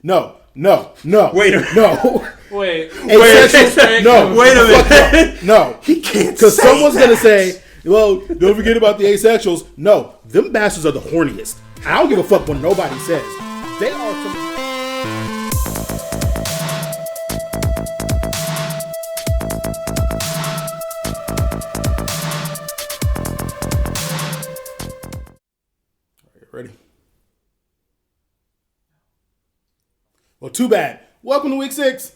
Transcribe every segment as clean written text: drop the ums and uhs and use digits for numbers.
No. Wait a minute. No. Wait. Asexuals. No. Wait a minute. No. He can't Because say someone's that. going to say, well, don't forget about the asexuals. No. Them bastards are the horniest. I don't give a fuck what nobody says. They are from... Ready? Well, too bad. Welcome to week 6.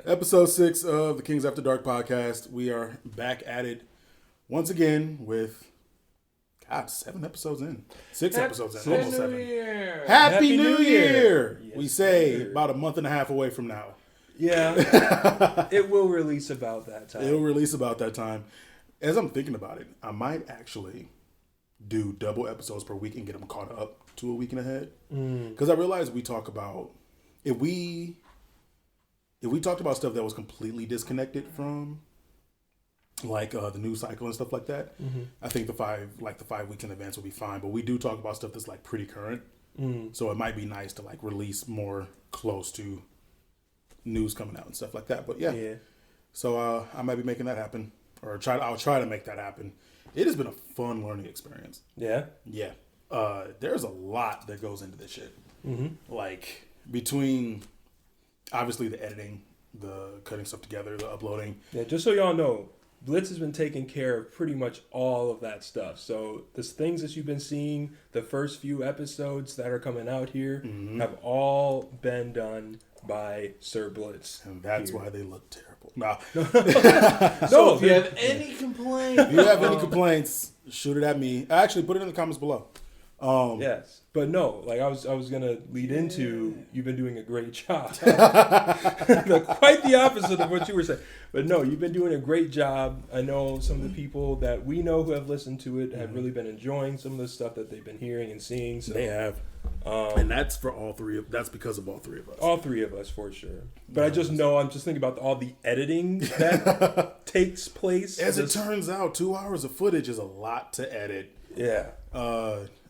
Episode 6 of the Kingz After Dark podcast. We are back at it once again with, 7 episops in. 6 episodes in. Almost 7. Happy New Year! Yes, we say sir. about a month and a half away from now. Yeah. It will release about that time. It'll release about that time. As I'm thinking about it, I might actually do double episodes per week and get them caught up to a week and ahead. Because I realize we talk about if we talked about stuff that was completely disconnected from like the news cycle and stuff like that, I think the 5 weeks in advance will be fine. But we do talk about stuff that's like pretty current, so it might be nice to like release more close to news coming out and stuff like that. But yeah. So I might be making that happen, or I'll try to make that happen. It has been a fun learning experience. Yeah. There's a lot that goes into this shit. Like between obviously the editing, the cutting stuff together, the uploading. Yeah, just so y'all know, Blitz has been taking care of pretty much all of that stuff. So the things that you've been seeing, the first few episodes that are coming out here, have all been done by Sir Blitz. And that's why they look terrible. Nah. So if you have any complaints, If you have any complaints, shoot it at me. Actually, put it in the comments below. Yes, but no, like I was gonna lead into, you've been doing a great job. Quite the opposite of what you were saying. But no, you've been doing a great job. I know some of the people that we know who have listened to it have really been enjoying some of the stuff that they've been hearing and seeing. So They have. And that's for all three of that's because of all three of us. all 3 of us for sure. But I just know, I'm just thinking about all the editing that takes place. As it turns out, 2 hours of footage is a lot to edit. Yeah.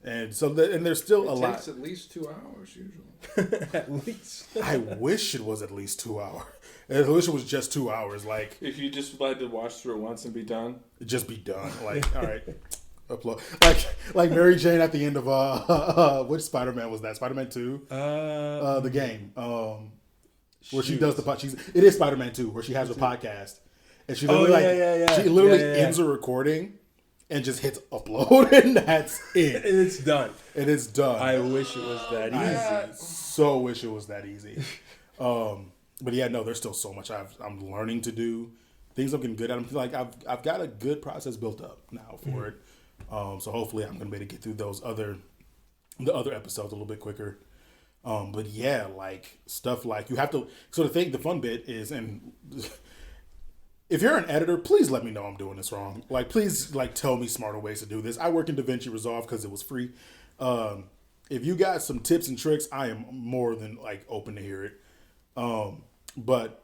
And so and there's still a lot. it takes at least 2 hours usually. At least. I wish it was at least 2 hours. I wish it was just 2 hours. Like, If you just had to watch through it once and be done. just be done. Like, all right, upload. Like Mary Jane at the end of which Spider-Man was that? Spider-Man 2? The game. Where she does it is Spider-Man 2, where she has her podcast, and she literally she literally ends her recording and just hits upload, and that's it. And it's done. And it's done. I wish it was that easy. I so wish it was that easy. But yeah, no, there's still so much I'm learning to do. Things I'm getting good at. I'm like I've got a good process built up now for it. So hopefully I'm gonna be able to get through the other episodes a little bit quicker. But yeah, like stuff like you have to. So the fun bit is, and if you're an editor, please let me know I'm doing this wrong. Like, please, like, tell me smarter ways to do this. I work in DaVinci Resolve because it was free. If you got some tips and tricks, I am more than like open to hear it. But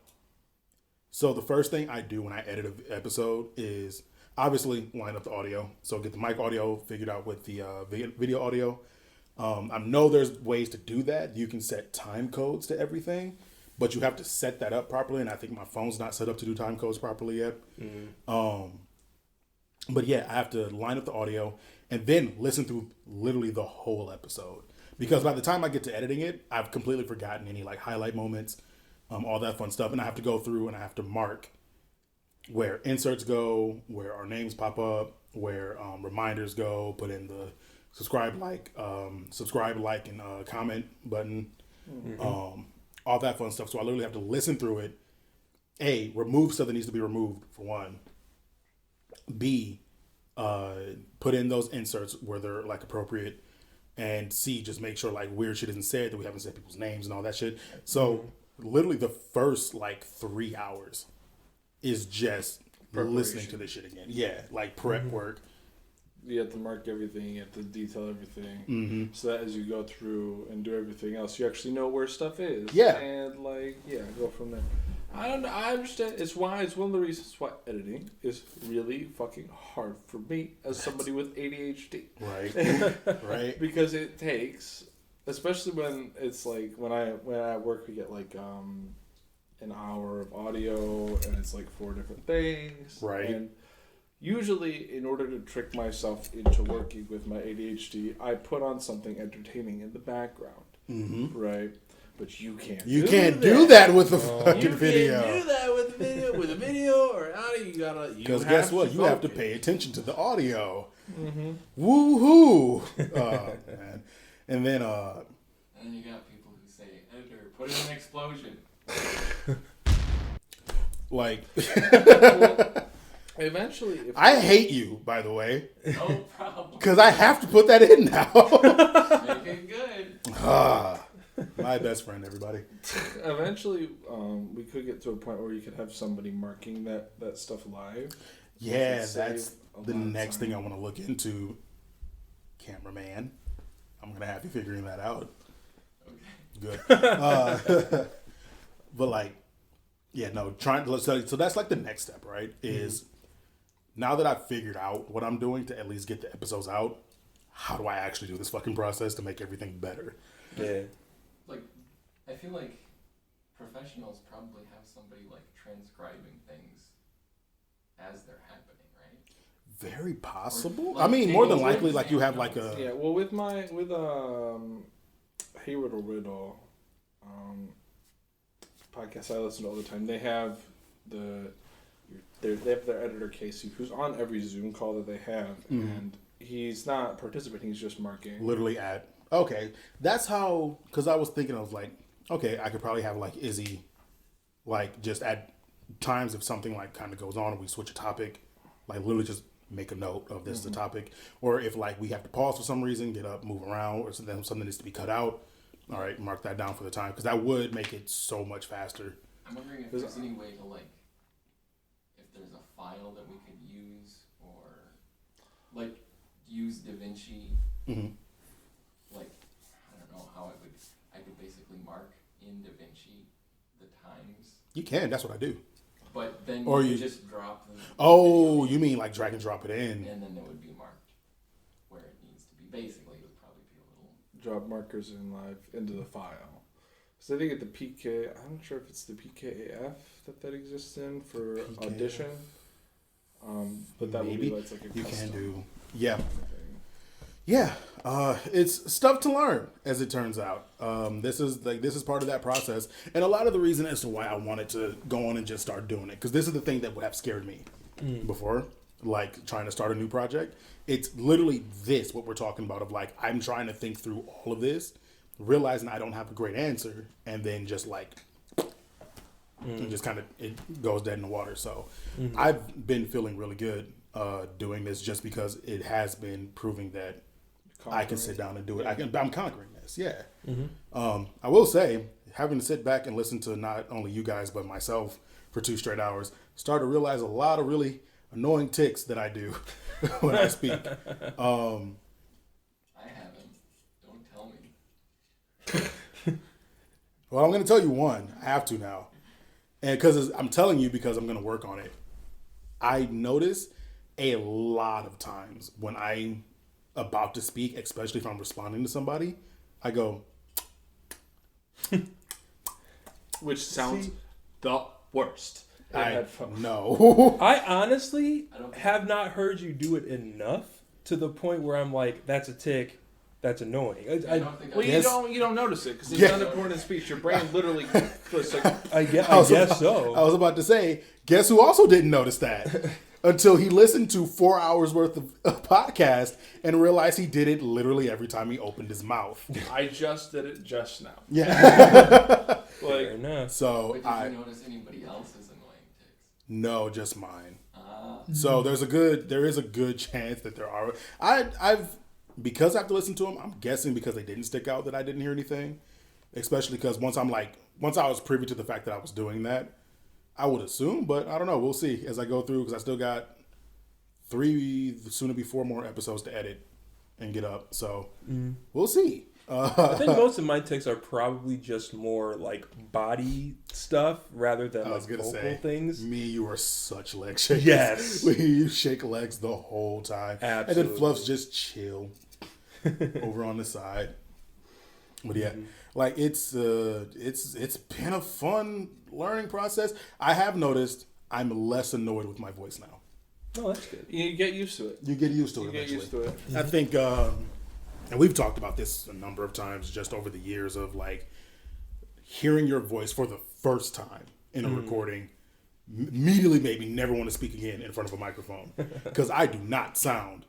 so the first thing I do when I edit an episode is obviously line up the audio. So get the mic audio figured out with the video audio. I know there's ways to do that. You can set time codes to everything, but you have to set that up properly. And I think my phone's not set up to do time codes properly yet. But yeah, I have to line up the audio and then listen through literally the whole episode. Because by the time I get to editing it, I've completely forgotten any like highlight moments, all that fun stuff. And I have to go through and I have to mark where inserts go, where our names pop up, where reminders go, put in the subscribe, like, and comment button, all that fun stuff. So I literally have to listen through it. A, remove stuff that needs to be removed, for one. B, put in those inserts where they're like appropriate. And C, just make sure like weird shit isn't said, that we haven't said people's names and all that shit. So literally the first like 3 hours is just listening to this shit again. Yeah, like prep work. You have to mark everything, you have to detail everything, so that as you go through and do everything else, you actually know where stuff is. Yeah. And like, go from there. I don't know. I understand. It's one of the reasons why editing is really fucking hard for me as somebody with ADHD. Right. Right. Because it takes especially when it's like when I at work we get like an hour of audio and it's like 4 different things. Right. And usually, in order to trick myself into working with my ADHD, I put on something entertaining in the background. Mm-hmm. Right. But you can't. You can't do that with the fucking you video. You can't do that with the video. With a video or audio, you gotta. Because guess what? You have to pay attention to the audio. Mm-hmm. Woohoo! Man. And then And then you got people who say, "Editor, put in an explosion." like, eventually, if I hate you, by the way, No problem. because I have to put that in now. Make it good. My best friend, everybody. eventually, we could get to a point where you could have somebody marking that stuff live. Yeah, Would save that's a the lot of next time. thing I want to look into. Cameraman, I'm gonna have you figuring that out. Okay. Good. But like, yeah, no, so that's like the next step, right? Is now that I've figured out what I'm doing to at least get the episodes out, how do I actually do this fucking process to make everything better? Yeah. Like, I feel like professionals probably have somebody like transcribing things as they're happening, right? Very possible. Or, like, I mean, more than taking likely, notes like you have and like notes. a Yeah, well, with Hayward or Riddle, podcast I listen to all the time, they have they have their editor Casey, who's on every Zoom call that they have, and he's not participating; he's just marking. literally at. Okay, that's how. Because I was thinking, I was like, okay, I could probably have like Izzy, like just at times if something like kind of goes on and we switch a topic, like literally just make a note of this is the topic, or if like we have to pause for some reason, get up, move around, or something needs to be cut out. All right, mark that down for the time because that would make it so much faster. I'm wondering if there's any way to like, if there's a file that we could use or like use DaVinci. Mm-hmm. Like, I don't know how I could basically mark in DaVinci the times, You can. That's what I do. but then Or you you- could just drop the Oh, video you mean like drag and drop it in? and then it would be marked where it needs to be. Basically, it would probably be a little. Drop markers in live into the file. So I think at the PK, I'm not sure if it's the PKAF that exists in for PKAF. audition. But that Maybe. would be like a You custom can do. Yeah. thing. Yeah, it's stuff to learn, as it turns out. This is part of that process, and a lot of the reason as to why I wanted to go on and just start doing it, because this is the thing that would have scared me before, like trying to start a new project. It's literally this what we're talking about of like I'm trying to think through all of this, realizing I don't have a great answer, and then just like it just kind of it goes dead in the water. So I've been feeling really good doing this just because it has been proving that I can sit down and do it. I'm conquering this. Yeah. I will say, having to sit back and listen to not only you guys but myself for 2 straight hours, start to realize a lot of really annoying tics that I do when I speak. I haven't. Don't tell me. Well, I'm going to tell you one. I have to now, and because I'm telling you because I'm going to work on it. I notice a lot of times when I'm about to speak, especially if I'm responding to somebody, I go, Which sounds the worst. in I headphones. no. I honestly I don't think- have not heard you do it enough to the point where I'm like, that's a tick, that's annoying. I don't think Well, I, Yes. you don't notice it because it's Yeah. not important in speech. Your brain literally goes like, I guess I was so. I was about to say, guess who also didn't notice that until he listened to 4 hours worth of a podcast and realized he did it literally every time he opened his mouth. I just did it just now. Yeah. Fair Like, enough. So but did I you notice anybody else's annoying tics? no, just mine. Ah. So there is a good chance that there are. I've because I have to listen to them. I'm guessing because they didn't stick out that I didn't hear anything. Especially because once I was privy to the fact that I was doing that, I would assume, but I don't know. We'll see as I go through because I still got 3, soon to be 4 more episodes to edit and get up. So we'll see. I think most of my ticks are probably just more like body stuff rather than I was like gonna vocal say, things. me, you are such leg shakers. Yes. You shake legs the whole time. And Absolutely. then Fluff's just chill over on the side. But yeah, like it's been a fun learning process. I have noticed I'm less annoyed with my voice now. Oh, that's good. You get used to it. You get used to it You get eventually. used to it. I think, and we've talked about this a number of times just over the years of like hearing your voice for the first time in a recording immediately made me never want to speak again in front of a microphone because I do not sound.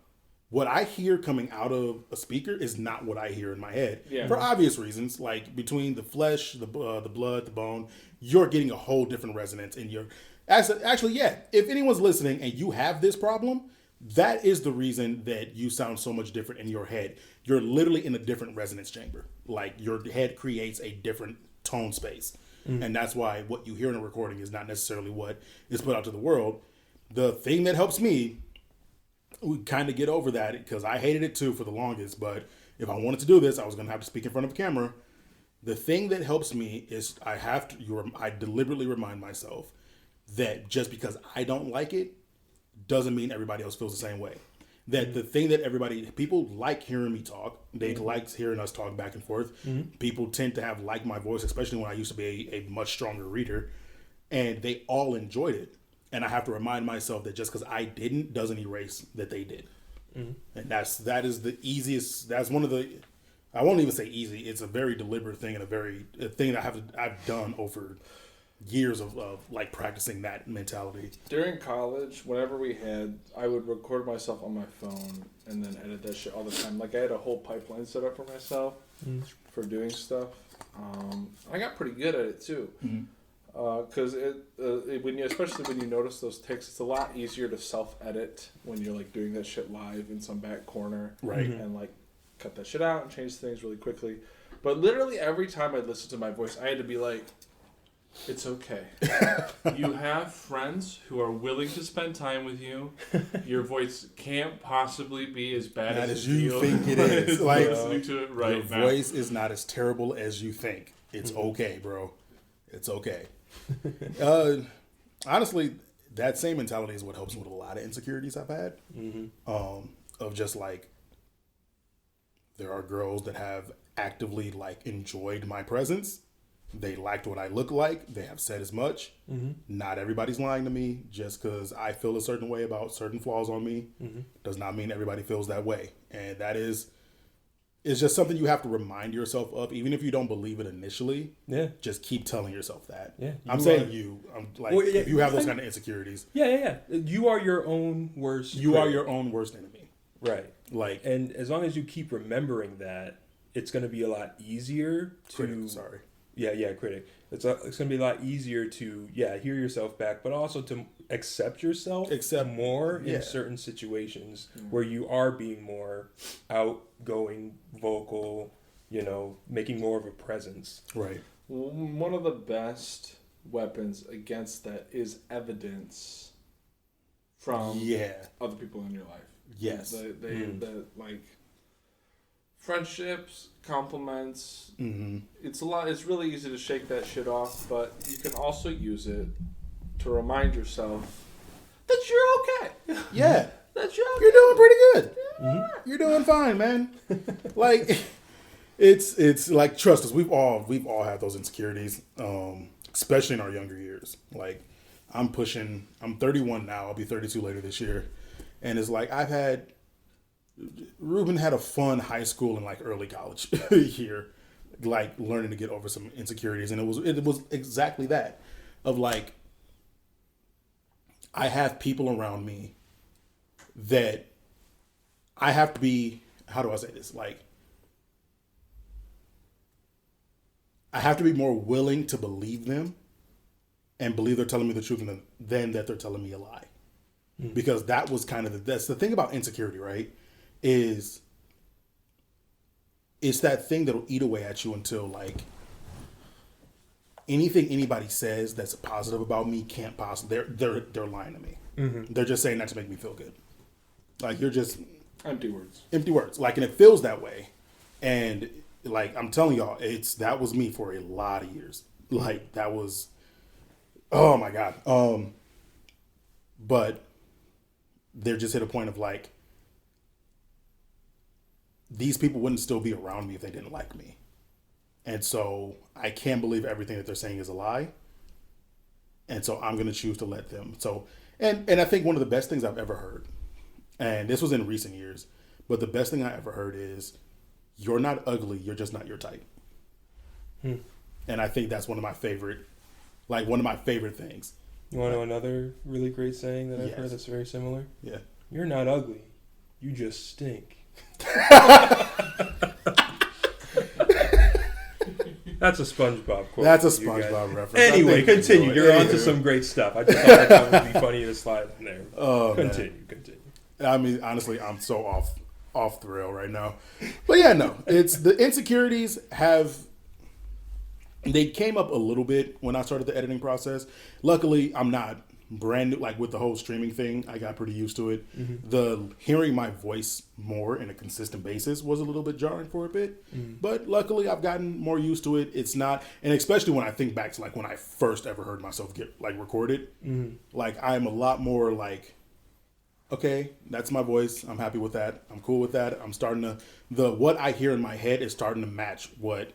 What I hear coming out of a speaker is not what I hear in my head for obvious reasons. Like between the flesh, the blood, the bone, you're getting a whole different resonance in your. Actually, yeah. If anyone's listening and you have this problem, that is the reason that you sound so much different in your head. You're literally in a different resonance chamber. Like your head creates a different tone space, and that's why what you hear in a recording is not necessarily what is put out to the world. The thing that helps me. We kind of get over that because I hated it too for the longest. But if I wanted to do this, I was going to have to speak in front of a camera. The thing that helps me is I deliberately remind myself that just because I don't like it doesn't mean everybody else feels the same way. That the thing that people like hearing me talk. They like hearing us talk back and forth. People tend to have liked my voice, especially when I used to be a much stronger reader, and they all enjoyed it. And I have to remind myself that just because I didn't doesn't erase that they did. And that is the easiest. That's one of the. I won't even say easy. It's a very deliberate thing and a thing that I've done over years of like practicing that mentality. During college, whenever I would record myself on my phone and then edit that shit all the time. Like I had a whole pipeline set up for myself for doing stuff. I got pretty good at it too. Because especially when you notice those ticks, it's a lot easier to self-edit when you're like doing that shit live in some back corner, right? And like cut that shit out and change things really quickly. But literally every time I listened to my voice, I had to be like, "It's okay. You have friends who are willing to spend time with you. Your voice can't possibly be as bad as you think it is. Like listening to it right your voice is not as terrible as you think. It's okay, bro. It's okay." Honestly, that same mentality is what helps me with a lot of insecurities I've had. Of just like, there are girls that have actively like enjoyed my presence. They liked what I look like. They have said as much. Not everybody's lying to me. Just because I feel a certain way about certain flaws on me does not mean everybody feels that way. And that is. It's just something you have to remind yourself of, even if you don't believe it initially. Yeah. Just keep telling yourself that. Yeah. I'm like, if you have those kind of insecurities. Yeah. You are your own worst. You are your own worst enemy. Right. Like, and as long as you keep remembering that, it's going to be a lot easier to. Critic, sorry. Yeah, critic. It's going to be a lot easier to hear yourself back, but also to accept yourself more in certain situations where you are being more outgoing, vocal, making more of a presence. Right. One of the best weapons against that is evidence from other people in your life. Yes. The like friendships, compliments. It's really easy to shake that shit off, but you can also use it to remind yourself that you're okay. Yeah. That you're okay. You're doing pretty good. You're doing fine, man. Like, it's like, trust us, we've all had those insecurities, especially in our younger years. Like, I'm 31 now. I'll be 32 later this year. And it's like, Ruben had a fun high school and like early college year, like learning to get over some insecurities. And it was exactly that of like, I have people around me that I have to be, how do I say this? Like, I have to be more willing to believe them and believe they're telling me the truth than that they're telling me a lie. Because that was kind of that's the thing about insecurity, right? Is it's that thing that'll eat away at you until like anything anybody says that's positive about me can't possibly they're lying to me. They're just saying that to make me feel good. Like you're just empty words. Like, and it feels that way. And like I'm telling y'all, that was me for a lot of years. Like that was, oh my God. But there just hit a point of like, these people wouldn't still be around me if they didn't like me. And so I can't believe everything that they're saying is a lie. And so I'm going to choose to let them. So, and I think one of the best things I've ever heard, and this was in recent years, but the best thing I ever heard is, you're not ugly, you're just not your type. And I think that's one of my favorite things. You want to know another really great saying that I've heard that's very similar? Yeah. You're not ugly, you just stink. That's a SpongeBob quote. That's a SpongeBob reference. Anyway, continue. You're onto some great stuff. I just thought that would be funny to slide in there. Continue. I mean, honestly, I'm so off the rail right now. But yeah, no. It's the insecurities they came up a little bit when I started the editing process. Luckily, I'm not brand new, like with the whole streaming thing, I got pretty used to it. Mm-hmm. The hearing my voice more in a consistent basis was a little bit jarring for a bit, but luckily I've gotten more used to it. It's not, and especially when I think back to like when I first ever heard myself get like recorded, like I'm a lot more like, okay, that's my voice. I'm happy with that. I'm cool with that. I'm starting to, what I hear in my head is starting to match what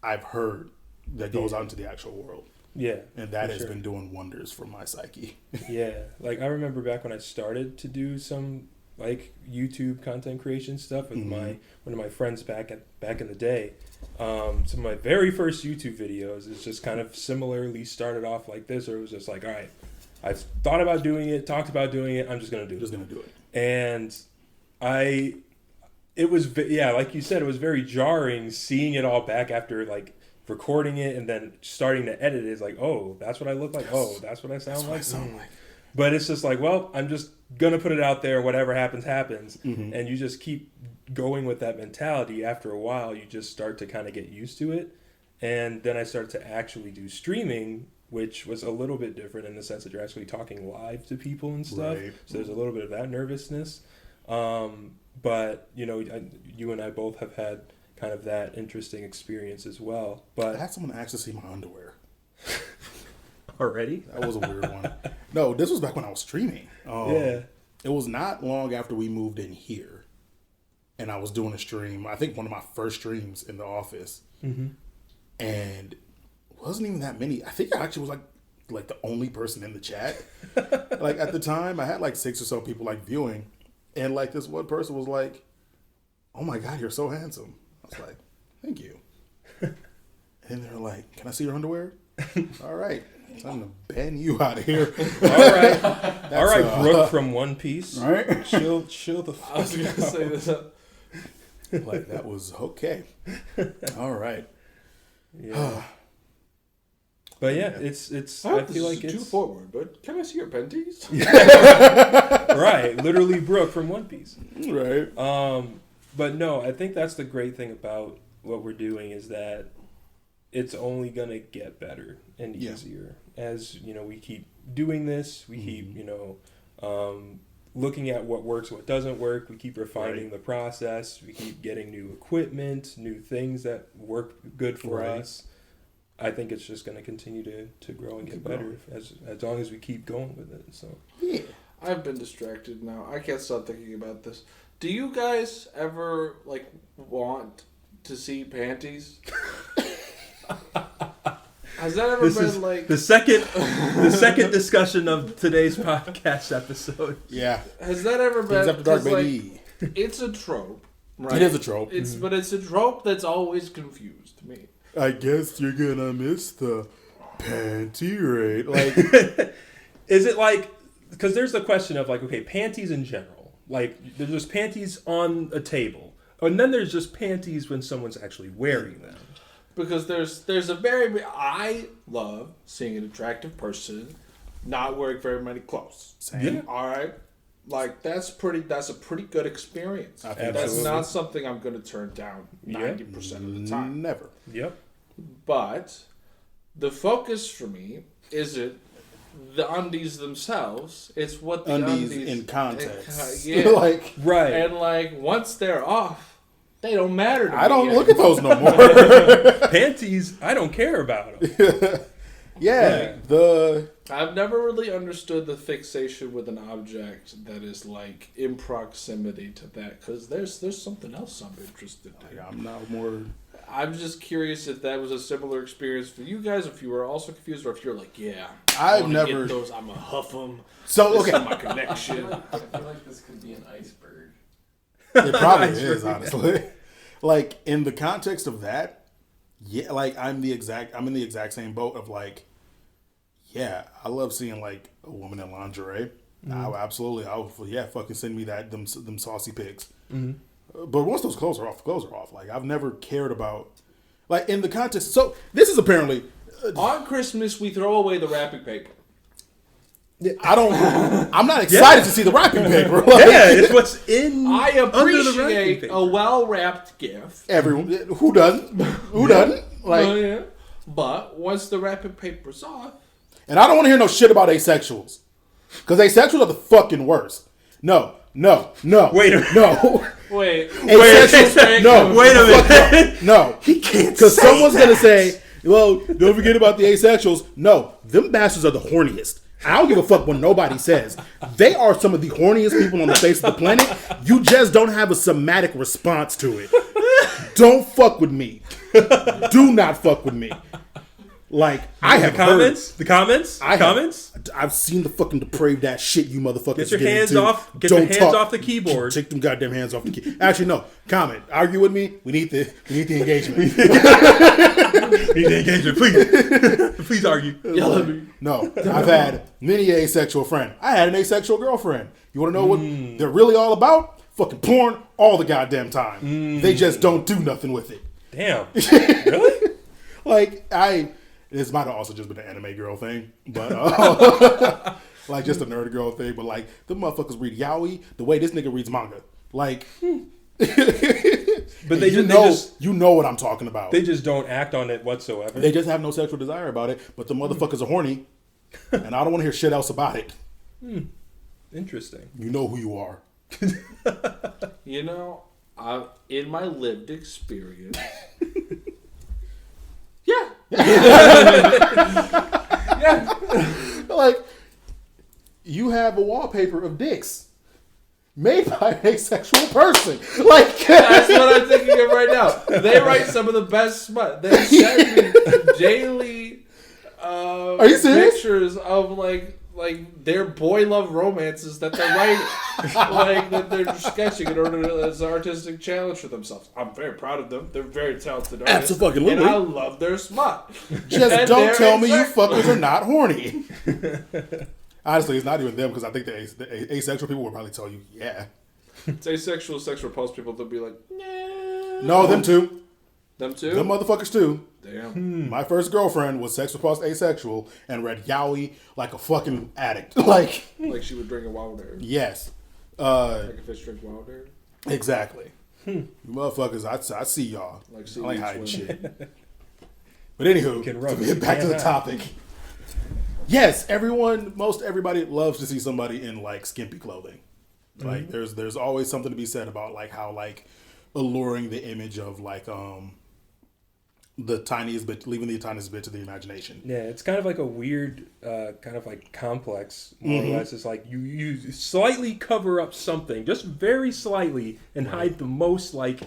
I've heard that goes out into the actual world. Yeah. And that has been doing wonders for my psyche. Yeah. Like I remember back when I started to do some like YouTube content creation stuff with one of my friends back in the day. Some of my very first YouTube videos is just kind of similarly started off like this, or it was just like, all right, I've thought about doing it, talked about doing it, I'm just going to do it. Just going to do it. And it was, like you said, it was very jarring seeing it all back after like recording it and then starting to edit it. Is like, oh, that's what I look like. Oh, that's what I sound like. But it's just like, well, I'm just gonna put it out there. Whatever happens, happens. And you just keep going with that mentality. After a while, you just start to kind of get used to it. And then I started to actually do streaming, which was a little bit different in the sense that you're actually talking live to people and stuff. Right. So there's a little bit of that nervousness. But you know, you and I both have had kind of that interesting experience as well. But I had someone ask to see my underwear. Already? That was a weird one. No, this was back when I was streaming. It was not long after we moved in here. And I was doing a stream, I think one of my first streams in the office. And it wasn't even that many. I think I actually was like the only person in the chat. Like at the time, I had like 6 or so people like viewing. And like this one person was like, "Oh my God, you're so handsome." I was like, "Thank you." And they're like, "Can I see your underwear?" All right. Time to ban you out of here. All right, Brooke from One Piece. Right? Chill the fuck. I was going to say this up. Like, that was okay. All right. Yeah. But yeah, it's. I feel like it's too forward, but can I see your panties? Right, literally Brooke from One Piece. Right. But no, I think that's the great thing about what we're doing is that it's only gonna get better and easier as you know we keep doing this. We keep looking at what works, what doesn't work. We keep refining the process. We keep getting new equipment, new things that work good for us. I think it's just going to continue to grow and get better as long as we keep going with it. So yeah, I've been distracted now. I can't stop thinking about this. Do you guys ever like want to see panties? Has that ever been like the second discussion of today's podcast episode? Yeah. Has that ever been? Kingz After Dark, baby. Like, it's a trope, right? It is a trope. But it's a trope that's always confused me. I guess you're gonna miss the panty rate. Like, is it like? Because there's the question of like, okay, panties in general. Like, there's just panties on a table, and then there's just panties when someone's actually wearing them. Because there's a I love seeing an attractive person not wearing very many clothes. Same. Yeah. All right. Like that's a pretty good experience. That's not something I'm going to turn down 90% of the time. Never. Yep. But the focus for me isn't the undies themselves. It's what the undies in context. Like right. And like once they're off, they don't matter to me. I don't look at those no more. Panties, I don't care about them. Yeah. I've never really understood the fixation with an object that is like in proximity to that, because there's something else I'm interested in. I'm now more. I'm just curious if that was a similar experience for you guys, if you were also confused, or if you're like, yeah, I've never get those. I'm gonna huff them. So okay, my connection. I feel like this could be an iceberg. it probably is honestly. Like in the context of that, yeah, like I'm in the exact same boat of like, yeah, I love seeing like a woman in lingerie. Fucking send me them saucy pics. But once those clothes are off. Like I've never cared about, like in the context. So this is apparently on Christmas we throw away the wrapping paper. I'm not excited to see the wrapping paper. Like, yeah, it's what's in. I appreciate under the wrapping paper. a well wrapped gift. Everyone who doesn't? Who doesn't? Like, yeah. But once the wrapping paper's off, and I don't want to hear no shit about asexuals, because asexuals are the fucking worst. No. Wait a minute. No. wait. Asexuals. No. Wait a minute. No. He can't. Because someone's gonna say, "Well, don't forget about the asexuals." No, them bastards are the horniest. I don't give a fuck what nobody says. They are some of the horniest people on the face of the planet. You just don't have a somatic response to it. Don't fuck with me. Do not fuck with me. Like, I have comments. The comments. I've seen the fucking depraved ass shit you motherfuckers Get your hands off. Get your hands off the keyboard. Take them goddamn hands off the keyboard. Actually, no. Comment. Argue with me. We need the engagement. We need the engagement. Please. Please argue. Yell at me. No. I've had many asexual friends. I had an asexual girlfriend. You want to know what they're really all about? Fucking porn all the goddamn time. They just don't do nothing with it. Damn. Really? Like, this might have also just been an anime girl thing, but like just a nerd girl thing. But like the motherfuckers read yaoi the way this nigga reads manga. Like, but you know what I'm talking about. They just don't act on it whatsoever. They just have no sexual desire about it. But the motherfuckers are horny, and I don't want to hear shit else about it. Interesting. You know who you are. You know, in my lived experience. Yeah. Like, you have a wallpaper of dicks made by an asexual person. Like, that's what I'm thinking of right now. They write some of the best smut. They send me daily are you serious? pictures of like their boy love romances that they're writing, like that they're sketching in order as an artistic challenge for themselves. I'm very proud of them. They're very talented artists. Absolutely. And I love their smut. Just don't tell me you fuckers are not horny. Honestly, it's not even them, because I think the asexual people will probably tell you, yeah. It's asexual, sex repulsed people. They'll be like, nah. No, them too. Them too? Them motherfuckers too. Damn. My first girlfriend was sex repulsed asexual and read yaoi like a fucking addict. Like she would drink a wild air. Yes. Like a fish drinks wild air. Exactly. You motherfuckers, I see y'all. I like hiding swim. shit. But anywho, to get back to the topic. Yes, most everybody loves to see somebody in like skimpy clothing. Like there's always something to be said about like how like alluring the image of like the tiniest bit, leaving the tiniest bit to the imagination. Yeah, it's kind of like a weird, kind of like complex, more or less. It's like you slightly cover up something, just very slightly, and hide the most like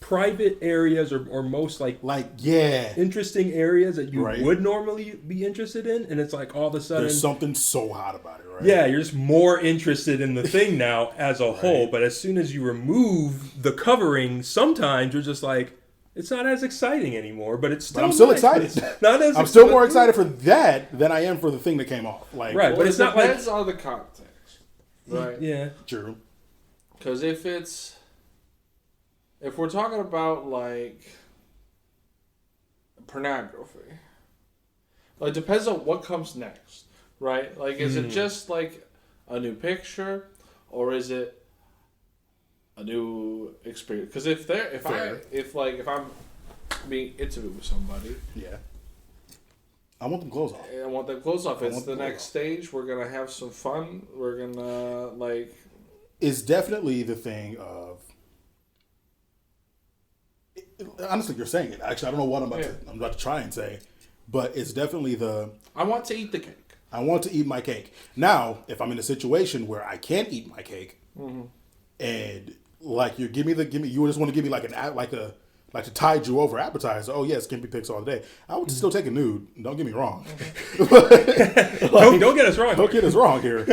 private areas or most like interesting areas that you would normally be interested in, and it's like all of a sudden there's something so hot about it, right? Yeah, you're just more interested in the thing now as a whole. But as soon as you remove the covering, sometimes you're just like, it's not as exciting anymore, but it's still. But I'm still excited. I'm still more excited for that than I am for the thing that came off. Like, right, but it's not like. It depends on the context, right? Yeah, true. Because if we're talking about like pornography, well, it depends on what comes next, right? Like, is it just like a new picture, or is it a new experience? Because if I'm being intimate with somebody, I want them clothes off. I want them clothes off. It's the next stage. We're gonna have some fun. We're gonna like. It's definitely the thing of. Honestly, you're saying it. Actually, I don't know what I'm about to try and say, but it's definitely the. I want to eat the cake. I want to eat my cake. Now, if I'm in a situation where I can't eat my cake, and like you just want to give me like like to tide you over appetizer. Oh yeah, skimpy pics all day. I would still take a nude. Don't get me wrong. Don't get us wrong. Don't get us wrong here.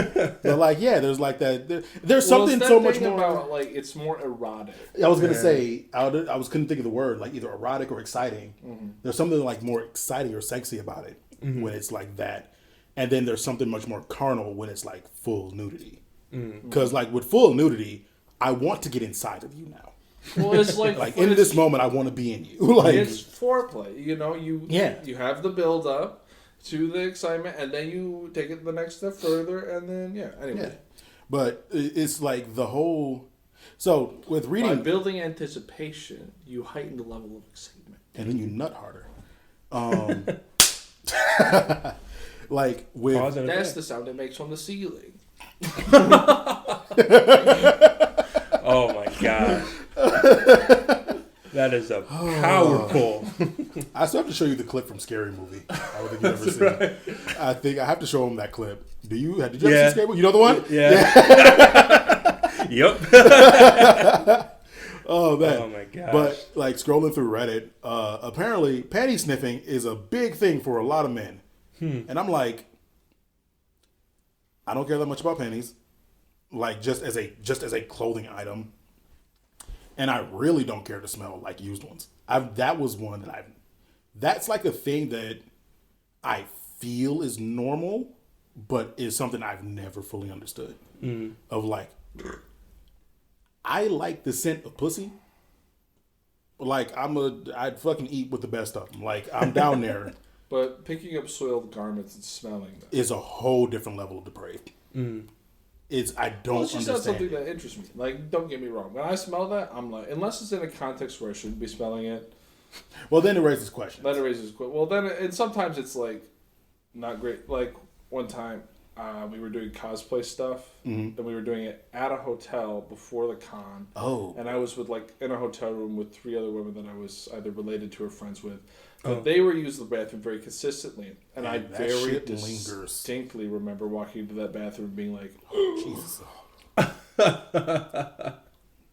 But like, yeah, there's like that. There's something so much more about like it's more erotic. I was gonna say I couldn't think of the word like either erotic or exciting. There's something like more exciting or sexy about it when it's like that, and then there's something much more carnal when it's like full nudity. Because like with full nudity, I want to get inside of you now. Well, it's like in this moment, I want to be in you. Like it's foreplay. You know, you have the build up to the excitement, and then you take it the next step further, and then anyway. Yeah. But it's like the whole. So with reading, by building anticipation, you heighten the level of excitement, and then you nut harder. Like with that's the sound it makes on the ceiling. Oh my god. That is a powerful. I still have to show you the clip from Scary Movie. I don't think you've ever seen it. I think I have to show him that clip. Did you ever see Scary Movie? You know the one? Yeah. Yep. Oh man. Oh my god. But like scrolling through Reddit, apparently panty sniffing is a big thing for a lot of men. And I'm like, I don't care that much about panties. Like just as a clothing item. And I really don't care to smell like used ones. That's like a thing that I feel is normal, but is something I've never fully understood. Of like, I like the scent of pussy. Like I'd fucking eat with the best of them. Like I'm down there. But picking up soiled garments and smelling them is a whole different level of depraved. I don't it's just understand. not something that interests me. Like, don't get me wrong. When I smell that, I'm like, unless it's in a context where I shouldn't be smelling it. Well, then it raises questions. Well, then, and sometimes it's like not great. Like one time, we were doing cosplay stuff, and we were doing it at a hotel before the con. Oh. And I was in a hotel room with 3 other women that I was either related to or friends with. But they were using the bathroom very consistently. And I very distinctly remember walking into that bathroom and being like, Jesus.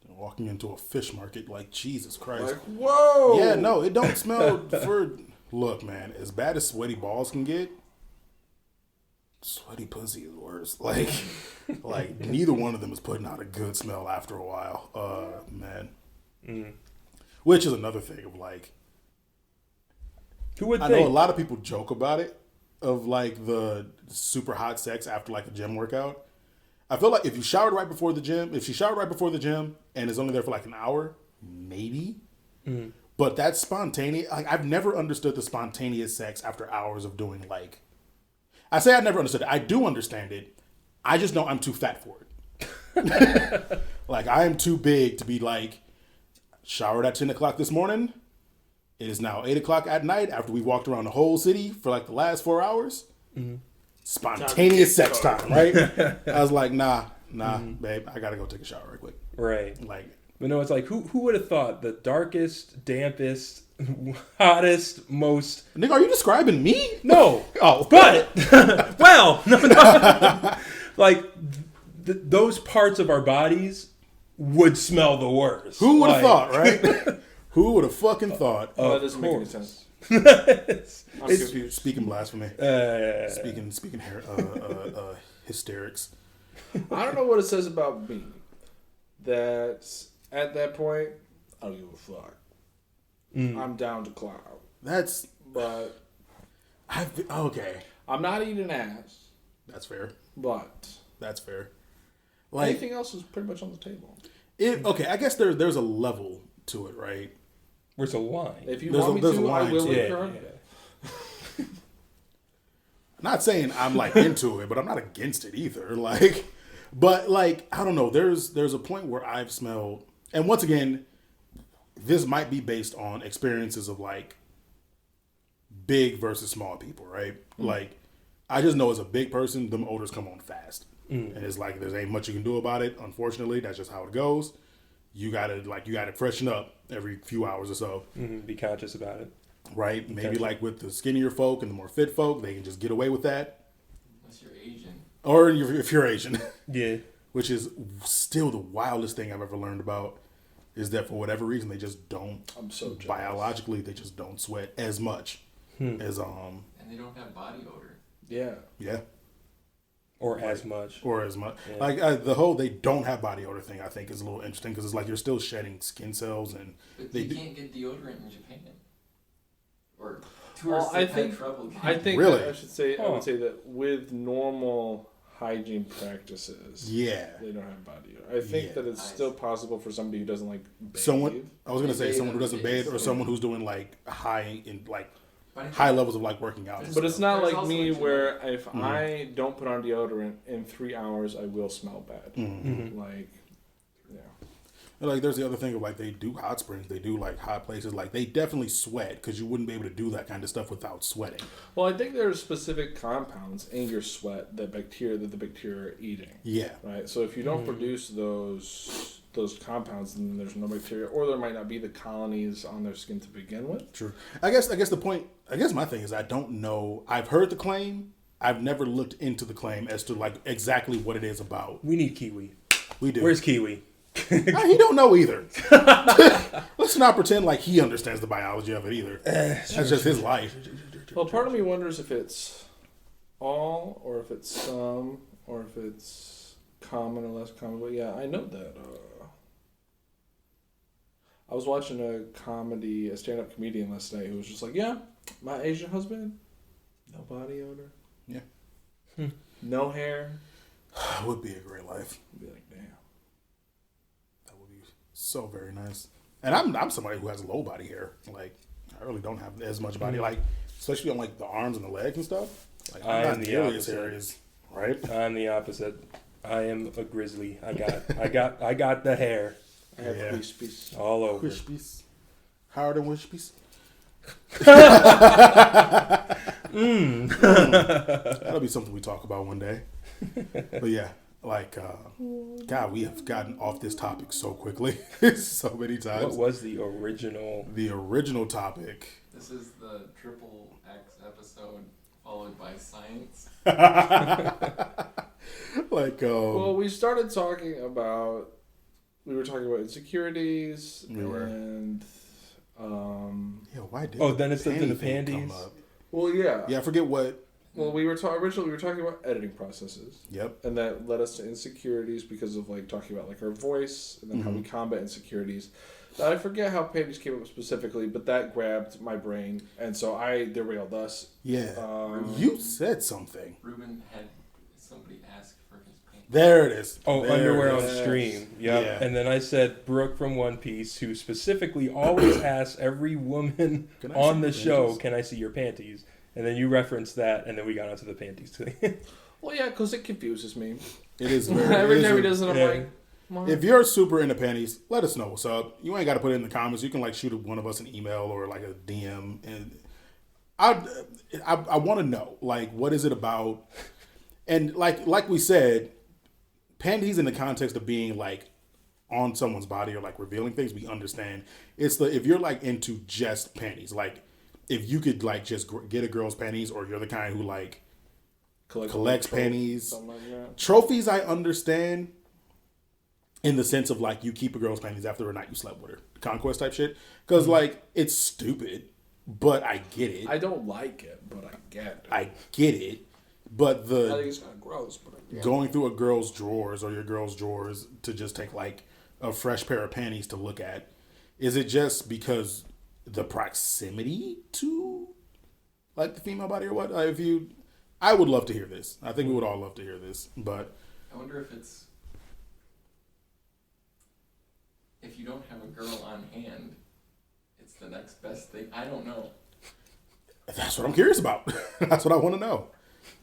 Walking into a fish market like, Jesus Christ. Like, whoa! Yeah, no, it don't smell Look, man, as bad as sweaty balls can get, sweaty pussy is worse. Like neither one of them is putting out a good smell after a while. Man. Which is another thing of like, I know a lot of people joke about it, of like the super hot sex after like a gym workout. I feel like if she showered right before the gym and is only there for like an hour, maybe. But that's spontaneous. Like I've never understood the spontaneous sex after hours of doing like. I say I never understood it. I do understand it. I just know I'm too fat for it. Like I am too big to be like showered at 10 o'clock this morning. It is now 8 o'clock at night after we walked around the whole city for like the last 4 hours. Spontaneous sex time, right? I was like, nah, babe, I gotta go take a shower right quick. Right. Like, but no, it's like who would have thought the darkest, dampest, hottest, most. Nigga, are you describing me? No. Oh, but well, no. Like those parts of our bodies would smell the worst. Who would have thought, right? Who would have fucking thought? That doesn't make any sense. I'm confused. Speaking blasphemy. Speaking hysterics. I don't know what it says about me. That at that point, I don't give a fuck. I'm down to clown. But okay. I'm not eating ass. That's fair. But that's fair. Like anything else is pretty much on the table. Okay, I guess there's a level to it, right? Where's a line? If you want me to, I will return it. Not saying I'm like into it, but I'm not against it either. Like, but like I don't know. There's a point where I've smelled, and once again, this might be based on experiences of like big versus small people, right? Like, I just know as a big person, them odors come on fast, and it's like there ain't much you can do about it. Unfortunately, that's just how it goes. You gotta freshen up every few hours or so. Be conscious about it. Right? Maybe like with the skinnier folk and the more fit folk, they can just get away with that. Unless you're Asian. Or if you're Asian. Yeah. Which is still the wildest thing I've ever learned about. is that for whatever reason they just don't. I'm so jealous. Biologically, they just don't sweat as much as And they don't have body odor. Yeah. Yeah. Or as much. Or as much. Yeah. Like the whole they don't have body odor thing, I think is a little interesting because it's like you're still shedding skin cells and But they you do. can't get deodorant in Japan. Or Well, tourists I have think- had trouble getting I think Really? that I should say I Huh. would say that with normal hygiene practices, Yeah. they don't have body odor. I think Yeah. that it's still possible for somebody who doesn't like bathe. Someone I was gonna say Bathe someone who in doesn't face. bathe or someone who's doing like high in like But I think- high levels of like working out. and But it's stuff. not There's like also me a where if Mhm. I don't put on deodorant in 3 hours, I will smell bad. Mhm. Like, yeah. And, like there's the other thing of like they do hot springs, they do like hot places, like they definitely sweat because you wouldn't be able to do that kind of stuff without sweating. Well, I think there's specific compounds in your sweat that the bacteria are eating. Yeah. Right. So if you don't produce those compounds, then there's no bacteria, or there might not be the colonies on their skin to begin with. True. I guess the point. I guess my thing is I don't know. I've heard the claim. I've never looked into the claim as to like exactly what it is about. We need Kiwi. We do. Where's Kiwi? He don't know either. Let's not pretend like he understands the biology of it either. That's just his life. Well, part of me wonders if it's all, or if it's some, or if it's common or less common. But yeah, I know that. I was watching a stand-up comedian last night who was just like, "Yeah, my Asian husband, no body odor, Hmm. no hair." Would be a great life. I'd be like, damn. That would be so very nice. And I'm somebody who has low body hair. Like I really don't have as much body. Like especially on like the arms and the legs and stuff. Like I I'm am not the nearly as opposite. hairy as right. I'm the opposite. I am a grizzly. I got the hair I have Yeah. crispies. all over. Wispies. Howard and Wispies. That'll be something we talk about one day. But yeah, like, God, we have gotten off this topic so quickly, so many What times. was the original? The original topic. This is the triple X episode followed by science. Like, Well, we started talking about. We were talking about insecurities We were. and. yeah, why did Oh, then it's the panty thing panties? come up? Well, yeah. Yeah, I forget what. Well, originally we were talking about editing processes, Yep. and that led us to insecurities because of like talking about like our voice and then how we Mm-hmm. combat insecurities. Now, I forget how panties came up specifically, but that grabbed my brain, and so I derailed us. Yeah. You said something. Ruben had somebody ask for his paint. There it is. Oh, There underwear it on is. stream. Yep. Yeah. And then I said Brooke from One Piece, who specifically always asks every woman Can I on see the your show, panties? "Can I see your panties?" And then you referenced that, and then we got onto the panties thing. Well, yeah, because it confuses me. It is very. Every it is time he a- does it, I'm yeah. like, "What?" If you're super into panties, let us know what's up. You ain't got to put it in the comments. You can like shoot one of us an email or like a DM, and I want to know like what is it about, and like we said, panties in the context of being like on someone's body or like revealing things, we understand. It's if you're like into just panties, like if you could like just get a girl's panties, or you're the kind who like collects panties. Something like that. Trophies, I understand. In the sense of like you keep a girl's panties after a night you slept with her, conquest type shit. Because like it's stupid, but I get it. I don't like it, but I get it. I get it. But I think the it's kind of gross, but I get it. going through a girl's drawers or your girl's drawers to just take like a fresh pair of panties to look at, is it just because the proximity to like the female body or what? I would love to hear this. I think we would all love to hear this, but I wonder if it's if you don't have a girl on hand, it's the next best thing. I don't know. that's what I'm curious about. That's what I want to know.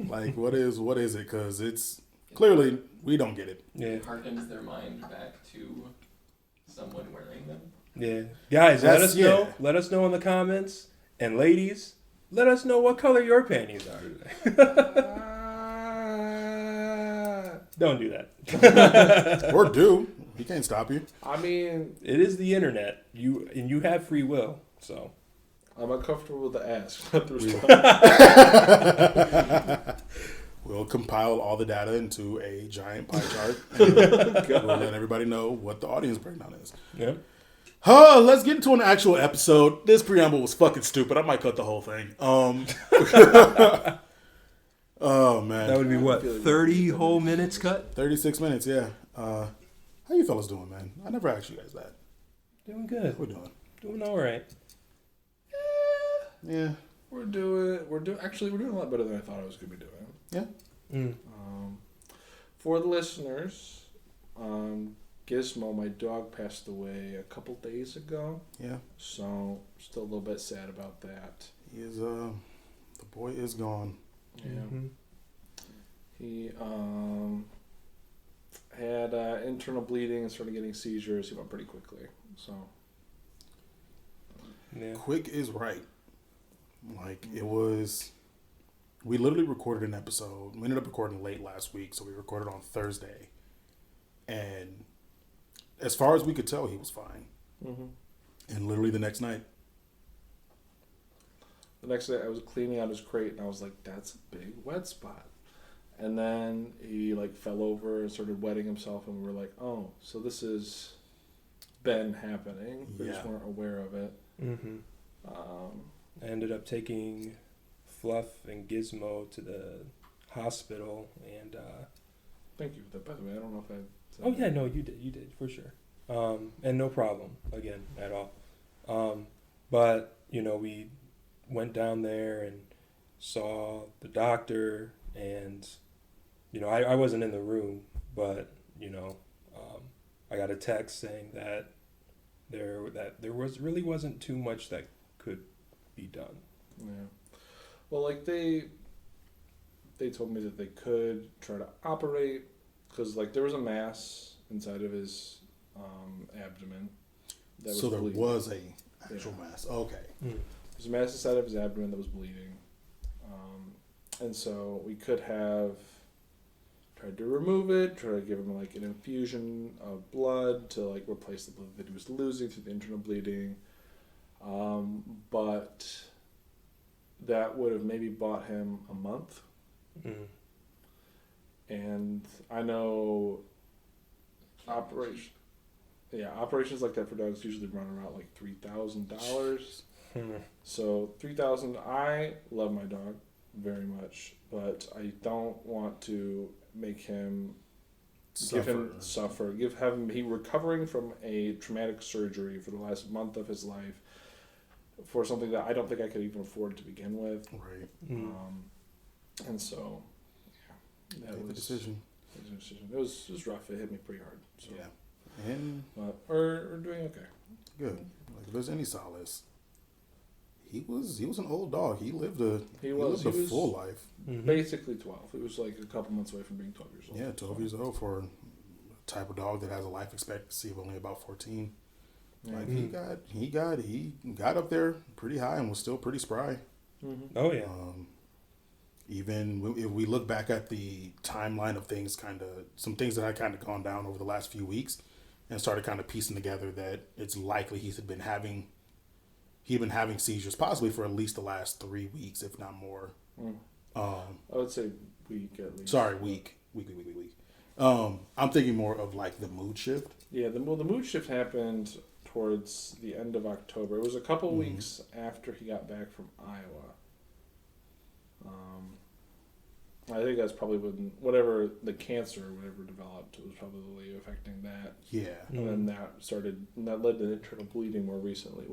Like, what is it? Because it's clearly we don't get it. Yeah. It harkens their mind back to someone wearing them. Yeah. Guys, let That's- us know. yeah. Let us know in the comments. And ladies, let us know what color your panties are today. Don't do that. Or do. He can't stop you. I mean, It is the internet. You have free will. So I'm uncomfortable with the ask, not the response. We'll compile all the data into a giant pie chart. And we'll let everybody know what the audience breakdown is. yeah. Let's get into an actual episode. This preamble was fucking stupid. I might cut the whole thing. Oh man, That would be what, 30 whole minutes cut? 36 minutes. Yeah. How you fellas doing, man? I never asked you guys that. Doing good. We're doing. Doing all right. Yeah. We're doing a lot better than I thought I was going to be doing. Yeah. Mm. For the listeners, Gizmo, my dog, passed away a couple days ago. Yeah. So still a little bit sad about that. He is. The boy is gone. Yeah. Mm-hmm. He had internal bleeding and started getting seizures. He went pretty quickly. So. Yeah. Quick is right. Like, it was. We literally recorded an episode. We ended up recording late last week, so we recorded on Thursday. And as far as we could tell, he was fine. Mm-hmm. And literally the next night. The next day, I was cleaning out his crate, and I was like, "That's a big wet spot." And then he like fell over and started wetting himself, and we were like, "Oh, so this has been happening. We just Yeah. weren't aware of it." Mm-hmm. I ended up taking Fluff and Gizmo to the hospital, and Thank you. By the way, I don't know if I. Said oh that. yeah, no, you did for sure, and no problem again at all. But you know, we went down there and saw the doctor, and you know, I wasn't in the room, but you know, I got a text saying that there wasn't too much that could be done. Yeah. Well, like they told me that they could try to operate because like there was a mass inside of his abdomen. That So there bleeding. was a actual mass. Okay. There's a mass inside of his abdomen that was bleeding, and so we could have tried to remove it, try to give him like an infusion of blood to like replace the blood that he was losing through the internal bleeding, but that would have maybe bought him a month. Mm. And I know operations like that for dogs usually run around like $3,000. So $3,000. I love my dog very much, but I don't want to make him suffer. He recovering from a traumatic surgery for the last month of his life for something that I don't think I could even afford to begin with. Right. And so, yeah, that was the decision. It was rough. It hit me pretty hard. So. Yeah. And But we're doing okay. good. Like, if there's any solace, he was an old dog. He lived a full life. Mm-hmm. Basically 12. He was like a couple months away from being 12 years old. Yeah, 12 years old for a type of dog that has a life expectancy of only about 14. Yeah. Like he got up there pretty high and was still pretty spry. Mm-hmm. Oh yeah. Even if we look back at the timeline of things, some things that had kind of gone down over the last few weeks, and started kind of piecing together that it's likely he'd been having seizures possibly for at least the last 3 weeks, if not more. I would say week at least. Sorry, week. I'm thinking more of like the mood shift. Yeah, the mood shift happened towards the end of October. It was a couple weeks after he got back from Iowa. I think that's probably when whatever the cancer or whatever developed was probably affecting that. Yeah. And then that led to internal bleeding more recently,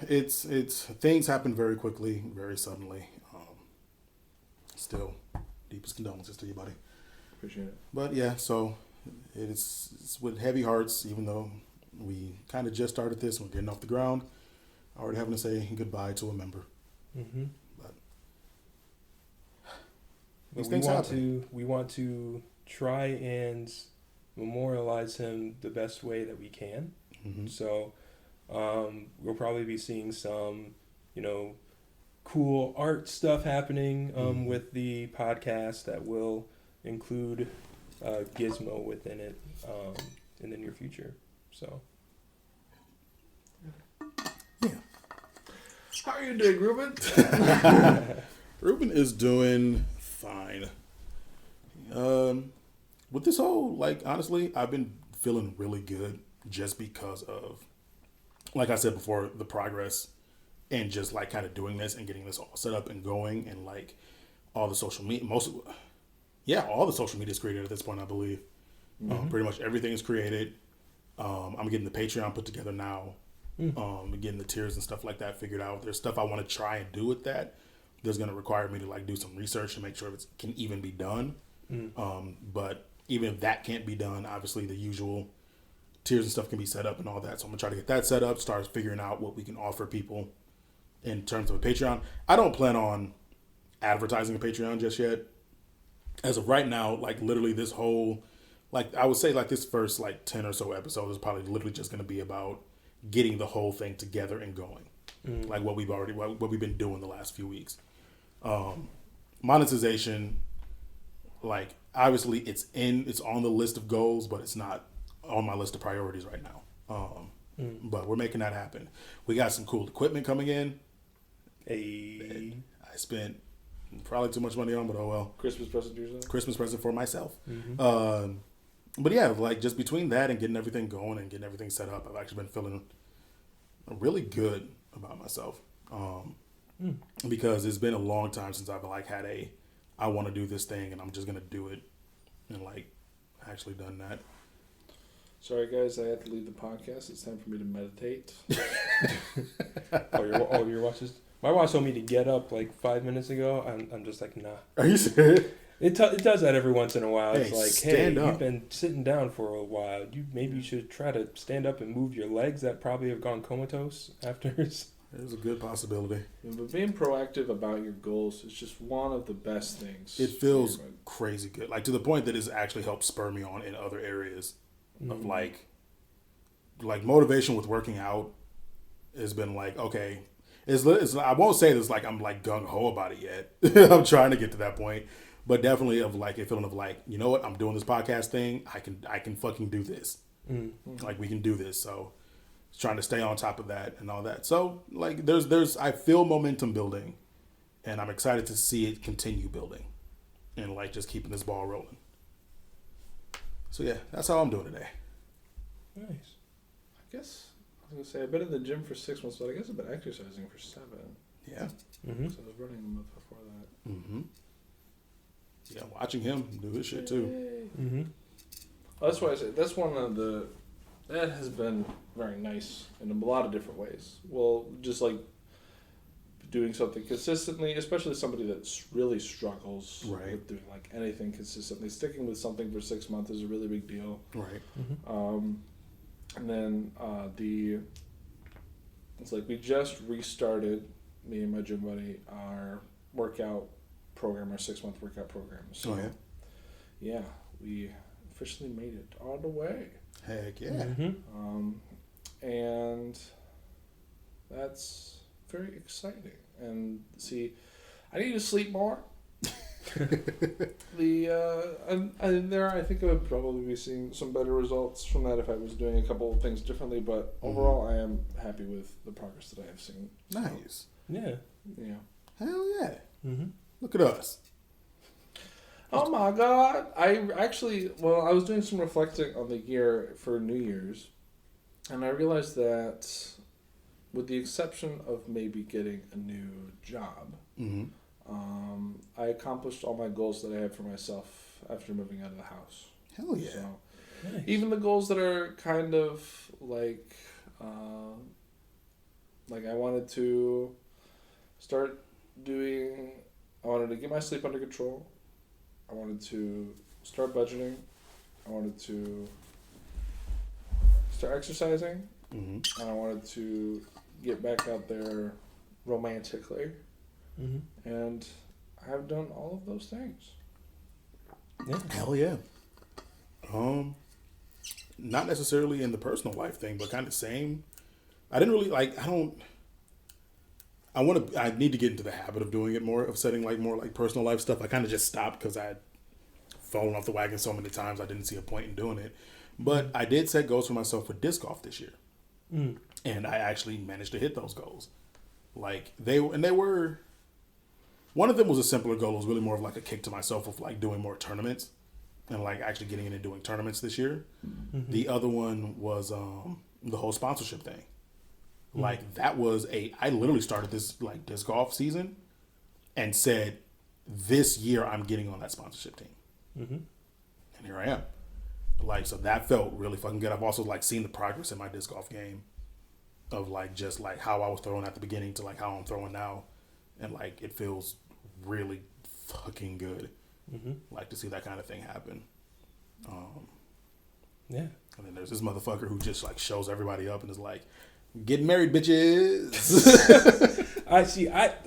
it's things happen very quickly, very suddenly. Still, deepest condolences to you, buddy. Appreciate it. But yeah, so it's with heavy hearts, even though we kind of just started this and we're getting off the ground, already having to say goodbye to a member. Mm-hmm. These But things happen. we want to try and memorialize him the best way that we can. Mm-hmm. So we'll probably be seeing some, cool art stuff happening with the podcast that will include Gizmo within it in the near future. So. Yeah. How are you doing, Ruben? Ruben is doing fine. With this whole, honestly, I've been feeling really good just because of, like I said before, the progress and just like kind of doing this and getting this all set up and going, and like all the social media, all the social media is created at this point, I believe. Pretty much everything is created. I'm getting the Patreon put together now. Getting the tiers and stuff like that figured out. There's stuff I want to try and do with that. There's going to require me to like do some research to make sure it can even be done. But even if that can't be done, obviously the usual tiers and stuff can be set up and all that. So I'm gonna try to get that set up, start figuring out what we can offer people in terms of a Patreon. I don't plan on advertising a Patreon just yet. As of right now, like literally this whole, like I would say like this first like 10 or so episodes is probably literally just going to be about getting the whole thing together and going. Like what we've been doing the last few weeks. Monetization, like obviously it's on the list of goals, but it's not on my list of priorities right now. But we're making that happen. We got some cool equipment coming in. I spent probably too much money on, but oh well. Christmas present to yourself? Christmas present for myself. But yeah, like just between that and getting everything going and getting everything set up, I've actually been feeling really good about myself. Because it's been a long time since I've like had I want to do this thing and I'm just gonna do it, and like actually done that. Sorry guys, I have to leave the podcast. It's time for me to meditate. Your watch is. My watch told me to get up like 5 minutes ago. I'm just like, nah. Are you serious? It does that every once in a while. Hey, it's like, stand up. You've been sitting down for a while. You should try to stand up and move your legs that probably have gone comatose after. There's a good possibility. Yeah, but being proactive about your goals is just one of the best things. It feels crazy good. Like to the point that it's actually helped spur me on in other areas of like motivation with working out has been like, okay, it's I won't say this like I'm like gung ho about it yet. I'm trying to get to that point, but definitely of like a feeling of like, you know what, I'm doing this podcast thing. I can fucking do this. Like we can do this. So trying to stay on top of that and all that. So like there's I feel momentum building, and I'm excited to see it continue building, and like just keeping this ball rolling. So yeah, that's how I'm doing today. Nice. I guess I was gonna say I've been in the gym for 6 months, but I guess I've been exercising for 7. Yeah. So I was running a month before that. Yeah, watching him do his shit too. Well, that's why I say that's one of the that has been very nice in a lot of different ways. Well, just like doing something consistently, especially somebody that really struggles with doing like anything consistently. Sticking with something for 6 months is a really big deal. Right. And then it's like we just restarted, me and my gym buddy, our workout program, our 6-month workout program. So, yeah, we officially made it all the way. Heck yeah. And that's very exciting. And see, I need to sleep more. I think I would probably be seeing some better results from that if I was doing a couple of things differently. But overall, I am happy with the progress that I have seen. Nice. Yeah. Yeah. Hell yeah. Look at us. Oh my God! I was doing some reflecting on the year for New Year's, and I realized that, with the exception of maybe getting a new job, I accomplished all my goals that I had for myself after moving out of the house. Hell yeah. So, nice. even the goals that are kind of like I wanted to I wanted to get my sleep under control. I wanted to start budgeting. I wanted to start exercising. And I wanted to get back out there romantically. And I have done all of those things. Yeah. Hell yeah. Not necessarily in the personal life thing, but kind of same. I didn't really I need to get into the habit of doing it more, of setting like more like personal life stuff. I kind of just stopped because I had fallen off the wagon so many times I didn't see a point in doing it. But I did set goals for myself for disc golf this year. And I actually managed to hit those goals. Like they were, one of them was a simpler goal. It was really more of like a kick to myself of like doing more tournaments. and like actually getting into doing tournaments this year. Mm-hmm. The other one was the whole sponsorship thing. Like that was I literally started this like disc golf season and said, this year I'm getting on that sponsorship team. Mm-hmm. And here I am. Like, so that felt really fucking good. I've also like seen the progress in my disc golf game of like just like how I was throwing at the beginning to like how I'm throwing now. And like it feels really fucking good. Mm-hmm. Like to see that kind of thing happen. Yeah. And then there's this motherfucker who just like shows everybody up and is like, get married, bitches.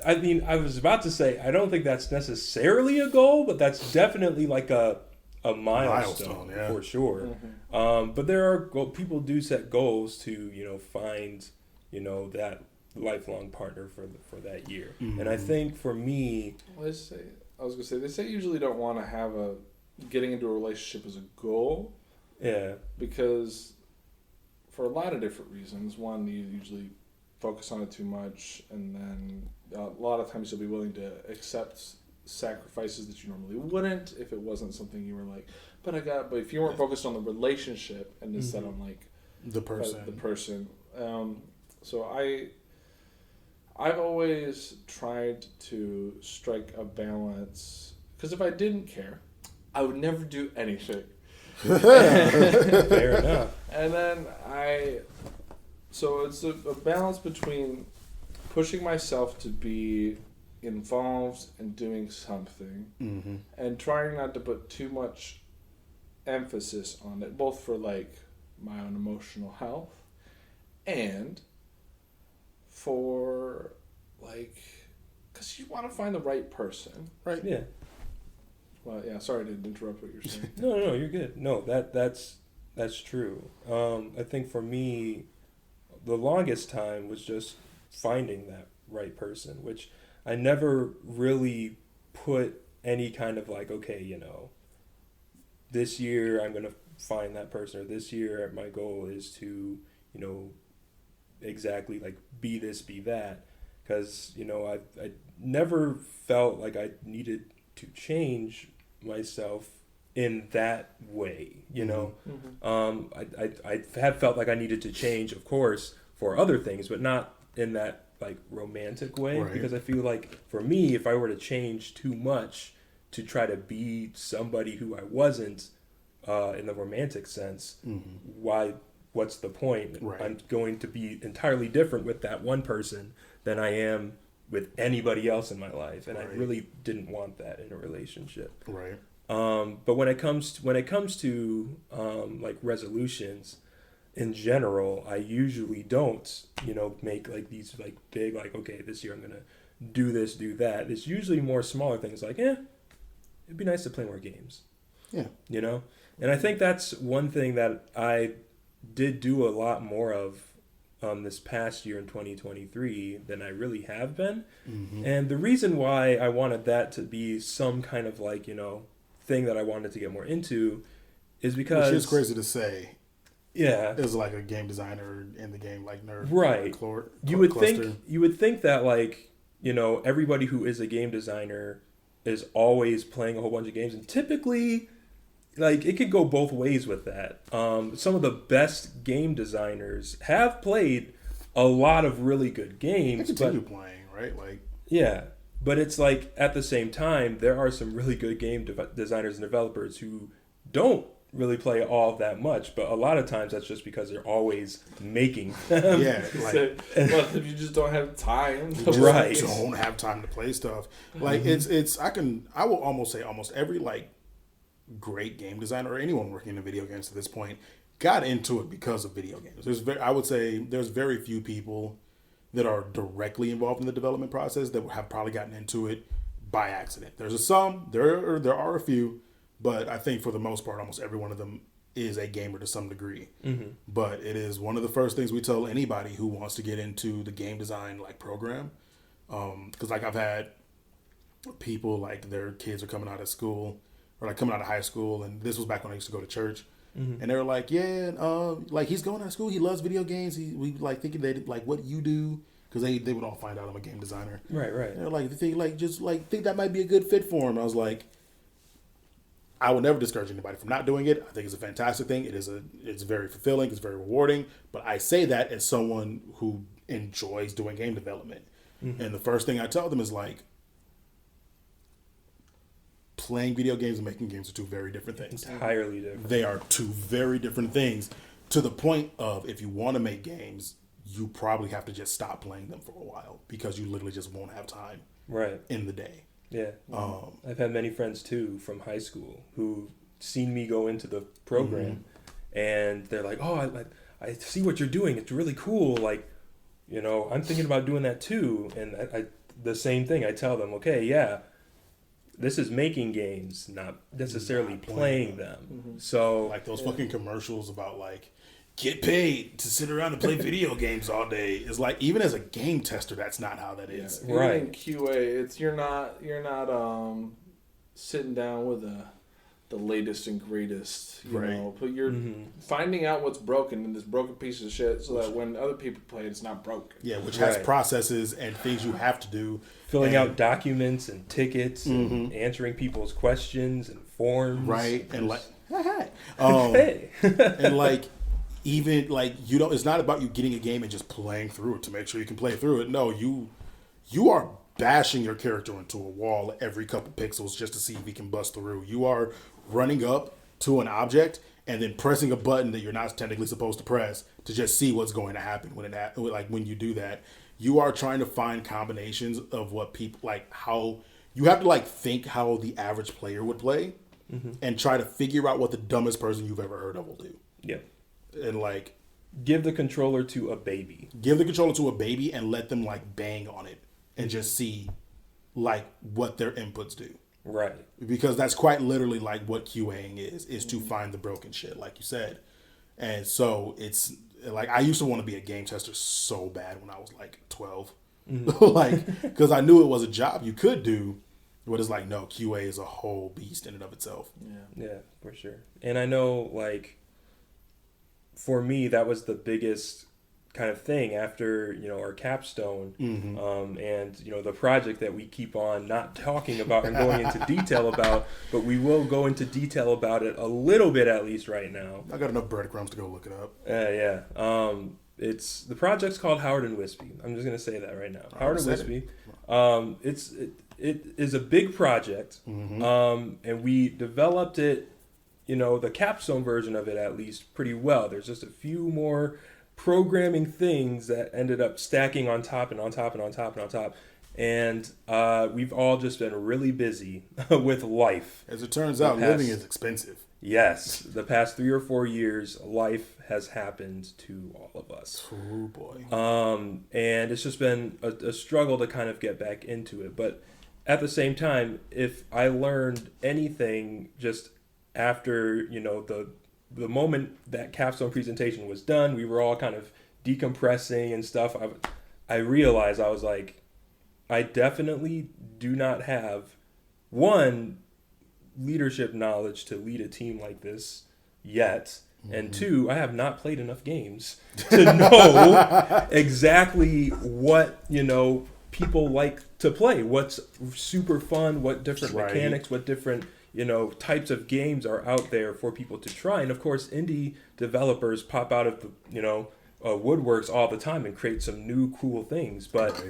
I mean, I was about to say, I don't think that's necessarily a goal, but that's definitely like a milestone yeah. for sure. Mm-hmm. But there are people do set goals to, find, that lifelong partner for that year. Mm-hmm. And I think for me, they say usually don't want to have getting into a relationship as a goal. yeah, Because for a lot of different reasons. One, you usually focus on it too much, and then a lot of times you'll be willing to accept sacrifices that you normally wouldn't if it wasn't something you were like, but if you weren't focused on the relationship and instead on like the person. So I've always tried to strike a balance, because if I didn't care, I would never do anything. fair enough. And then so it's a balance between pushing myself to be involved in doing something Mm-hmm. and trying not to put too much emphasis on it, both for like my own emotional health and for like, because you want to find the right person. Right. Yeah. Well, yeah, sorry to interrupt what you're saying. No, you're good. No, that's true. I think for me, the longest time was just finding that right person, which I never really put any kind of like, okay, this year I'm going to find that person, or this year my goal is to, exactly like be this, be that. Because, I never felt like I needed to change myself in that way, Mm-hmm. I have felt like I needed to change, of course, for other things, but not in that like romantic way. Right. Because I feel like for me, if I were to change too much to try to be somebody who I wasn't in the romantic sense, Mm-hmm. What's the point? Right. I'm going to be entirely different with that one person than I am with anybody else in my life, and Right. I really didn't want that in a relationship. Right. But when it comes to like resolutions in general, I usually don't make like these like big like, okay, this year I'm gonna do this, do that. It's usually more smaller things like, it'd be nice to play more games. Yeah. And I think that's one thing that I did do a lot more of this past year in 2023 than I really have been. Mm-hmm. And the reason why I wanted that to be some kind of like, thing that I wanted to get more into is because... Which is crazy to say. Yeah. It was like a game designer in the game, like nerd. Right. You would think that like, everybody who is a game designer is always playing a whole bunch of games, and typically like it could go both ways with that. Some of the best game designers have played a lot of really good games. They continue playing, right? Like, yeah, but it's like at the same time there are some really good game designers and developers who don't really play all that much, but a lot of times that's just because they're always making them. Yeah, like, well, if you just don't have time, right? Don't have time to play stuff. Like I will almost say almost every like great game designer or anyone working in video games at this point got into it because of video games. I would say there's very few people that are directly involved in the development process that have probably gotten into it by accident. There are a few, but I think for the most part, almost every one of them is a gamer to some degree. Mm-hmm. But it is one of the first things we tell anybody who wants to get into the game design like program. Because like I've had people like their kids are coming out of school or like coming out of high school, and this was back when I used to go to church. Mm-hmm. And they were like, yeah, like he's going out of school. He loves video games. We like thinking they like what you do, because they would all find out I'm a game designer. Right. And they're like, think that might be a good fit for him. I was like, I would never discourage anybody from not doing it. I think it's a fantastic thing. It's very fulfilling. It's very rewarding. But I say that as someone who enjoys doing game development. Mm-hmm. And the first thing I tell them is like, playing video games and making games are two very different things. Entirely different. They are two very different things, to the point of, if you want to make games, you probably have to just stop playing them for a while, because you literally just won't have time in the day. Yeah. I've had many friends too from high school who've seen me go into the program, and they're like, oh, I see what you're doing. It's really cool. Like, you know, I'm thinking about doing that too. And I the same thing. I tell them, okay, yeah, this is making games, not necessarily playing them. Mm-hmm. So like those fucking commercials about like, get paid to sit around and play video games all day. Is like, even as a game tester, that's not how that is. Yeah. Right. Even in QA, it's you're not sitting down with the latest and greatest, you know, but you're finding out what's broken in this broken piece of shit, so that when other people play it, it's not broken. Yeah, which has processes and things you have to do. Filling out documents and tickets and answering people's questions and forms. Right. And like, hey. And like, even like, you don't, it's not about you getting a game and just playing through it to make sure you can play through it. No, you are bashing your character into a wall every couple pixels just to see if he can bust through. You are running up to an object and then pressing a button that you're not technically supposed to press to just see what's going to happen when you do that. You are trying to find combinations of what people like, how you have to like think how the average player would play and try to figure out what the dumbest person you've ever heard of will do. Yeah. And like, give the controller to a baby and let them like bang on it and just see like what their inputs do. Right. Because that's quite literally like what QAing is to find the broken shit, like you said. And so it's like, I used to want to be a game tester so bad when I was like 12. Like, because I knew it was a job you could do, but it's like, no, QA is a whole beast in and of itself. Yeah, for sure. And I know, like, for me, that was the biggest kind of thing after, you know, our capstone and, you know, the project that we keep on not talking about and going into detail about, but we will go into detail about it a little bit, at least right now. I got enough breadcrumbs to go look it up. It's the project's called Howard and Wispy. I'm just gonna say that right now. Howard and Wispy. It is a big project, and we developed it, you know, the capstone version of it at least, pretty well. There's just a few more programming things that ended up stacking on top and on top and on top and on top. And we've all just been really busy with life. As it turns out, living is expensive. Yes. The past 3 or 4 years, life has happened to all of us. Oh, boy. And it's just been a struggle to kind of get back into it. But at the same time, if I learned anything just after, you know, the moment that capstone presentation was done, we were all kind of decompressing and stuff. I realized, I was like, I definitely do not have leadership knowledge to lead a team like this yet. And 2, I have not played enough games to know exactly what, you know, people like to play, what's super fun, what different mechanics, what different, you know, types of games are out there for people to try. And of course, indie developers pop out of the, you know, woodworks all the time and create some new cool things. But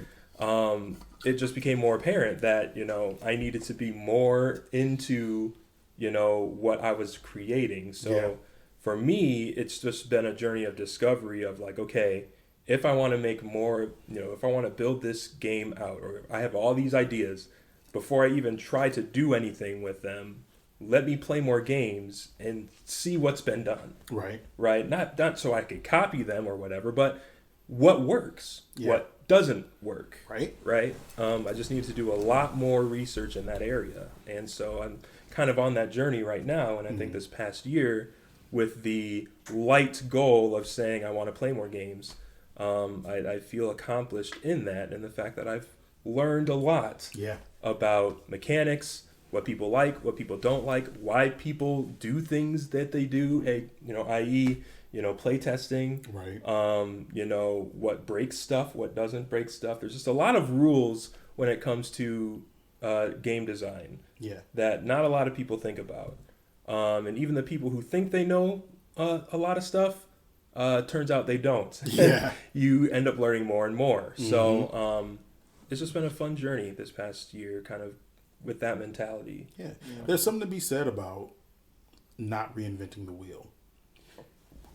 it just became more apparent that, you know, I needed to be more into, you know, what I was creating. So for me, it's just been a journey of discovery of like, okay, if I want to make more, you know, if I want to build this game out, or I have all these ideas, before I even try to do anything with them, let me play more games and see what's been done. Right. Not so I could copy them or whatever, but what works, what doesn't work. Right. I just need to do a lot more research in that area. And so I'm kind of on that journey right now. And I think this past year, with the light goal of saying I want to play more games, I feel accomplished in that, and the fact that I've learned a lot about mechanics, what people like, what people don't like, why people do things that they do, you know, i.e., you know, play testing, you know, what breaks stuff, what doesn't break stuff. There's just a lot of rules when it comes to game design that not a lot of people think about. And even the people who think they know a lot of stuff, turns out they don't. Yeah. You end up learning more and more. So it's just been a fun journey this past year, kind of with that mentality. Yeah. There's something to be said about not reinventing the wheel.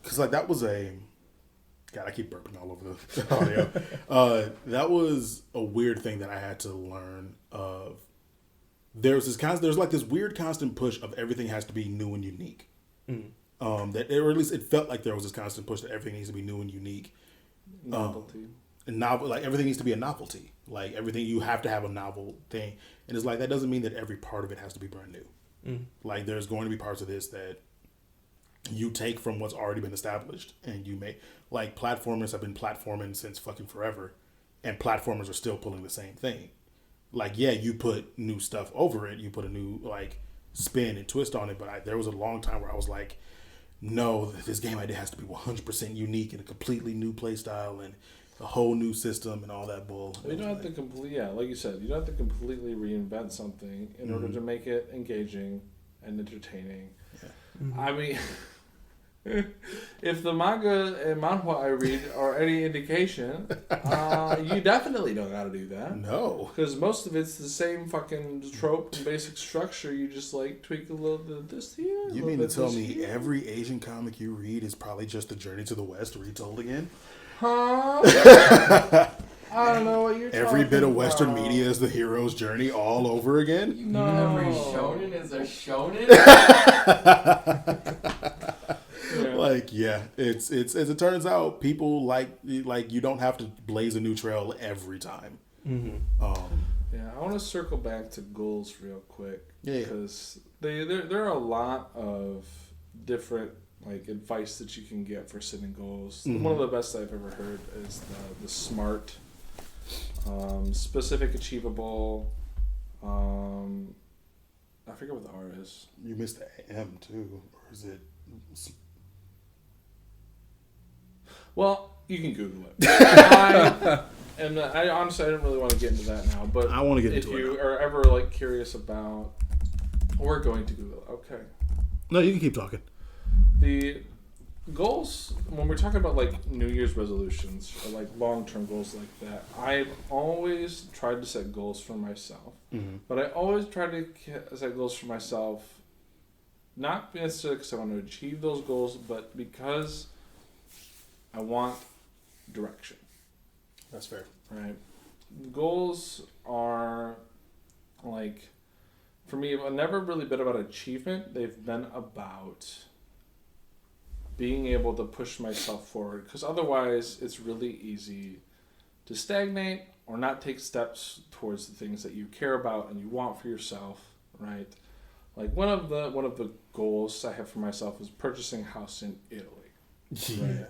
Because, like, that was a... God, I keep burping all over the audio. That was a weird thing that I had to learn of. There's like this weird constant push of everything has to be new and unique. Or at least it felt like there was this constant push that everything needs to be new and unique. Novelty. Like everything needs to be a novelty. Like everything, you have to have a novel thing. And it's like, that doesn't mean that every part of it has to be brand new. Like there's going to be parts of this that you take from what's already been established and you make, like, platformers have been platforming since fucking forever, and platformers are still pulling the same thing. Like, yeah, you put new stuff over it, you put a new, like, spin and twist on it, but there was a long time where I was like, no, this game idea has to be 100% unique and a completely new play style and a whole new system and all that bull. You don't have to like you said, you don't have to completely reinvent something in order to make it engaging and entertaining. Yeah. I mean, if the manga and manhwa I read are any indication, you definitely don't got to do that. No. Because most of it's the same fucking trope and basic structure. You just, like, tweak a little bit of this here. You mean to tell me every Asian comic you read is probably just The Journey to the West retold again? Huh? I don't know what you're talking about. Every bit of Western media is the hero's journey all over again? You mean every shonen is a shonen? Yeah. Like, yeah, it's as it turns out, people like you don't have to blaze a new trail every time. Yeah, I want to circle back to goals real quick. Yeah. Because there are a lot of different, like, advice that you can get for setting goals. One of the best I've ever heard is the SMART, specific, achievable. I forget what the R is. You missed the M too, or is it? Well, you can Google it. I honestly, I didn't really want to get into that now, but I want to get if into it. you are ever, like, curious about, we're going to Google it. Okay. No, you can keep talking. The goals, when we're talking about, like, New Year's resolutions or, like, long-term goals like that, I've always tried to set goals for myself. But I always try to set goals for myself, not necessarily because I want to achieve those goals, but because I want direction. That's fair. Right. Goals are, like, for me, have never really been about achievement. They've been about being able to push myself forward. Because otherwise, it's really easy to stagnate or not take steps towards the things that you care about and you want for yourself. Right. Like, one of the goals I have for myself is purchasing a house in Italy. Yeah.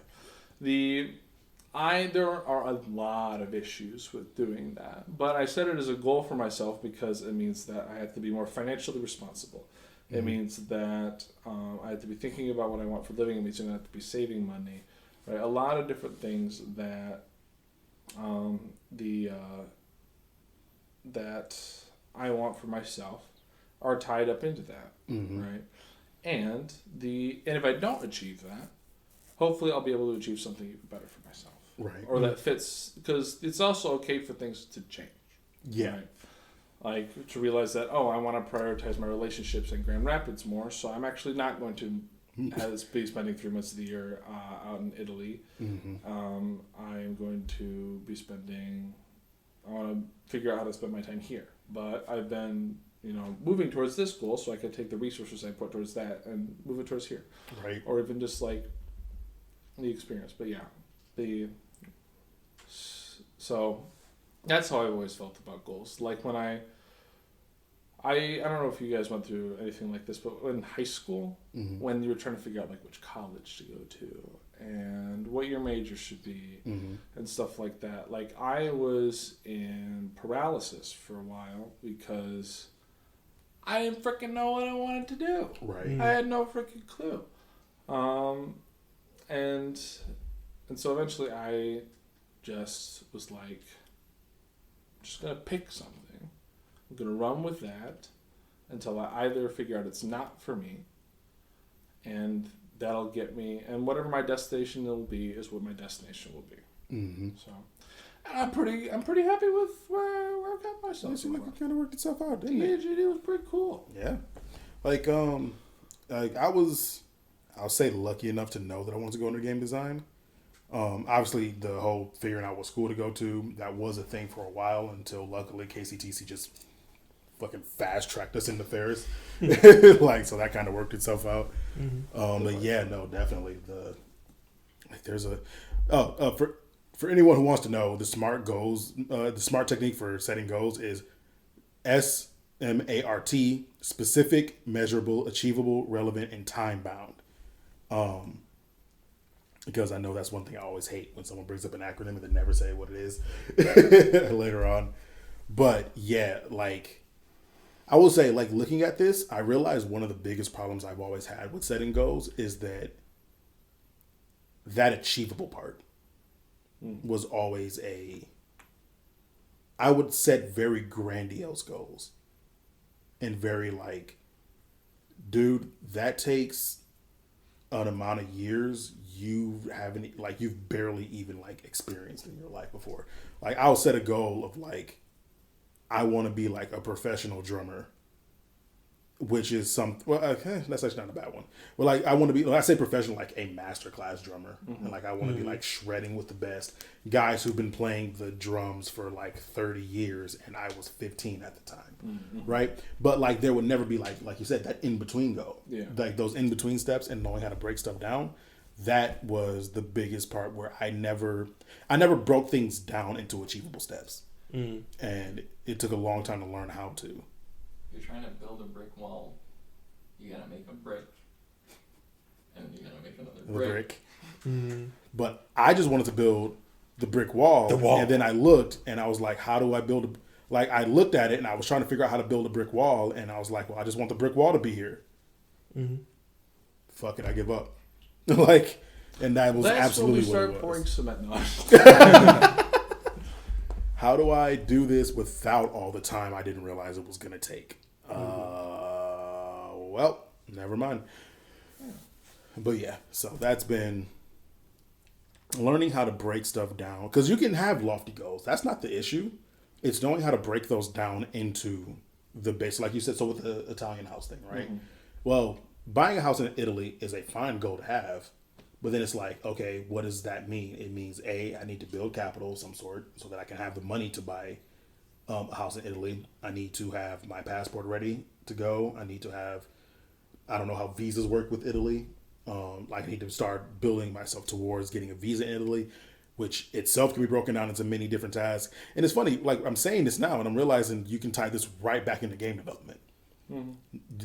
Right. There are a lot of issues with doing that, but I set it as a goal for myself because it means that I have to be more financially responsible. It means that I have to be thinking about what I want for living. It means I have to be saving money, right? A lot of different things that that I want for myself are tied up into that, right? And if I don't achieve that, hopefully I'll be able to achieve something even better for myself. Right. Or that fits, because it's also okay for things to change. Yeah. Right? Like, to realize that, I want to prioritize my relationships in Grand Rapids more, so I'm actually not going to be spending 3 months of the year out in Italy. I'm going to be I want to figure out how to spend my time here. But I've been, moving towards this goal so I can take the resources I put towards that and move it towards here. Right. Or even just, like, the experience. But yeah, so that's how I've always felt about goals. Like, when I don't know if you guys went through anything like this, but in high school, when you were trying to figure out, like, which college to go to and what your major should be and stuff like that, like, I was in paralysis for a while because I didn't freaking know what I wanted to do. Right. I had no freaking clue. And so eventually I just was like, I'm just going to pick something. I'm going to run with that until I either figure out it's not for me and that'll get me. And whatever my destination will be is what my destination will be. Mm-hmm. So, and I'm pretty happy with where I've got myself. It seemed like it kind of worked itself out, didn't Yeah, it? it was pretty cool. Yeah. Like I'll say lucky enough to know that I wanted to go into game design. Obviously, the whole figuring out what school to go to, that was a thing for a while until luckily KCTC just fucking fast tracked us into Ferris. Like, so that kind of worked itself out. Mm-hmm. But yeah, no, definitely there's a for anyone who wants to know, the SMART goals, the SMART technique for setting goals is SMART: specific, measurable, achievable, relevant, and time bound. Because I know that's one thing I always hate when someone brings up an acronym and they never say what it is later on. But yeah, like I will say, like looking at this, I realized one of the biggest problems I've always had with setting goals is that achievable part was always I would set very grandiose goals and very like, dude, that takes an amount of years you haven't, like, you've barely even like experienced in your life before. Like I'll set a goal of like, I want to be like a professional drummer, which is that's actually not a bad one. But like I want to be, when I say professional, like a master class drummer, and like I want to be like shredding with the best guys who've been playing the drums for like 30 years, and I was 15 at the time, right? But like there would never be like you said, that in between goal, like those in between steps and knowing how to break stuff down. That was the biggest part where I never broke things down into achievable steps, and it took a long time to learn how to. You're trying to build a brick wall, you gotta make a brick, and then you gotta make another brick. Mm-hmm. But I just wanted to build the brick wall, and then I looked and I was like, how do I build I looked at it and I was trying to figure out how to build a brick wall, and I was like, well, I just want the brick wall to be here. Fuck it, I give up. Like, and that was absolutely what it was. Pouring cement. No. How do I do this without all the time I didn't realize it was going to take? Well, never mind. But yeah, so that's been learning how to break stuff down. Because you can have lofty goals. That's not the issue. It's knowing how to break those down into the base. Like you said, so with the Italian house thing, right? Well, buying a house in Italy is a fine goal to have. But then it's like, okay, what does that mean? It means I need to build capital of some sort so that I can have the money to buy a house in Italy. I need to have my passport ready to go. I need to have, I don't know how visas work with Italy. I need to start building myself towards getting a visa in Italy, which itself can be broken down into many different tasks. And it's funny, like I'm saying this now and I'm realizing you can tie this right back into game development.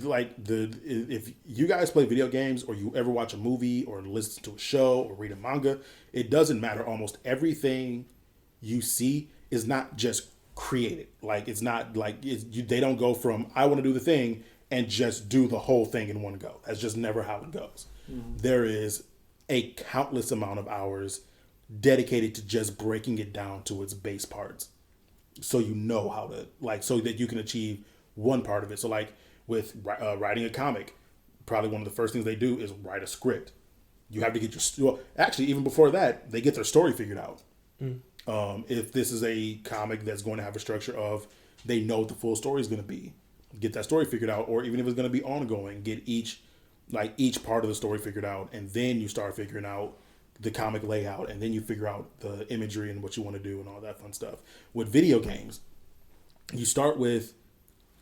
Like if you guys play video games or you ever watch a movie or listen to a show or read a manga, it doesn't matter. Almost everything you see is not just created. Like it's not like they don't go from I want to do the thing and just do the whole thing in one go. That's just never how it goes. There is a countless amount of hours dedicated to just breaking it down to its base parts, so you know how to so that you can achieve one part of it. So like with writing a comic, probably one of the first things they do is write a script. You have to get actually even before that, they get their story figured out. If this is a comic that's going to have a structure of, they know what the full story is going to be, get that story figured out. Or even if it's going to be ongoing, get each part of the story figured out, and then you start figuring out the comic layout, and then you figure out the imagery and what you want to do and all that fun stuff. With video games, you start with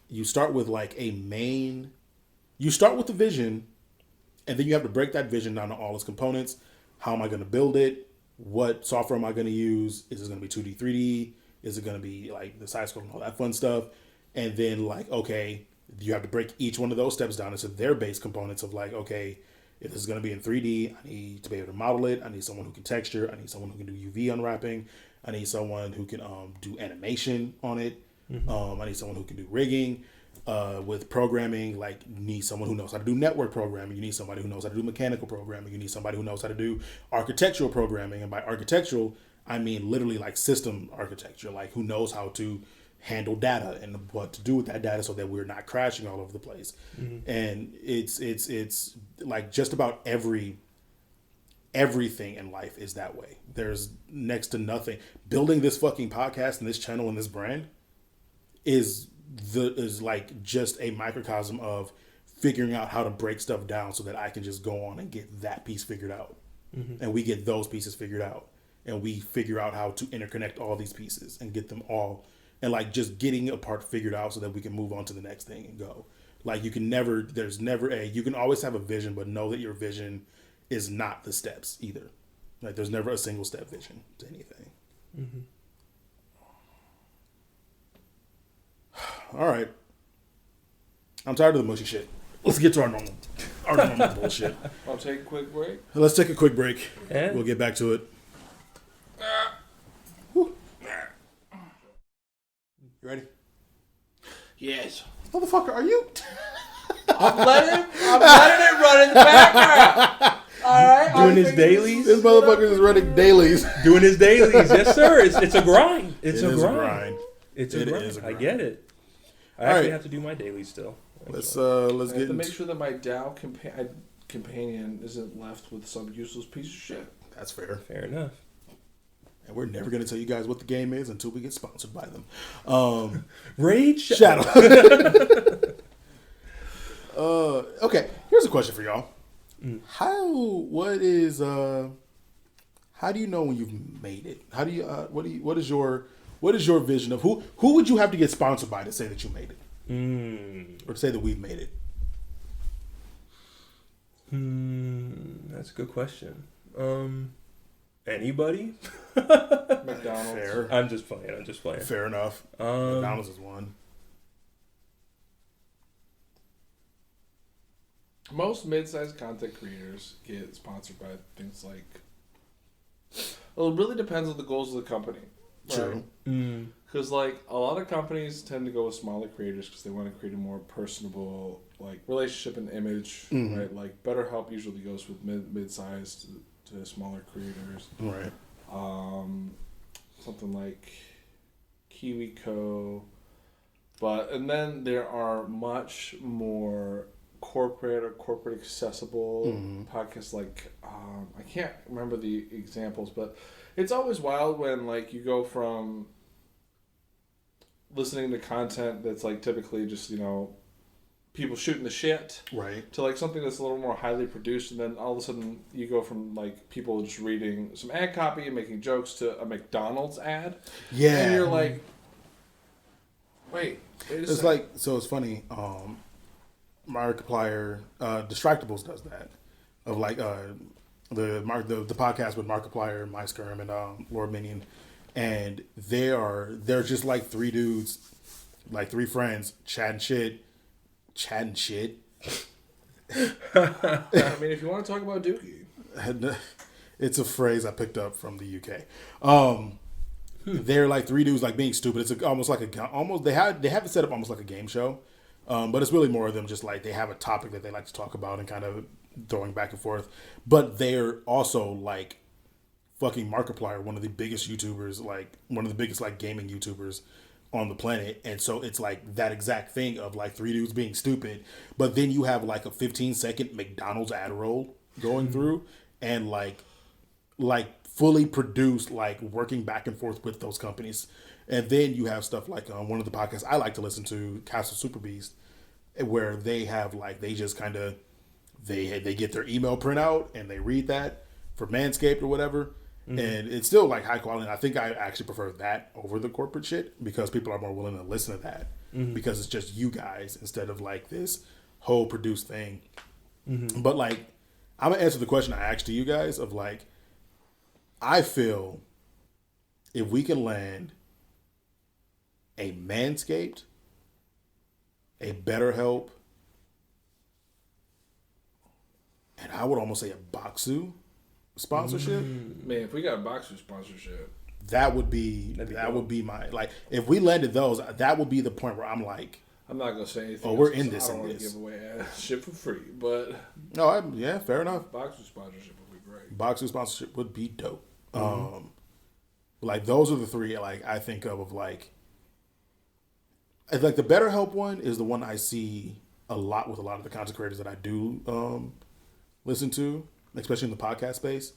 like you start with the vision, and then you have to break that vision down to all its components. How am I going to build it? What software am I going to use? Is it going to be 2D, 3D? Is it going to be like the side scroll and all that fun stuff? And then okay, you have to break each one of those steps down into their base components of okay, if this is going to be in 3D, I need to be able to model it. I need someone who can texture. I need someone who can do UV unwrapping. I need someone who can do animation on it. I need someone who can do rigging. With programming, you need someone who knows how to do network programming. You need somebody who knows how to do mechanical programming. You need somebody who knows how to do architectural programming. And by architectural, I mean literally system architecture, who knows how to handle data and what to do with that data so that we're not crashing all over the place. And it's like just about everything in life is that way. There's next to nothing. Building this fucking podcast and this channel and this brand is like just a microcosm of figuring out how to break stuff down so that I can just go on and get that piece figured out. And we get those pieces figured out. And we figure out how to interconnect all these pieces and get them all, and like just getting a part figured out so that we can move on to the next thing and go. Like you can always have a vision, but know that your vision is not the steps either. Like there's never a single step vision to anything. All right. I'm tired of the mushy shit. Let's get to our normal bullshit. I'll take a quick break. Let's take a quick break. Yeah. We'll get back to it. You ready? Yes. Motherfucker, are you? I'm letting it run in the background. All right. Doing his dailies. This motherfucker is running dailies. Doing his dailies. Yes, sir. It's a grind. It's It a is grind. It's a It grind. is a I grind. get it. I All actually right. have to do my dailies still. Let's I get have to make into. sure that my Dow companion isn't left with some useless piece of shit. That's fair. Fair enough. And we're never gonna tell you guys what the game is until we get sponsored by them. Raid Shadow. Okay. Here's a question for y'all. How do you know when you've made it? How do you what is your vision of who would you have to get sponsored by to say that you made it? Or to say that we've made it? That's a good question. Anybody? McDonald's. Fair. I'm just playing. Fair enough. McDonald's is one. Most mid-sized content creators get sponsored by things like. Well, it really depends on the goals of the company. True. Because like a lot of companies tend to go with smaller creators because they want to create a more personable like relationship and image, right? Like BetterHelp usually goes with mid-sized to smaller creators. Right. Something like KiwiCo, and then there are much more corporate accessible podcasts like I can't remember the examples, but it's always wild when like you go from listening to content that's like typically just people shooting the shit, Right. to like something that's a little more highly produced, and then all of a sudden you go from like people just reading some ad copy and making jokes to a McDonald's ad. Yeah. And you're like, wait a It's second. like, so it's funny. Markiplier, Distractables does that. Of like the podcast with Markiplier, My Skirm, and Lord Minion, and they're just like three dudes, like three friends chatting shit. I mean, if you want to talk about Dookie, It's a phrase I picked up from the UK. They're like three dudes like being stupid. It's almost like they have it set up almost like a game show, but it's really more of them just like they have a topic that they like to talk about and kind of throwing back and forth. But they're also like fucking Markiplier, one of the biggest YouTubers, like one of the biggest like gaming YouTubers on the planet. And so it's like that exact thing of like three dudes being stupid, but then you have like a 15-second McDonald's ad roll going through and like fully produced, like working back and forth with those companies. And then you have stuff like one of the podcasts I like to listen to, Castle Super Beast, where they have like, they just kind of, they get their email printout and they read that for Manscaped or whatever. And it's still like high quality. And I think I actually prefer that over the corporate shit because people are more willing to listen to that because it's just you guys instead of like this whole produced thing. But like, I'm gonna answer the question I asked to you guys of like, I feel if we can land a Manscaped, a BetterHelp, and I would almost say a Boxu sponsorship. man, if we got a Boxer sponsorship, That would be my like. If we landed those, that would be the point where I'm like, I'm not gonna say anything. Oh, we're else in 'cause this I don't in want to this. give away shit for free, but no, yeah, fair enough. Boxer sponsorship would be great. Boxu sponsorship would be dope. Like those are the three like I think of like like the BetterHelp one is the one I see a lot with a lot of the content creators that I do listen to, especially in the podcast space.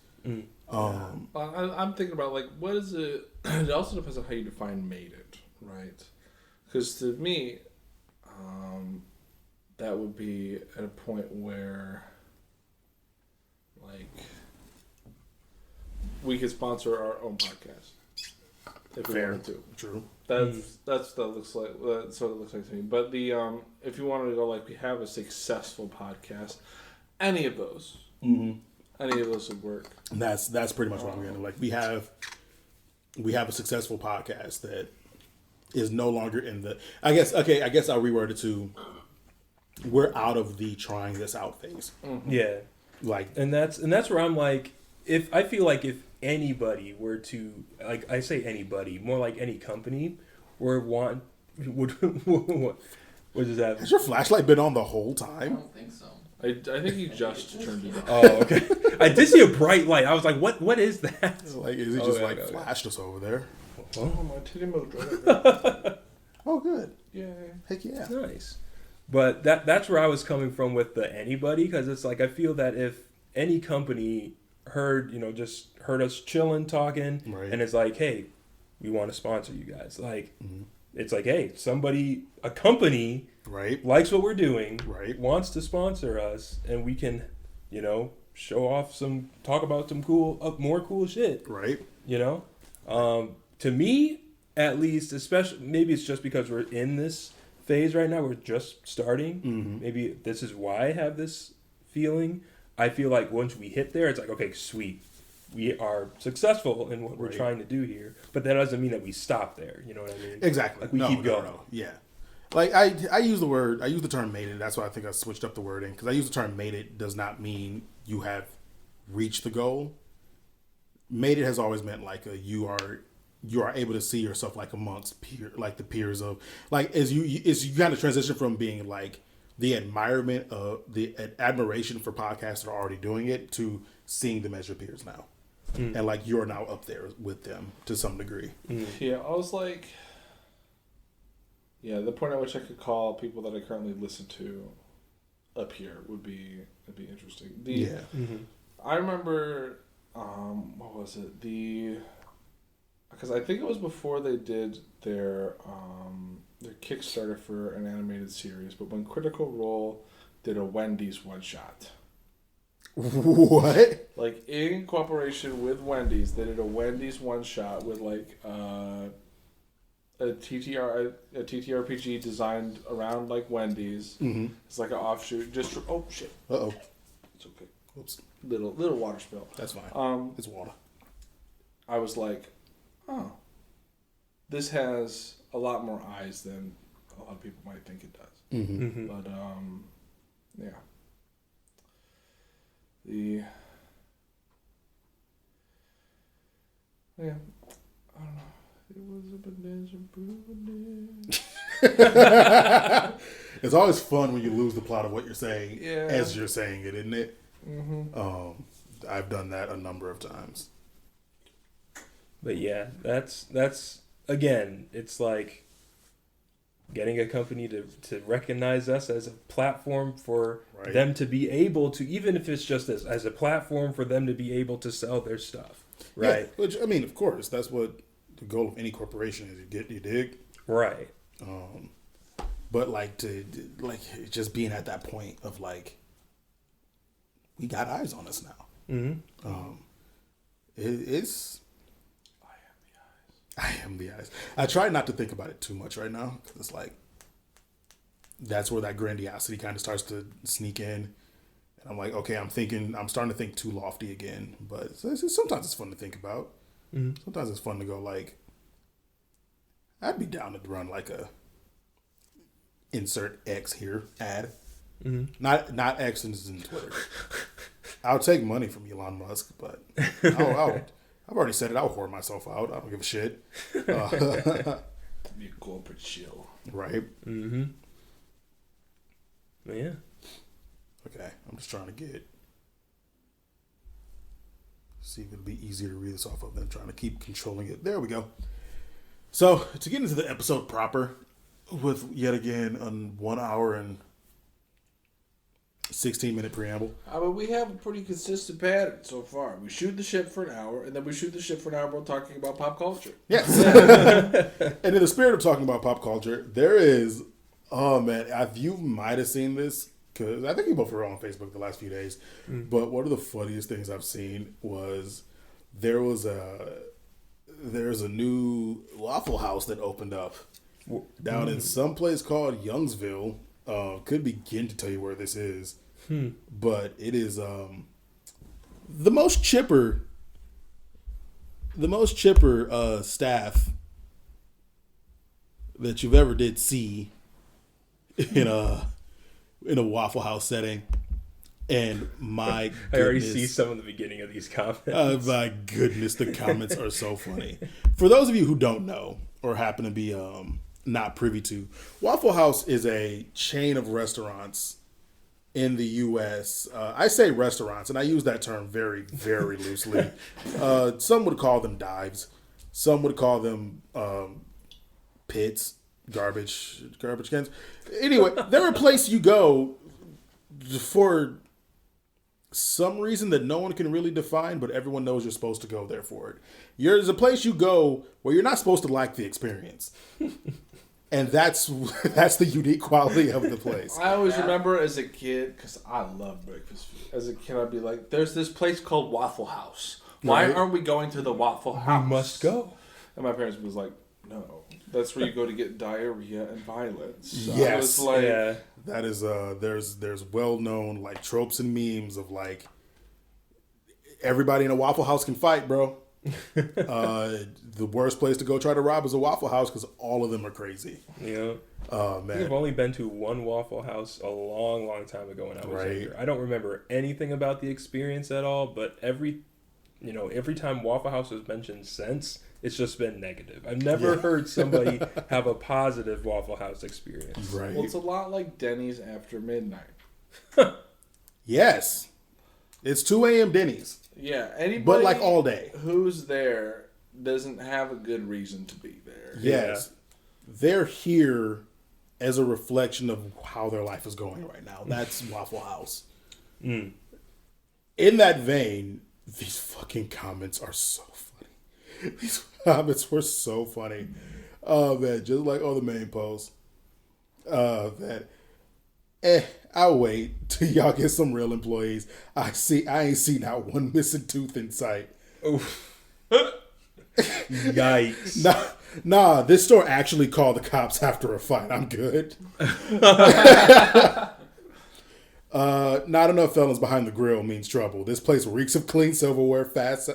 I'm thinking about like what is it? It also depends on how you define made it, right? Because to me, that would be at a point where like we could sponsor our own podcast if we wanted to. True. That's what it looks like. That's what it looks like to me. But the if you wanted to go like we have a successful podcast, any of those would work. And that's pretty much what I'm getting. Like we have a successful podcast that is no longer in the. I guess I'll reword it to. We're out of the trying this out phase. Yeah. Like, and that's where I'm like, if I feel like if anybody were to, like, I say anybody, more like any company, would what does that? Has your flashlight been on the whole I time? don't think so. I think you just turned it on. Oh, okay. I did see a bright light. I was like, what is that? Like, is it just flashed us over there? Oh, my titty mode right. Oh, good. Yeah. Heck yeah. Nice. But that's where I was coming from with the anybody, because it's like I feel that if any company heard us chilling, talking, right. and it's like, hey, we want to sponsor you guys. Like, it's like, hey, a company, right, likes what we're doing, right, wants to sponsor us, and we can, show off talk about some more cool shit, right. To me, at least, especially maybe it's just because we're in this phase right now. We're just starting. Maybe this is why I have this feeling. I feel like once we hit there, it's like, okay, sweet. We are successful in what we're trying to do here. But that doesn't mean that we stop there. You know what I mean? Exactly. Like we keep going. No. Yeah. Like I use the term mated. That's why I think I switched up the wording. Because I use the term mated does not mean you have reached the goal. Mated has always meant like you are able to see yourself like amongst the peers of like as you kind of transition from being like the admiration for podcasts that are already doing it to seeing them as your peers now, and like you're now up there with them to some degree. Yeah, I was like, the point at which I could call people that I currently listen to up here would be interesting. I remember, what was it? Because I think it was before they did their Kickstarter for an animated series, but when Critical Role did a Wendy's one shot. What? Like in cooperation with Wendy's, they did a Wendy's one shot with like a TTRPG designed around like Wendy's. It's like an offshoot. Just shit. It's okay. Oops. Little water spill. That's fine. It's water. I was like, oh, this has a lot more eyes than a lot of people might think it does. But yeah. I don't know. It was a bonanza brew. It's always fun when you lose the plot of what you're saying Yeah. as you're saying it, isn't it? I've done that a number of times. But yeah, that's again, it's like getting a company to recognize us as a platform for them to be able to, even if it's just as a platform for them to be able to sell their stuff, right? Yeah, which, I mean, of course, that's what the goal of any corporation is. You dig? Right. But like just being at that point of like, we got eyes on us now. It's... I am the eyes. I try not to think about it too much right now because it's like that's where that grandiosity kind of starts to sneak in, and I'm like, okay, I'm starting to think too lofty again. But sometimes it's fun to think about. Sometimes it's fun to go like, I'd be down to run like a insert X here ad, not X as in Twitter. I'll take money from Elon Musk, but I've already said it. I'll whore myself out. I don't give a shit. Be a corporate shill. Right. Yeah. Okay. I'm just trying to see if it'll be easier to read this off of than trying to keep controlling it. There we go. So to get into the episode proper, with yet again a 1 hour and 16-minute preamble. But we have a pretty consistent pattern so far. We shoot the shit for an hour, and then we shoot the shit for an hour while talking about pop culture. Yes. And in the spirit of talking about pop culture, there is, oh man, you might have seen this, because I think you both were on Facebook the last few days, but one of the funniest things I've seen was there's a new Waffle House that opened up down in some place called Youngsville. Could begin to tell you where this is, but it is the most chipper staff that you've ever did see in a Waffle House setting. And my goodness, I already see some of the beginning of these comments. My goodness, the comments are so funny. For those of you who don't know or happen to be not privy to, Waffle House is a chain of restaurants in the U.S. I say restaurants, and I use that term very, very loosely. Some would call them dives. Some would call them pits, garbage cans. Anyway, they're a place you go for some reason that no one can really define, but everyone knows you're supposed to go there for it. There's a place you go where you're not supposed to like the experience. And that's the unique quality of the place. I always remember as a kid, because I love breakfast food. As a kid, I'd be like, there's this place called Waffle House. Why aren't we going to the Waffle House? We must go. And my parents was like, no. That's where you go to get diarrhea and violence. So yes. I was like, Yeah. That is there's well-known like tropes and memes of like everybody in a Waffle House can fight, bro. The worst place to go try to rob is a Waffle House because all of them are crazy. Yeah. Oh I think man. I've only been to one Waffle House a long, long time ago when I was younger. I don't remember anything about the experience at all, but every time Waffle House was mentioned since, it's just been negative. I've never heard somebody have a positive Waffle House experience. Right. well, it's a lot like Denny's after midnight. Yes. It's 2 a.m. Denny's. Yeah, anybody But like all day. who's there doesn't have a good reason to be there. Yes. They're here as a reflection of how their life is going right now. That's Waffle House. In that vein, these fucking comments are so funny. These comments were so funny. Oh man, just like all the main posts. I'll wait till y'all get some real employees. I ain't seen not one missing tooth in sight. Oof. Yikes. Nah, this store actually called the cops after a fight. I'm good. Not enough felons behind the grill means trouble. This place reeks of clean silverware, fast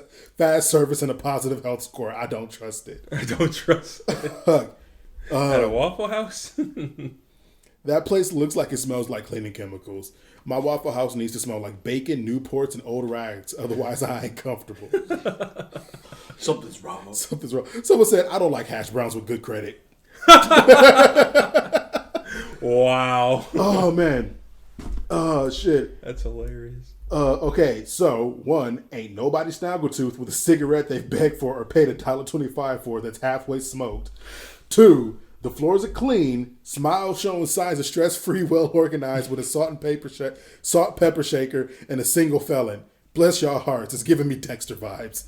service, and a positive health score. I don't trust it. I don't trust it. At a Waffle House? That place looks like it smells like cleaning chemicals. My Waffle House needs to smell like bacon, Newports, and old rags. Otherwise, I ain't comfortable. Something's wrong. Something's wrong. Someone said, I don't like hash browns with good credit. Wow. Oh, man. Oh, shit. That's hilarious. Okay, so, 1, ain't nobody snaggletooth with a cigarette they begged for or paid $1.25 for that's halfway smoked. 2, the floors are clean, smiles showing signs of stress-free, well-organized with a salt and pepper shaker and a single felon. Bless y'all hearts. It's giving me Dexter vibes.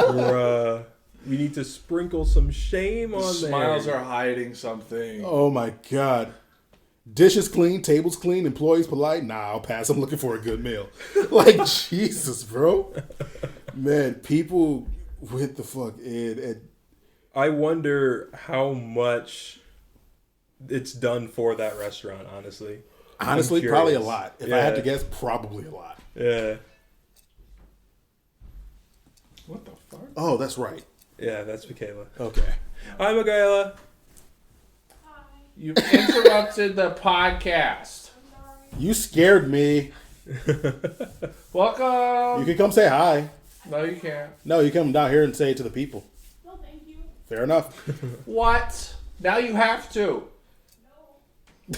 Bruh. We need to sprinkle some shame on there. Smiles are hiding something. Oh, my God. Dishes clean, tables clean, employees polite. Nah, I'll pass. I'm looking for a good meal. Like, Jesus, bro. Man, people with the fuck in. I wonder how much it's done for that restaurant, honestly. Honestly, probably a lot. If I had to guess, probably a lot. Yeah. What the fuck? Oh, that's right. Yeah, that's Michaela. Okay. Hi, Michaela. You interrupted the podcast. You scared me. Welcome. You can come say hi. No, you can't. No, you come down here and say it to the people. No, thank you. Fair enough. What? Now you have to.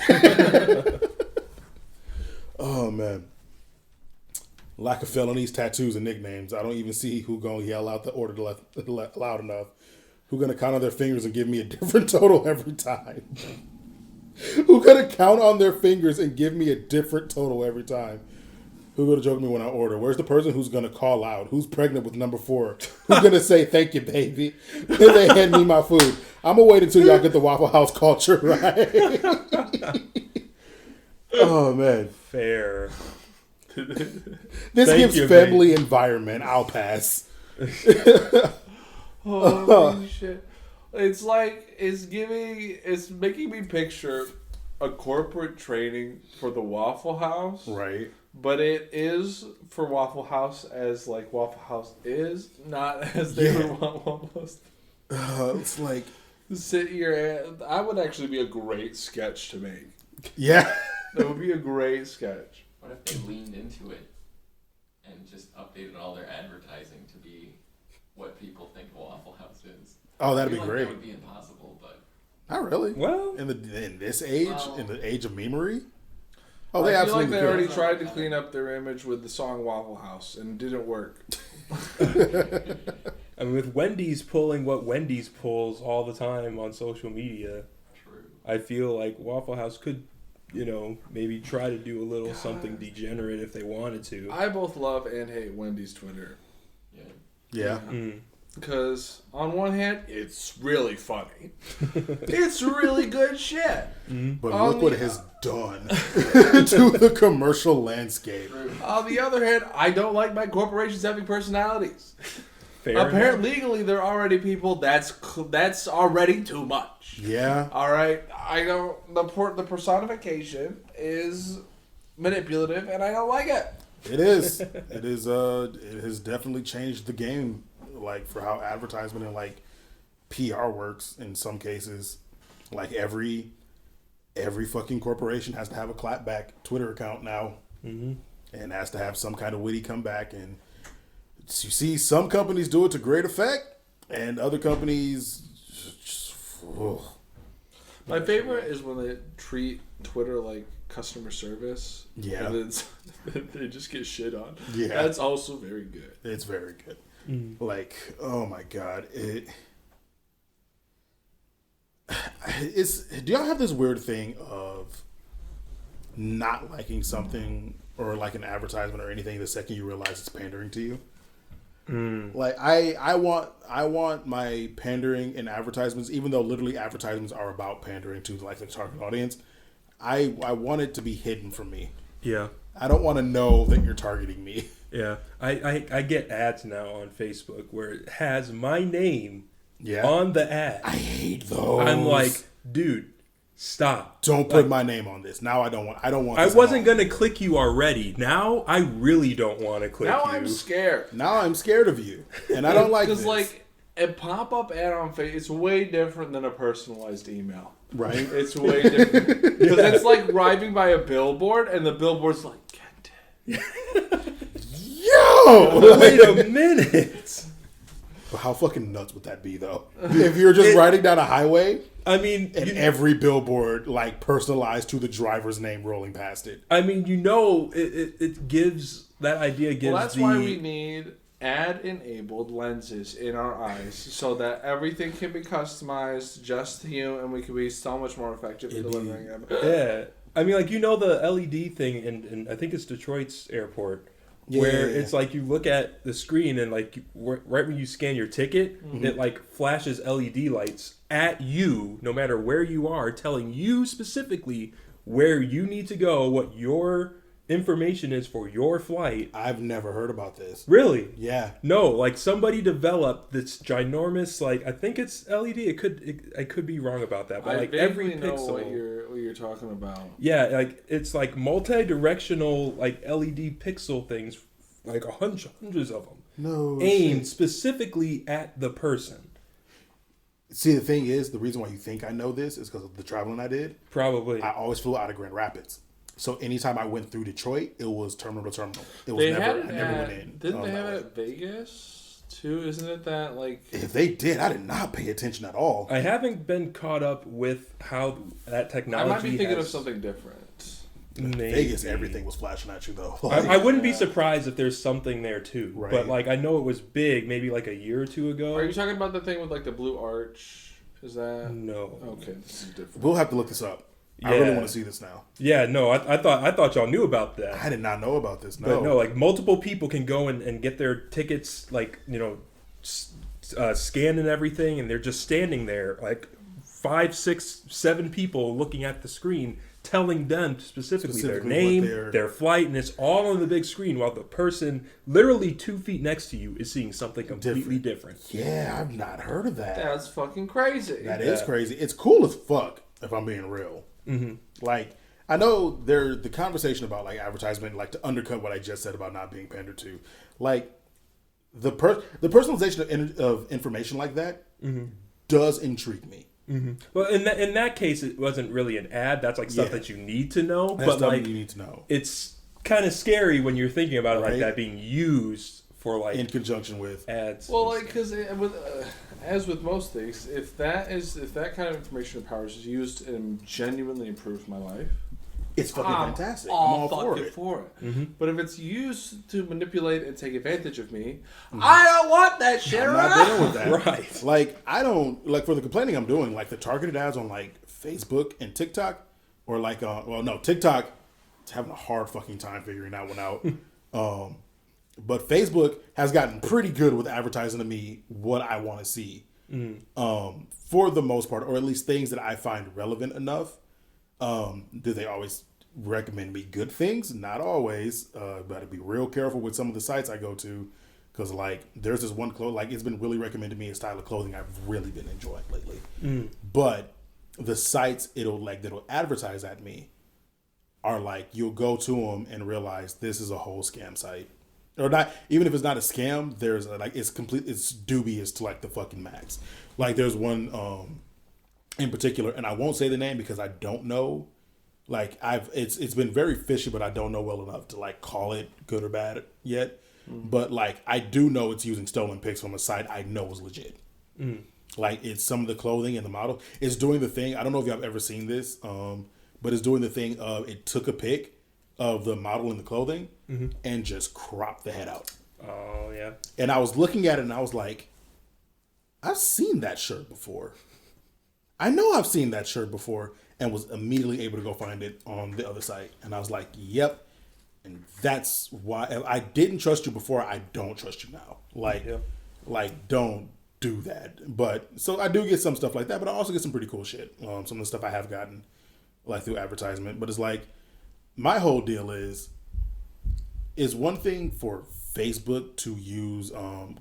No. Oh, man. Lack of felonies, tattoos, and nicknames. I don't even see who gonna yell out the order loud enough. who are going to count on their fingers and give me a different total every time? Who going to count on their fingers and give me a different total every time? Who's going to joke me when I order? Where's the person who's going to call out? Who's pregnant with number 4? Who's going to say, thank you, baby? And they hand me my food. I'm going to wait until y'all get the Waffle House culture right. Oh, man. Fair. This gives family environment. I'll pass. Holy shit. It's like, it's making me picture a corporate training for the Waffle House. Right. But it is for Waffle House as like Waffle House is, not as they would want Waffle House. It's like... Sit here. I would actually be a great sketch to make. Yeah. That would be a great sketch. What if they leaned into it and just updated all their advertising to be what people think Waffle House is? Oh, that'd be like great. That would be impossible, but not really. Well, in this age, in the age of memery. Oh, I they feel like absolutely they already could. tried to clean up their image with the song Waffle House and it didn't work. I mean, with Wendy's pulling what Wendy's pulls all the time on social media, true. I feel like Waffle House could, maybe try to do a little something degenerate if they wanted to. I both love and hate Wendy's Twitter. Yeah. Because on one hand, it's really funny. It's really good shit. But look what it has done to the commercial landscape. On the other hand, I don't like my corporations having personalities. Fair Apparently, legally, there are already people that's already too much. Yeah. All right, I don't. The personification is manipulative, and I don't like it. It is. It is. It has definitely changed the game, like for how advertisement and like PR works. In some cases, like every fucking corporation has to have a clapback Twitter account now, and has to have some kind of witty comeback. And you see some companies do it to great effect, and other companies just. My favorite is when they treat Twitter like customer service. Yeah. And they just get shit on. Yeah. That's also very good. It's very good. Like, oh my god, do y'all have this weird thing of not liking something or like an advertisement or anything the second you realize it's pandering to you? Like I want my pandering in advertisements, even though literally advertisements are about pandering to like the target audience. I want it to be hidden from me. Yeah. I don't want to know that you're targeting me. Yeah. I get ads now on Facebook where it has my name Yeah. on the ad. I hate those. I'm like, dude, stop. Don't put my name on this. Now I don't want I this wasn't at going to click you already. Now I really don't want to click Now you. I'm scared. all. Now I'm scared of you. And I don't like this. Because, like, a pop-up ad on Facebook, it's way different than a personalized email. Right? It's way different. Because it's like driving by a billboard, and the billboard's like, get it. Yo! Wait a minute. How fucking nuts would that be, though? If you're just riding down a highway I mean, and every billboard, like, personalized to the driver's name rolling past it. I mean, it gives, that idea gives Well, that's why we need ad-enabled lenses in our eyes so that everything can be customized just to you, and we can be so much more effective in delivering them. Yeah. I mean, like, the LED thing in I think it's Detroit's airport, where it's like you look at the screen and, like, right when you scan your ticket, it, like, flashes LED lights at you, no matter where you are, telling you specifically where you need to go, what your information is for your flight. I've never heard about this. Really? Yeah. No, like somebody developed this ginormous, like I think it's LED. I could be wrong about that, but I like every vaguely know pixel. what you're talking about. Yeah, like it's like multi-directional, like LED pixel things, like hundreds of them, No. aimed specifically at the person. See, the thing is, the reason why you think I know this is because of the traveling I did. Probably. I always flew out of Grand Rapids. So anytime I went through Detroit, it was terminal to terminal. It was They never, had I it never went in. Didn't they have it at Vegas too? Isn't it that like? If they did, I did not pay attention at all. I haven't been caught up with how that I technology. might be thinking of has- something different. Vegas, everything was flashing at you though. I wouldn't be surprised if there's something there too. Right. But like I know it was big, maybe like a year or two ago. Are you talking about the thing with like the blue arch? Is that No. okay? This is different. We'll have to look this up. Yeah. I really want to see this now. Yeah, no, I thought y'all knew about that. I did not know about this. No, But no, like multiple people can go and get their tickets, like, you know, scanned and everything, and they're just standing there, like 5, 6, 7 people looking at the screen, telling them specifically their name, their flight, and it's all on the big screen, while the person literally 2 feet next to you is seeing something completely different. Yeah, I've not heard of that. That's fucking crazy. That is crazy. It's cool as fuck, if I'm being real. Mm-hmm. Like, I know the conversation about like advertisement, like to undercut what I just said about not being pandered to, like the personalization of information like that does intrigue me. Mm-hmm. Well, in that case, it wasn't really an ad. That's like stuff that you need to know. That's but stuff like you need to know. It's kind of scary when you're thinking about it like Right. that being used for like In conjunction with ads. Well, like because as with most things, if that kind of information and powers is used and genuinely improves my life, it's fucking fantastic. I'm all all fucking for it. Mm-hmm. But if it's used to manipulate and take advantage of me, I don't want that shit. I'm not dealing with that. Right. Like, I don't, like, for the complaining I'm doing, like, the targeted ads on, like, Facebook and TikTok, or, like, TikTok is having a hard fucking time figuring that one out. But Facebook has gotten pretty good with advertising to me what I want to see. For the most part, or at least things that I find relevant enough. Do they always recommend me good things? Not always. But I'd be real careful with some of the sites I go to, because like there's this one like it's been really recommended to me a style of clothing I've really been enjoying lately. But the sites that'll advertise at me are like, you'll go to them and realize this is a whole scam site, or not. Even if it's not a scam, there's it's dubious to like the fucking max. Like there's one in particular, and I won't say the name because I don't know. Like it's been very fishy, but I don't know well enough to like call it good or bad yet. But like I do know it's using stolen pics from a site I know is legit. Like it's some of the clothing and the model. It's doing the thing. I don't know if y'all have ever seen this, but it's doing the thing of it took a pic of the model in the clothing and just cropped the head out. Oh yeah. And I was looking at it and I was like, I've seen that shirt before. I know I've seen that shirt before, and was immediately able to go find it on the other site. And I was like, yep. And that's why I didn't trust you before. I don't trust you now. Like don't do that. But so I do get some stuff like that, but I also get some pretty cool shit. Some of the stuff I have gotten like through advertisement. But it's like, my whole deal is one thing for Facebook to use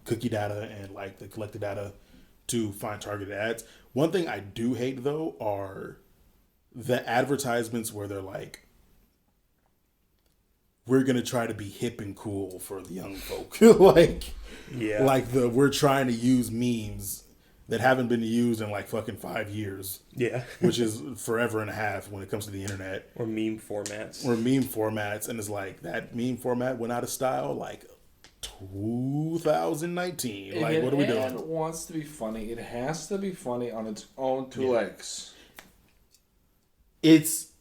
cookie data and like the collected data to find targeted ads. One thing I do hate though are the advertisements where they're like, we're gonna try to be hip and cool for the young folk. We're trying to use memes that haven't been used in like fucking 5 years. Yeah. Which is forever and a half when it comes to the internet. Or meme formats. And it's like that meme format went out of style like 2019. Like, what are we doing? If it wants to be funny, it has to be funny on its own two legs. It's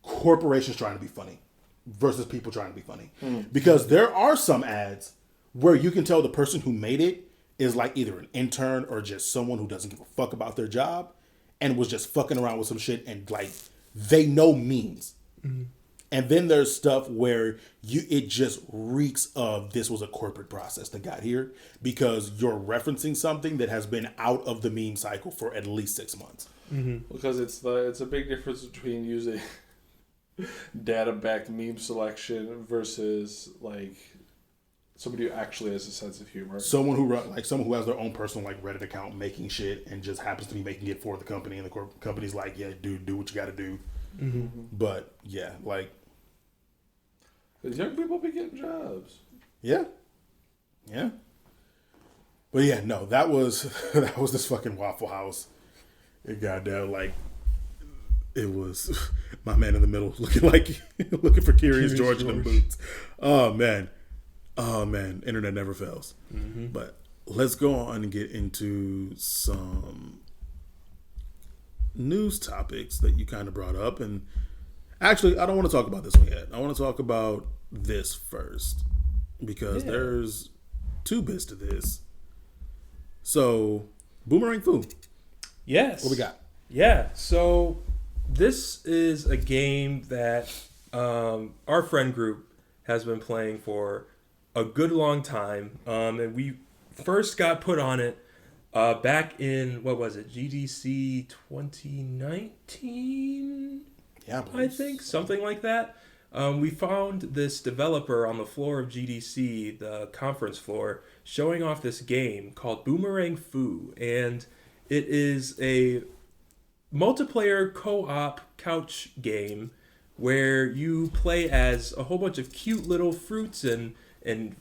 corporations trying to be funny versus people trying to be funny. Because there are some ads where you can tell the person who made it is like either an intern or just someone who doesn't give a fuck about their job and was just fucking around with some shit, and like they know memes. And then there's stuff where it just reeks of this was a corporate process that got here, because you're referencing something that has been out of the meme cycle for at least 6 months. Because it's a big difference between using data-backed meme selection versus like somebody who actually has a sense of humor. Someone who has their own personal like Reddit account making shit and just happens to be making it for the company, and the company's like, yeah, dude, do what you got to do. But yeah, like, because young people be getting jobs. Yeah. But yeah, no, that was this fucking Waffle House. It goddamn, like, it was my man in the middle looking for Curious George in the boots. Oh man, internet never fails. But let's go on and get into some news topics that you kind of brought up. And Actually, I don't want to talk about this one yet. I want to talk about this first because there's two bits to this. So, Boomerang Fu. Yes. What we got? Yeah. So this is a game that our friend group has been playing for a good long time, and we first got put on it back in what was it? GDC 2019. Yeah, I think something like that. We found this developer on the floor of GDC, the conference floor, showing off this game called Boomerang Fu, and it is a multiplayer co-op couch game where you play as a whole bunch of cute little fruits and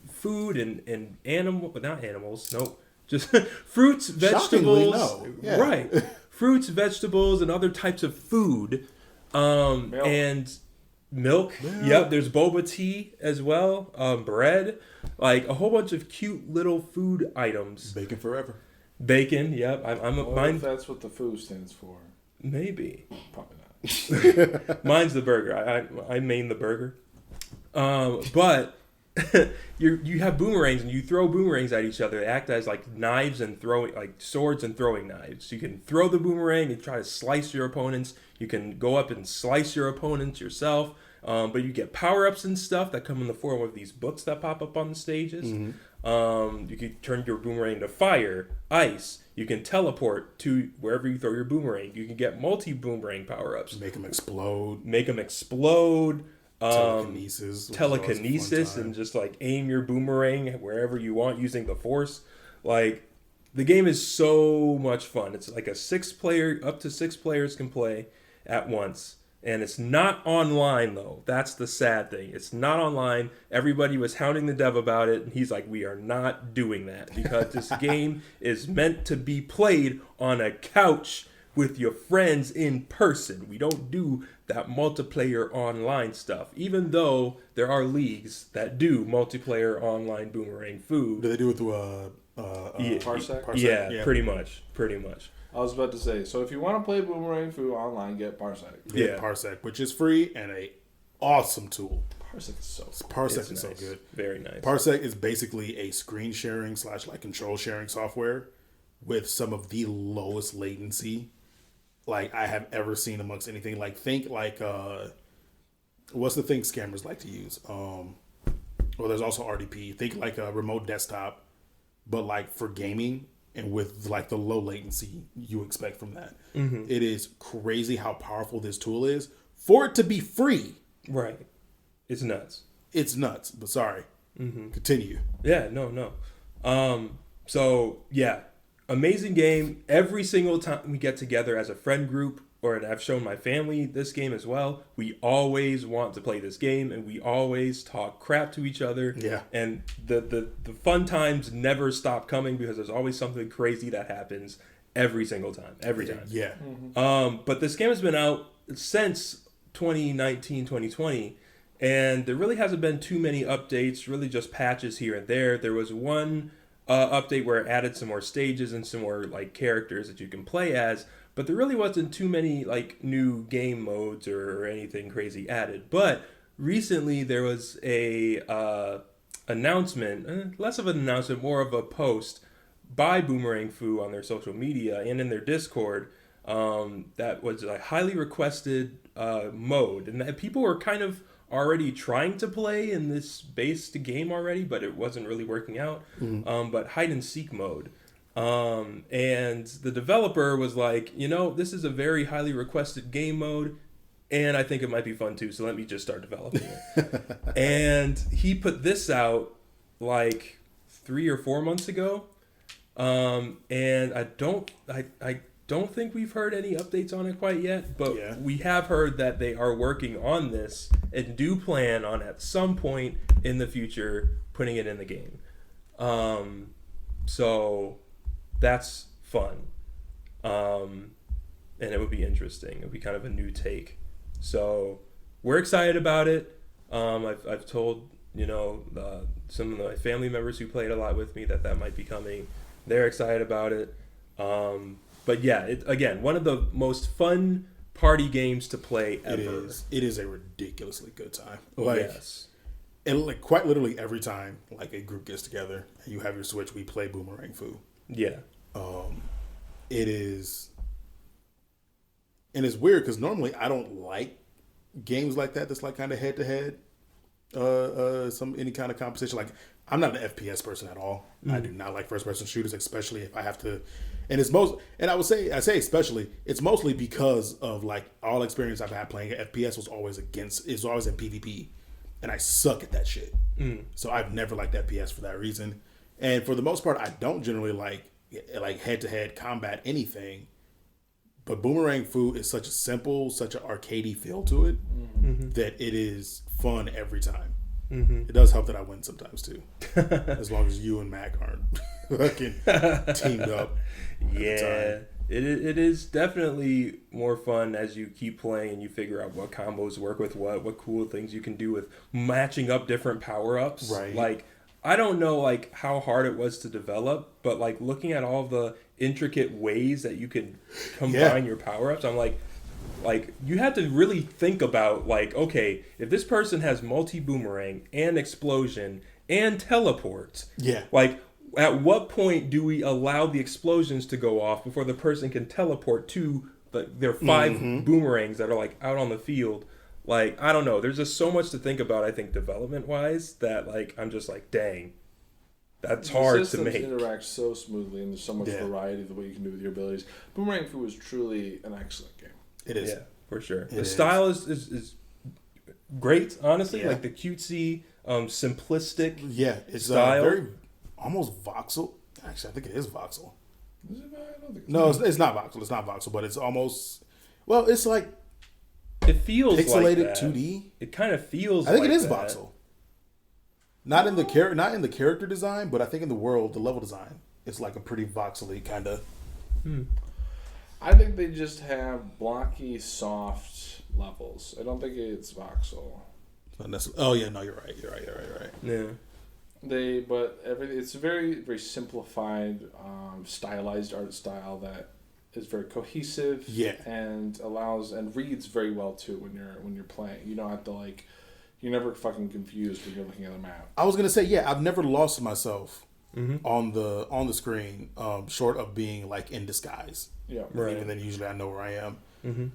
food and not animals, nope, just fruits, vegetables, no. Yeah. Right, fruits, vegetables, and other types of food. And milk. Yep, there's boba tea as well. Bread, like a whole bunch of cute little food items. Bacon forever. Bacon. Yep, What if that's what the foo stands for? Maybe. Probably not. Mine's the burger. I main the burger. But you have boomerangs and you throw boomerangs at each other. They act as like knives and throwing, like swords and throwing knives. You can throw the boomerang and try to slice your opponents. You can go up and slice your opponents yourself. But you get power-ups and stuff that come in the form of these books that pop up on the stages. Mm-hmm. You can turn your boomerang to fire, ice. You can teleport to wherever you throw your boomerang. You can get multi-boomerang power-ups. Make them explode. Telekinesis and just like aim your boomerang wherever you want using the force. Like, the game is so much fun. It's like up to 6 players can play at once. And it's not online, though. That's the sad thing. It's not online. Everybody was hounding the dev about it, and he's like, we are not doing that because this game is meant to be played on a couch with your friends in person. We don't do that multiplayer online stuff, even though there are leagues that do multiplayer online Boomerang Fu. Do they do it through Parsec? Yeah, pretty much. I was about to say, so if you want to play Boomerang Fu online, get Parsec. Get Parsec, which is free and a awesome tool. Parsec is so nice. So good. Very nice. Parsec is basically a screen sharing / like control sharing software with some of the lowest latency like I have ever seen amongst anything. Like think like what's the thing scammers like to use? Well, there's also RDP. Think like a remote desktop, but like for gaming. And with like the low latency you expect from that. Mm-hmm. It is crazy how powerful this tool is for it to be free. Right. It's nuts. But sorry. Mm-hmm. Continue. Yeah, no. So, yeah. Amazing game. Every single time we get together as a friend group, and I've shown my family this game as well, we always want to play this game and we always talk crap to each other. Yeah. And the fun times never stop coming because there's always something crazy that happens every single time. Every time. Yeah. Mm-hmm. But this game has been out since 2019, 2020, and there really hasn't been too many updates, really just patches here and there. There was one update where it added some more stages and some more like characters that you can play as, but there really wasn't too many like new game modes or anything crazy added. But recently there was a announcement, less of an announcement, more of a post by Boomerang Fu on their social media and in their Discord that was a highly requested mode, and that people were kind of already trying to play in this based game already, but it wasn't really working out. Mm-hmm. But hide and seek mode. And the developer was like, this is a very highly requested game mode, and I think it might be fun too, so let me just start developing it. And he put this out like 3 or 4 months ago. And I don't think we've heard any updates on it quite yet, but we have heard that they are working on this and do plan on at some point in the future putting it in the game. So that's fun. And it would be interesting. It would be kind of a new take. So we're excited about it. I've told, some of my family members who played a lot with me that might be coming. They're excited about it. But yeah, again, one of the most fun party games to play ever. It is a ridiculously good time. Yes. And like quite literally every time like a group gets together and you have your Switch, we play Boomerang Fu. Yeah. It is, and it's weird because normally I don't like games like that. That's like kind of head to head, any kind of competition. Like I'm not an FPS person at all. I do not like first person shooters, especially if I have to. And I say especially, it's mostly because of like all experience I've had playing FPS was always in PvP, and I suck at that shit. So I've never liked FPS for that reason. And for the most part, I don't generally like head to head combat anything. But Boomerang Fu is such an arcadey feel to it that it is fun every time. It does help that I win sometimes too, as long as you and Mac aren't fucking teamed up. Yeah, it is definitely more fun as you keep playing and you figure out what combos work with what cool things you can do with matching up different power ups. Right. Like I don't know like how hard it was to develop, but like looking at all the intricate ways that you can combine your power ups, I'm like you had to really think about like, okay, if this person has multi-boomerang and explosion and teleport, like at what point do we allow the explosions to go off before the person can teleport to their 5 boomerangs that are like out on the field? Like, I don't know. There's just so much to think about, I think, development-wise, that like I'm just like, dang, that's hard to make. The systems interact so smoothly, and there's so much variety of the way you can do with your abilities. Boomerang Fu is truly an excellent game. It is. Yeah, for sure. The style is great, honestly. Like the cutesy, simplistic it's style. Very almost voxel. Actually, I think it is voxel. Is it? I don't think it's not voxel. It's not voxel, but it's almost, well, it's like it feels pixelated like that. 2D. It kind of feels. I think like it is that. voxel. Not in the character design, but I think in the level design, it's like a pretty voxely kind of. I think they just have blocky, soft levels. I don't think it's voxel. Not necessarily. Oh yeah, no, you're right. You're right. Yeah. It's a very, very simplified, stylized art style that is very cohesive. Yeah. And allows and reads very well too when you're playing. You don't have to you're never fucking confused when you're looking at a map. I was gonna say, I've never lost myself on the screen, short of being like in disguise. Yeah. Right. Even then, usually I know where I am. And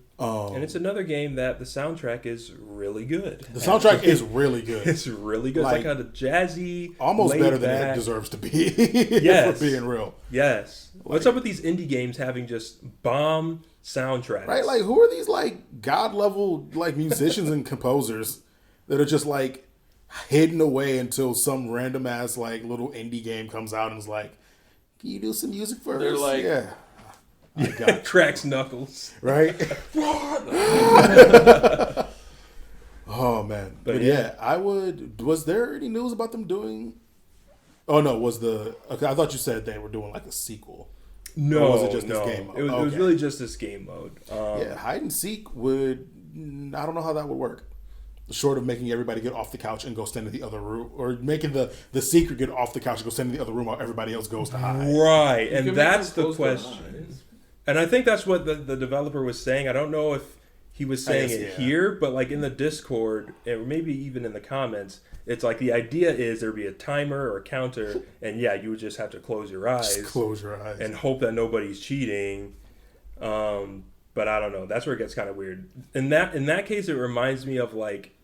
it's another game that the soundtrack is really good. The soundtrack is really good. It's really good. It's like kind of jazzy, almost better than it deserves to be. Yes, for being real. Yes. What's up with these indie games having just bomb soundtracks? Right. Like, who are these like god level like musicians and composers that are just like hidden away until some random ass like little indie game comes out and is like, "Can you do some music for us?" They're like, cracks knuckles. Right? Oh man. But I would. Was there any news about them doing? Oh no, okay, I thought you said they were doing like a sequel. No, or was it just this game mode? It was really just this game mode. Hide and seek would. I don't know how that would work. Short of making everybody get off the couch and go stand in the other room, or making the secret get off the couch and go stand in the other room while everybody else goes to hide. Right, and that's the question. And I think that's what the developer was saying. I don't know if he was saying it here, but like in the Discord, or maybe even in the comments, it's like the idea is there'd be a timer or a counter, and you would just have to close your eyes. Just close your eyes. And hope that nobody's cheating. But I don't know. That's where it gets kind of weird. In that case, it reminds me of like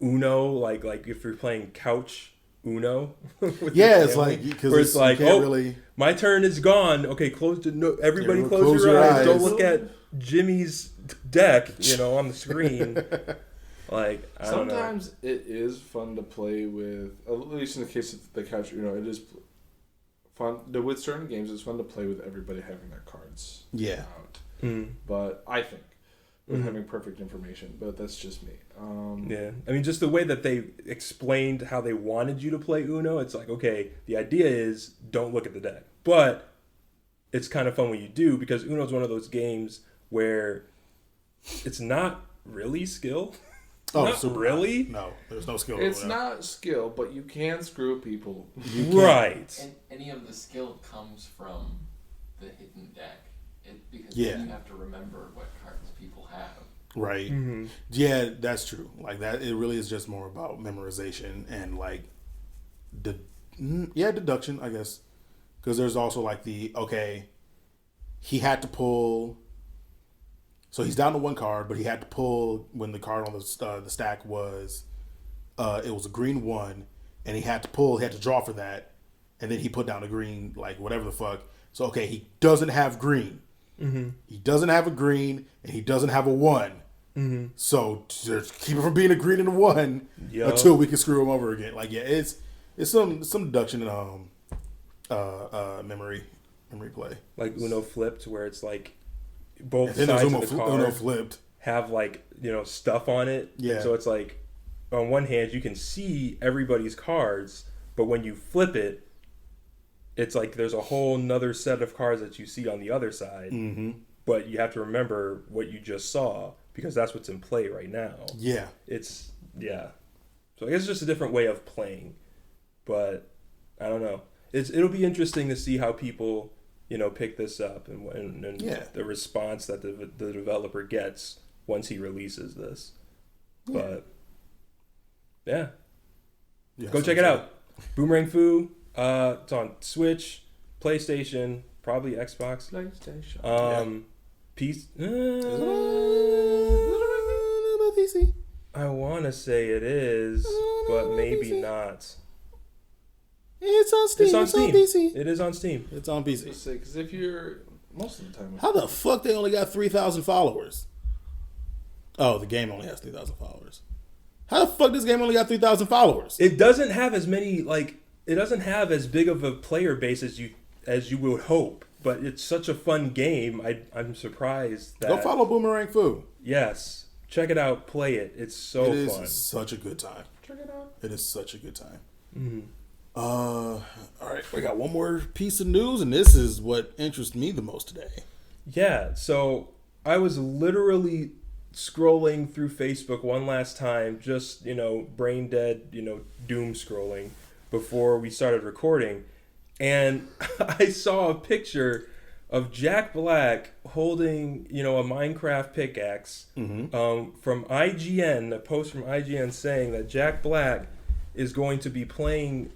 Uno, like if you're playing couch Uno. It's like because it's like, really... my turn is gone. Okay, everybody close your eyes. Don't look at Jimmy's deck, on the screen. Like sometimes it is fun to play with. At least in the case of the couch, it is fun. With certain games, it's fun to play with everybody having their cards out. But I think with having perfect information, but that's just me. I mean, just the way that they explained how they wanted you to play Uno, it's like, okay, the idea is don't look at the deck, but it's kind of fun when you do, because Uno's one of those games where it's not really skill. Not really. No, there's no skill. It's not skill, but you can screw people. Right. And any of the skill comes from the hidden deck. Because then you have to remember what cards people have. Right. Mm-hmm. Yeah, that's true. Like that, it really is just more about memorization and like, deduction, I guess. Because there's also like he had to pull. So he's down to one card, but he had to pull when the card on the stack was, it was a green one, and he had to pull. He had to draw for that, and then he put down a green, like whatever the fuck. So he doesn't have green. Mm-hmm. He doesn't have a green, and he doesn't have a one. Mm-hmm. So just keep it from being a green and a one until we can screw him over again. Like it's some deduction in memory play. Like Uno flipped, where it's like both And then sides Uno, of the card Uno flipped. have like stuff on it. Yeah. So it's like on one hand you can see everybody's cards, but when you flip it, it's like there's a whole nother set of cards that you see on the other side. Mm-hmm. But you have to remember what you just saw because that's what's in play right now. Yeah. So I guess it's just a different way of playing, but I don't know. It'll be interesting to see how people pick this up and the response that the developer gets once he releases this. Yeah. But go check it out. Boomerang Fu. It's on Switch, PlayStation, probably Xbox. PC. I want to say it is, but maybe not. It's on Steam. It's on PC. Steam. It is on Steam. It's on PC. Because if you're most of the time, How the fuck they only got 3,000 followers? Oh, the game only has 3,000 followers. How the fuck this game only got 3,000 followers? It doesn't have as many it doesn't have as big of a player base as you would hope, but it's such a fun game. I'm surprised that Go follow Boomerang Fu. Yes, check it out, play it. It's so fun. It is such a good time. check it out. It is such a good time. Mm-hmm. All right, we got one more piece of news, and this is what interests me the most today. Yeah, so I was literally scrolling through Facebook one last time, just brain dead, doom scrolling before we started recording, and I saw a picture of Jack Black holding a Minecraft pickaxe from IGN, a post from IGN saying that Jack Black is going to be playing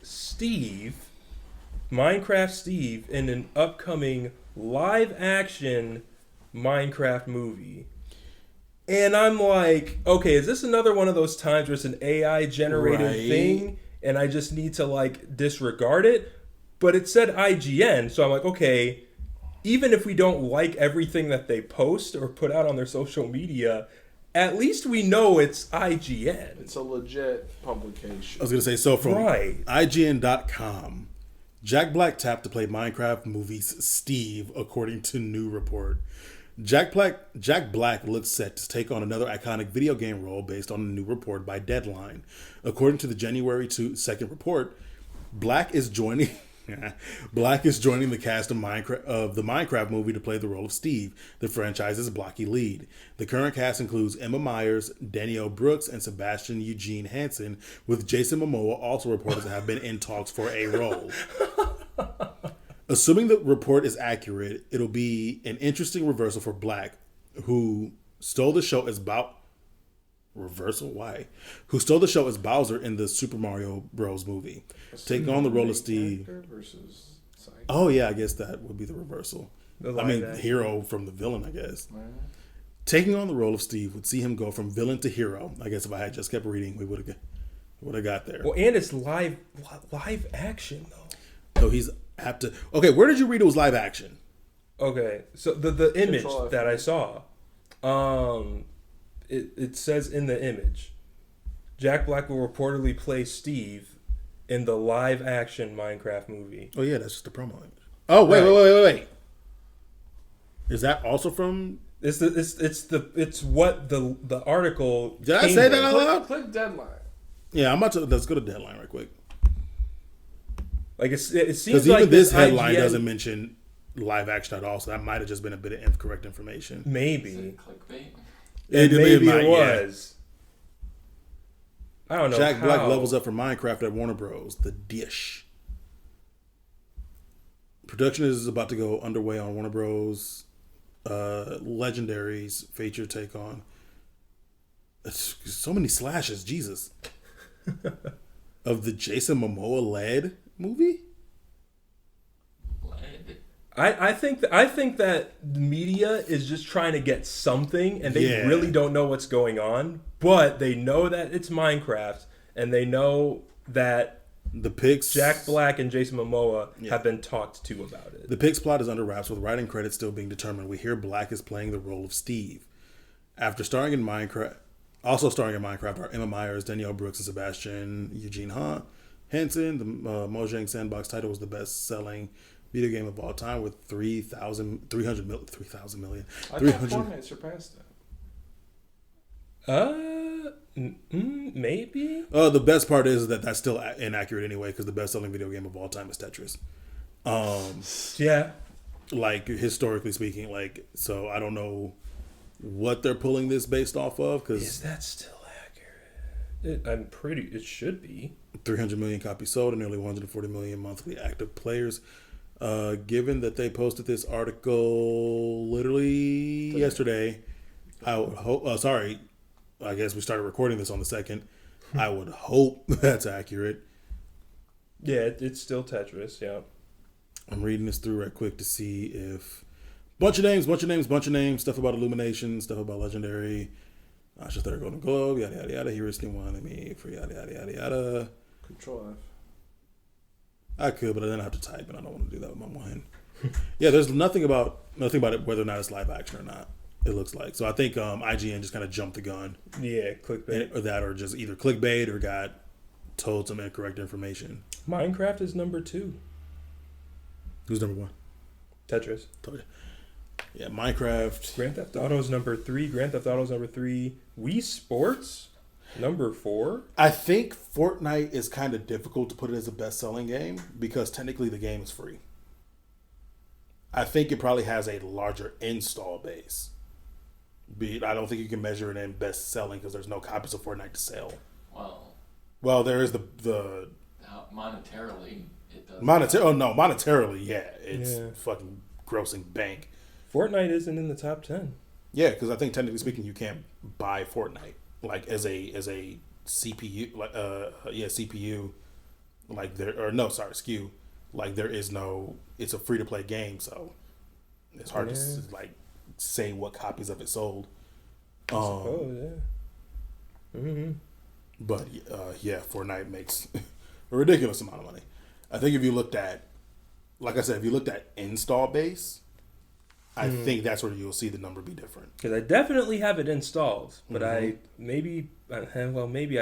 Minecraft Steve, in an upcoming live action Minecraft movie. And I'm like, okay, is this another one of those times where it's an AI generated thing and I just need to disregard it? But it said IGN, so I'm like, okay, even if we don't like everything that they post or put out on their social media, at least we know it's IGN. It's a legit publication. I was going to say, so from Right. IGN.com, Jack Black tapped to play Minecraft movies Steve, according to new report. Jack Black looks set to take on another iconic video game role based on a new report by Deadline. According to the January 2nd report, Black is joining the cast of the Minecraft movie to play the role of Steve, the franchise's blocky lead. The current cast includes Emma Myers, Danielle Brooks, and Sebastian Eugene Hansen, with Jason Momoa also reported to have been in talks for a role. Assuming the report is accurate, it'll be an interesting reversal for Black, who stole the show as Who stole the show as Bowser in the Super Mario Bros. Movie. Taking on the role of Steve. Versus Oh, yeah, I guess that would be the reversal. The hero from the villain, I guess. Taking on the role of Steve would see him go from villain to hero. I guess if I had just kept reading, we would have got there. Well, and it's live action, though. So he's apt to... Okay, where did you read it was live action? Okay, so the image that I saw, it says in the image, Jack Black will reportedly play Steve in the live action Minecraft movie. Oh yeah, that's just the promo image. Oh wait. Is that also from? It's what the article. Did I say that out loud? Click Deadline. Yeah, I'm about to. Let's go to Deadline right quick. Like it seems because like even this headline IGN doesn't mention live action at all, so that might have just been a bit of incorrect information. Maybe Is it clickbait? Maybe might, it was. I don't know. Jack Black levels up for Minecraft at Warner Bros. The Dish. Production is about to go underway on Warner Bros. Legendary's feature take on So many slashes, Jesus. Of the Jason Momoa led movie? I think that the media is just trying to get something, and they really don't know what's going on. But they know that it's Minecraft, and they know that the Pix, Jack Black and Jason Momoa have been talked to about it. The Pix plot is under wraps, with writing credits still being determined. We hear Black is playing the role of Steve. After starring in Minecraft, also starring in Minecraft are Emma Myers, Danielle Brooks, and Sebastian Eugene Hansen. The Mojang Sandbox title was the best-selling video game of all time with 300 million. I thought Fortnite surpassed that. Maybe. The best part is that that's still inaccurate anyway, because the best-selling video game of all time is Tetris. Yeah. Like, historically speaking, like, so I don't know what they're pulling this based off of, because is that still accurate? It should be. 300 million copies sold and nearly 140 million monthly active players. Given that they posted this article literally yesterday, I would hope. I guess we started recording this on the 2nd. I would hope that's accurate. Yeah, it's still Tetris. Yeah. I'm reading this through right quick to see if bunch of names. Stuff about Illumination, stuff about Legendary. I should start Golden Globe. Yada yada yada. Heuristic wanted me for yada yada yada yada. Control F. I could, but then I have to type, and I don't want to do that with my one hand. Yeah, there's nothing about it, whether or not it's live action or not. It looks like. So I think IGN just kind of jumped the gun. Yeah, clickbait. Or just either clickbait or got told some incorrect information. Minecraft is number 2. Who's number 1? Tetris. Yeah, Minecraft. Grand Theft Auto's number 3. Grand Theft Auto's number 3. Wii Sports, number 4. I think Fortnite is kind of difficult to put it as a best-selling game because technically the game is free. I think it probably has a larger install base. I don't think you can measure it in best-selling because there's no copies of Fortnite to sell. Well, there is the monetarily, it does. Monetarily, yeah. It's fucking grossing bank. Fortnite isn't in the top 10. Yeah, because I think technically speaking, you can't buy Fortnite like as a CPU, CPU, like SKU. Like there is no. It's a free to play game, so it's hard to like say what copies of it sold. I suppose, yeah. Mm-hmm. But Fortnite makes a ridiculous amount of money. I think if you looked at, like I said, if you looked at install base, I think that's where you'll see the number be different. Because I definitely have it installed, but maybe I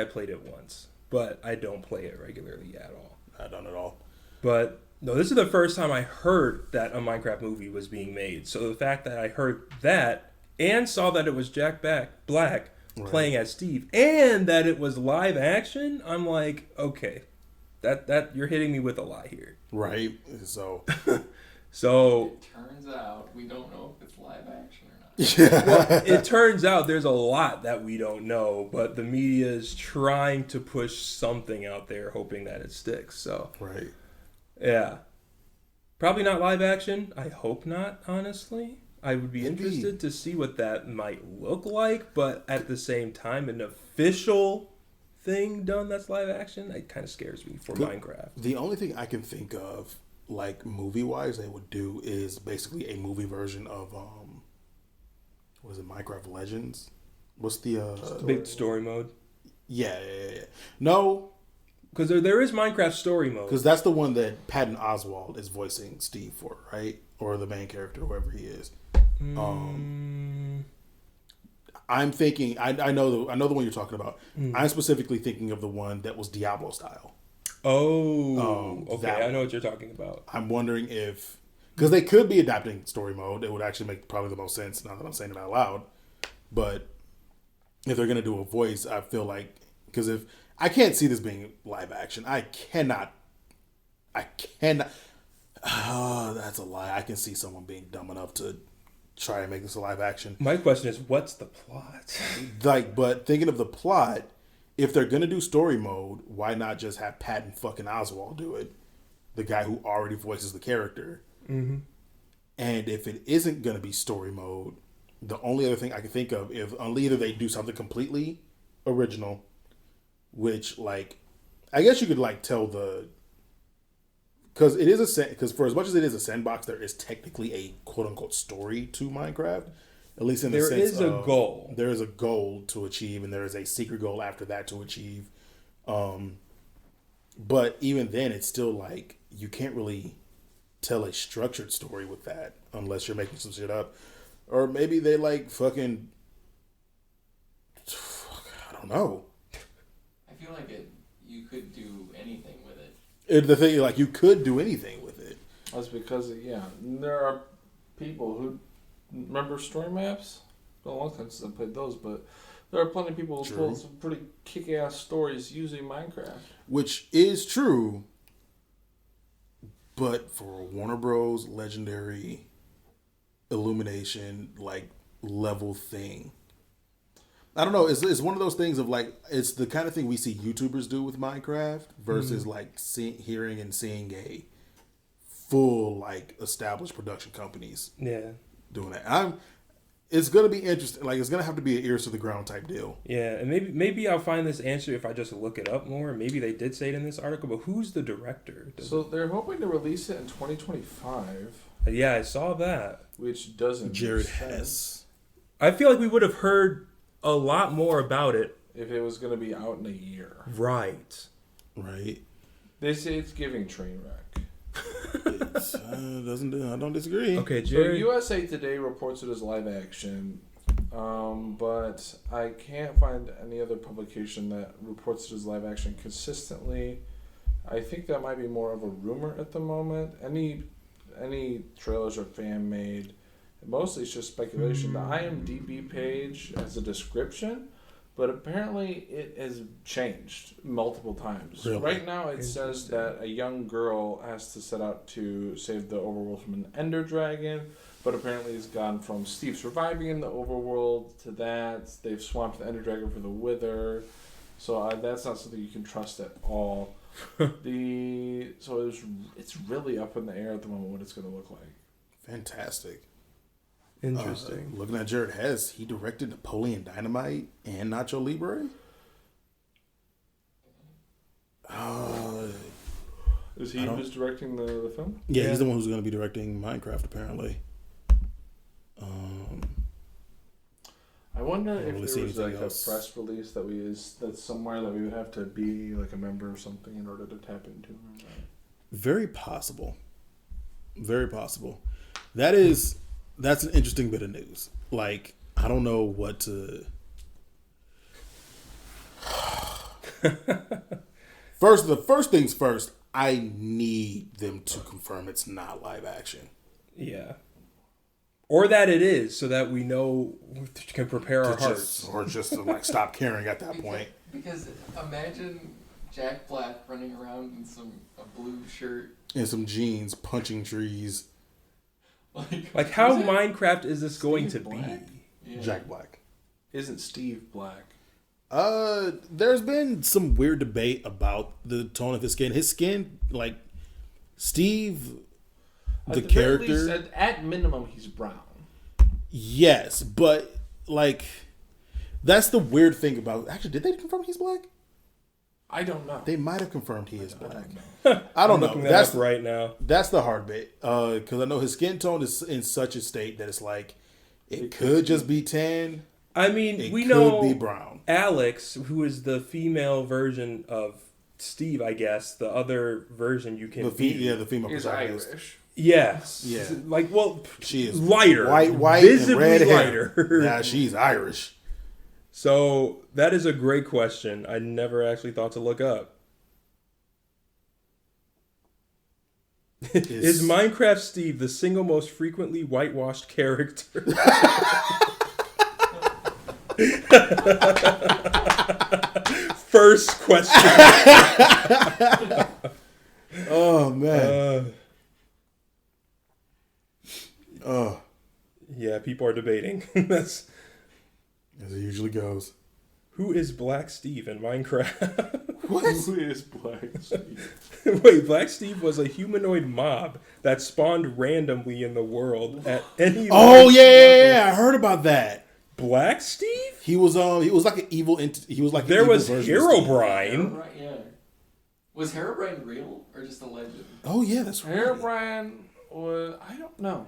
played it once, but I don't play it regularly at all. I don't at all. But no, this is the first time I heard that a Minecraft movie was being made. So the fact that I heard that and saw that it was Jack Black playing as Steve, and that it was live action, I'm like, okay, that you're hitting me with a lie here. Right. So it turns out we don't know if it's live action or not. Well, it turns out there's a lot that we don't know, but the media is trying to push something out there, hoping that it sticks. So right. Yeah. Probably not live action. I hope not, honestly. I would be interested to see what that might look like, but at the same time, an official thing done that's live action, it kind of scares me for Minecraft. The only thing I can think of, like movie-wise, they would do is basically a movie version of, what is it, Minecraft Legends? What's the... big story mode? Yeah. No... Because there is Minecraft story mode. Because that's the one that Patton Oswalt is voicing Steve for, right? Or the main character, whoever he is. I'm thinking, I know the one you're talking about. I'm specifically thinking of the one that was Diablo style. Oh, okay. I know what you're talking about. I'm wondering if, because they could be adapting story mode. It would actually make probably the most sense now that I'm saying it out loud. But if they're going to do a voice, I feel like, because if, I can't see this being live action. I cannot. Oh, that's a lie. I can see someone being dumb enough to try and make this a live action. My question is, what's the plot? But thinking of the plot, if they're gonna do story mode, why not just have Patton fucking Oswalt do it? The guy who already voices the character. Mm-hmm. And if it isn't gonna be story mode, the only other thing I can think of is either they do something completely original, which like I guess you could like tell because it is because for as much as it is a sandbox, there is technically a quote unquote story to Minecraft. At least in the sense there is a goal. There is a goal to achieve, and there is a secret goal after that to achieve. But even then, it's still like you can't really tell a structured story with that unless you're making some shit up, or maybe they like fucking. I don't know. I feel like you could do anything with it. The thing, like, you could do anything with it. That's because, there are people who remember story maps. It's been a long time since I played those, but there are plenty of people who told some pretty kick-ass stories using Minecraft. Which is true, but for a Warner Bros. Legendary Illumination, like, level thing. I don't know. It's one of those things of like it's the kind of thing we see YouTubers do with Minecraft versus like hearing and seeing a full like established production companies doing that. It's gonna be interesting. Like it's gonna have to be an ears to the ground type deal. Yeah, and maybe I'll find this answer if I just look it up more. Maybe they did say it in this article, but who's the director? So they're hoping to release it in 2025. Yeah, I saw that. Which doesn't Jared make sense. Hess. I feel like we would have heard a lot more about it if it was going to be out in a year. Right. They say it's giving train wreck. I don't disagree. Okay, Jared. So USA Today reports it as live action, but I can't find any other publication that reports it as live action consistently. I think that might be more of a rumor at the moment. Any trailers are fan made. Mostly it's just speculation. The IMDb page has a description, but apparently it has changed multiple times. Really? Right now it says that a young girl has to set out to save the overworld from an ender dragon, but apparently it's gone from Steve surviving in the overworld to that. They've swapped the ender dragon for the wither. So that's not something you can trust at all. It's really up in the air at the moment what it's going to look like. Fantastic. Interesting. Looking at Jared Hess, he directed Napoleon Dynamite and Nacho Libre. Is he who's directing the film? Yeah, he's the one who's going to be directing Minecraft, apparently. I wonder if really there was like else. a press release that's somewhere that we would have to be like a member or something in order to tap into. Very possible. Very possible. That's an interesting bit of news. Like, I don't know what to... The first things first, I need them to confirm it's not live action. Yeah. Or that it is, so that we know, can prepare our hearts. Or just to like stop caring at that point. Because imagine Jack Black running around in a blue shirt. And some jeans punching trees. Like how Minecraft is this going to be? Yeah. Jack Black. Isn't Steve Black? There's been some weird debate about the tone of his skin. His skin, like Steve, the character. At minimum, he's brown. Yes, but like that's the weird thing about. Actually, did they confirm he's black? I don't know. They might have confirmed he is black. I don't know. I don't know. Looking that up right now. That's the hard bit. Because I know his skin tone is in such a state that it's like it could just be tan. I mean, we could know be brown. Alex, who is the female version of Steve, I guess, the other version you can be. The female He's protagonist. Irish. Yes. Yeah. Like, well, she is lighter. White, visibly and red lighter. hair. Yeah, she's Irish. So that is a great question. I never actually thought to look up. Is Minecraft Steve the single most frequently whitewashed character? First question. Oh man. Yeah, people are debating. That's as it usually goes. Who is Black Steve in Minecraft? What? Who is Black Steve? Wait, Black Steve was a humanoid mob that spawned randomly in the world at any Oh yeah, I heard about that. Black Steve? He was like an evil. He was like there an evil was version of Steve. Herobrine. Yeah. Was Herobrine real or just a legend? Oh yeah, that's right. Herobrine was. I don't know.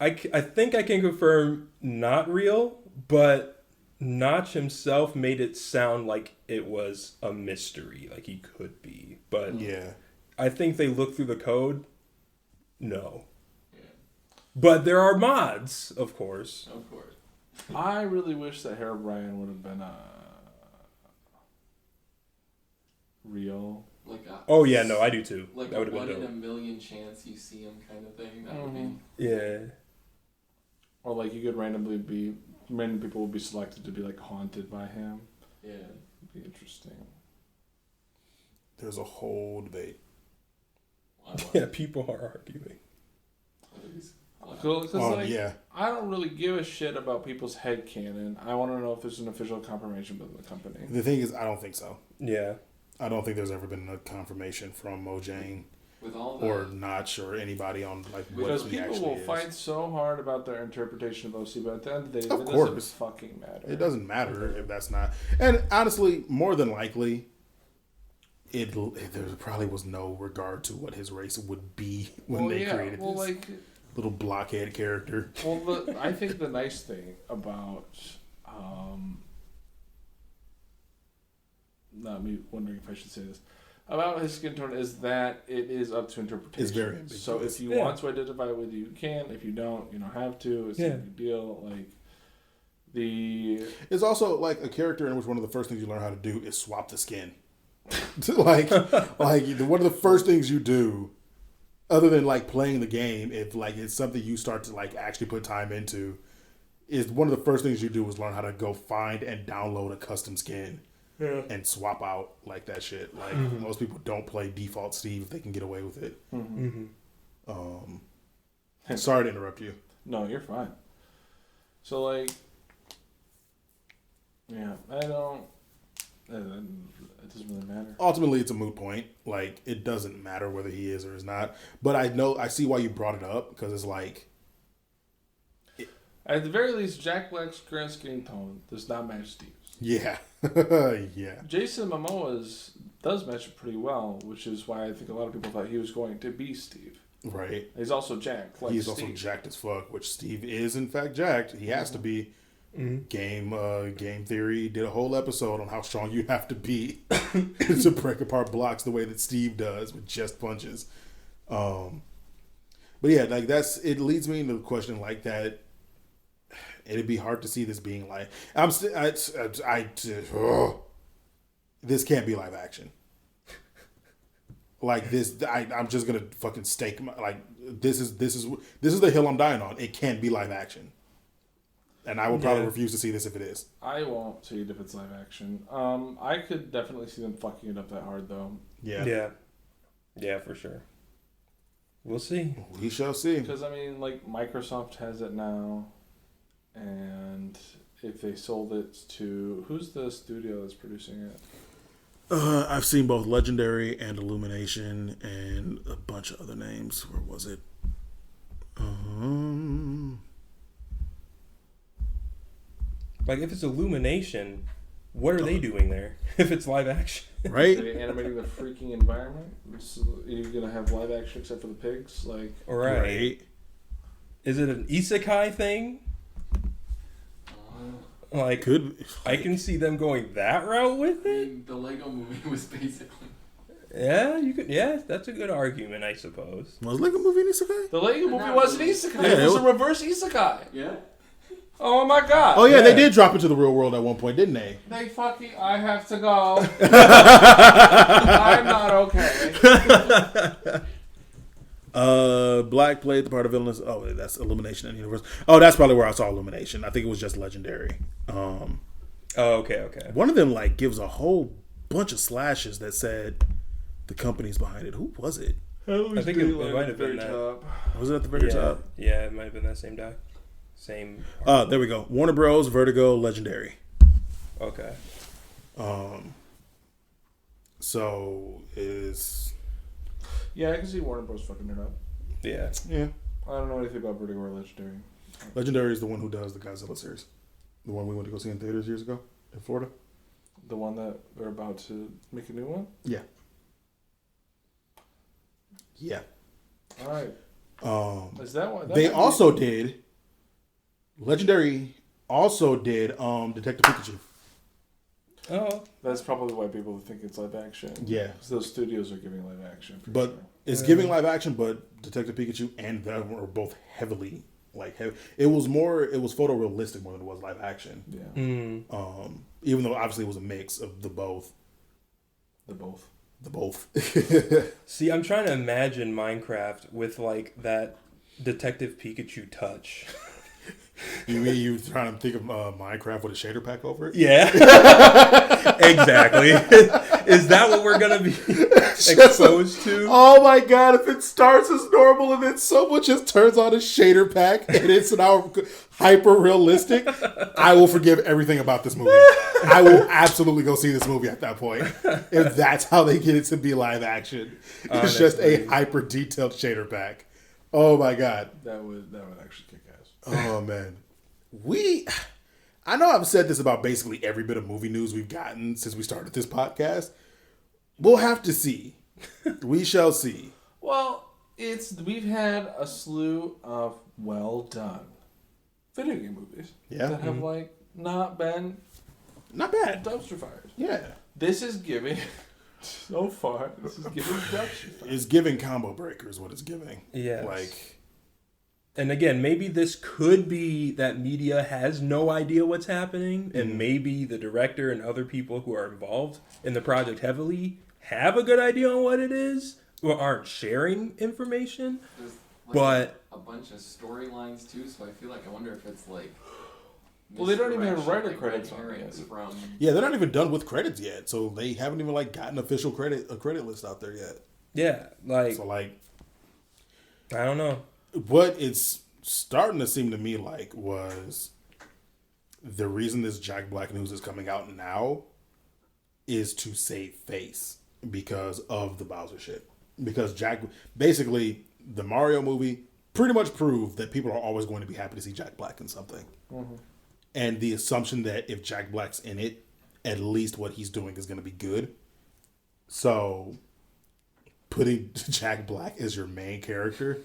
I think I can confirm not real, but Notch himself made it sound like it was a mystery, like he could be. But Yeah. I think they looked through the code. No. Yeah. But there are mods, of course. Of course. I really wish that Herobrine would have been real. Like a, Oh yeah, no, I do too. like That a would have one been in a dope. million chance you see him kind of thing. That would be. Yeah. Or like you could random people would be selected to be like haunted by him. Yeah. It'd be interesting. There's a whole debate. Yeah, people are arguing. Because like Yeah. I don't really give a shit about people's headcanon. I want to know if there's an official confirmation by the company. The thing is, I don't think so. Yeah. I don't think there's ever been a confirmation from Mojang With all the or Notch or anybody on like what Because he people actually will is. fight so hard about their interpretation of OC, but at the end of the day, Of it course. doesn't fucking matter. It doesn't matter if that's not. And honestly, more than likely, there probably was no regard to what his race would be when they created this little blockhead character. Well, I think the nice thing about not me wondering if I should say this about his skin tone is that it is up to interpretation. It's very ambiguous. So if you want to identify with you, you can. If you don't, you don't have to. It's no big deal. Like it's also like a character in which one of the first things you learn how to do is swap the skin. like one of the first things you do, other than like playing the game, if like it's something you start to like actually put time into, is one of the first things you do is learn how to go find and download a custom skin. Yeah. And swap out like that shit. Like most people don't play default Steve if they can get away with it. Sorry to interrupt you. No, you're fine. So like, yeah, I don't. It doesn't really matter. Ultimately, it's a moot point. Like it doesn't matter whether he is or is not. But I see why you brought it up because it's like. At the very least, Jack Black's current skin tone does not match Steve's. Yeah. Yeah. Jason Momoa's does match it pretty well, which is why I think a lot of people thought he was going to be Steve. Right. He's also jacked. Like He's Steve. also jacked as fuck, which Steve is in fact jacked. He has to be. Game Theory did a whole episode on how strong you have to be to break apart blocks the way that Steve does with just punches. But yeah, like it leads me into the question like that. It'd be hard to see this being like this can't be live action. Like this, I'm just gonna fucking stake my, like this is the hill I'm dying on. It can't be live action, and I will probably refuse to see this if it is. I won't see it if it's live action. I could definitely see them fucking it up that hard though. Yeah, for sure. We'll see. We shall see. Because I mean, like Microsoft has it now. And if they sold it to... Who's the studio that's producing it? I've seen both Legendary and Illumination and a bunch of other names. Where was it? Like, if it's Illumination, what are they doing there? If it's live action? Right? Are they animating the freaking environment? So are you going to have live action except for the pigs? Like, Right. Is it an isekai thing? Like, I can see them going that route with it. The Lego Movie was basically. Yeah, you could. Yeah, that's a good argument, I suppose. Was Lego Movie an isekai? the Lego movie wasn't isekai. Yeah, it was a reverse isekai. Yeah. Oh my god. Oh yeah, they did drop into the real world at one point, didn't they? They fucking... I have to go. I'm not okay. Black played the part of villainous. Oh, that's Illumination and Universe. Oh, that's probably where I saw Illumination. I think it was just Legendary. Oh, okay. One of them like gives a whole bunch of slashes that said the company's behind it. Who was it? I think it might have been that. Top. Was it at the very top? Yeah, it might have been that same guy. Same. There we go. Warner Bros. Vertigo, Legendary. Okay. So is. Yeah, I can see Warner Bros. Fucking it up. Yeah. Yeah. I don't know anything about Vertigo or Legendary. Legendary is the one who does the Godzilla series. The one we went to go see in theaters years ago in Florida. The one that they're about to make a new one? Yeah. Yeah. All right. Is that one? They also did. Legendary also did Detective Pikachu. Oh, That's probably why people think it's live action. Yeah. Because those studios are giving live action. But sure. it's giving live action, but Detective Pikachu and that were both heavily it was photorealistic more than it was live action. Yeah. Even though obviously it was a mix of the both. The both. See, I'm trying to imagine Minecraft with like that Detective Pikachu touch. You trying to think of Minecraft with a shader pack over it? Yeah. Exactly. Is that what we're going to be exposed to? Oh my god, if it starts as normal and then someone just turns on a shader pack and it's now hyper realistic, I will forgive everything about this movie. I will absolutely go see this movie at that point. If that's how they get it to be live action. It's just a hyper detailed shader pack. Oh my god. That would actually kick ass. Oh man. I know I've said this about basically every bit of movie news we've gotten since we started this podcast. We'll have to see. We shall see. Well, we've had a slew of well done video game movies that have not been bad dumpster fires. Yeah. This is giving so far. This is giving dumpster fires. It's giving combo breakers what it's giving. Yes. Like, and again, maybe this could be that media has no idea what's happening, and maybe the director and other people who are involved in the project heavily have a good idea on what it is, or aren't sharing information. There's but a bunch of storylines too, so I feel like I wonder if it's like. Well, they don't even have misdirection, writer credits red on it. herrings from. yeah, they're not even done with credits yet, so they haven't even got an official credit list out there yet. yeah, like, So I don't know. what it's starting to seem to me like was the reason this Jack Black news is coming out now is to save face because of the Bowser shit. Because basically, the Mario movie pretty much proved that people are always going to be happy to see Jack Black in something. Mm-hmm. And the assumption that if Jack Black's in it, at least what he's doing is going to be good. So, putting Jack Black as your main character,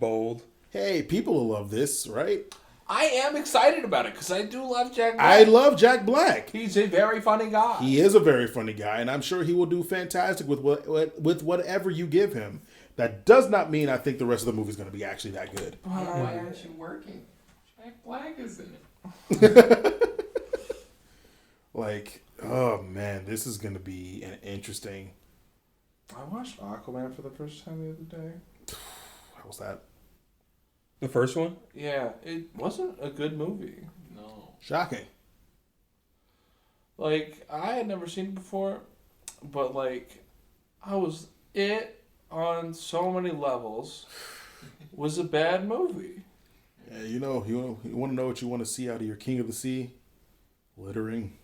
Bold. Hey, people will love this, right? I am excited about it because I do love Jack Black. I love Jack Black. He's a very funny guy. He is a very funny guy, and I'm sure he will do fantastic with whatever you give him. That does not mean I think the rest of the movie is going to be actually that good. Why aren't you working? Jack Black is in it. Oh man, this is going to be an interesting. I watched Aquaman for the first time the other day. How was that? The first one? Yeah, it wasn't a good movie. No. Shocking. I had never seen it before, but it on so many levels was a bad movie. Yeah, you want to know what you want to see out of your King of the Sea? Littering.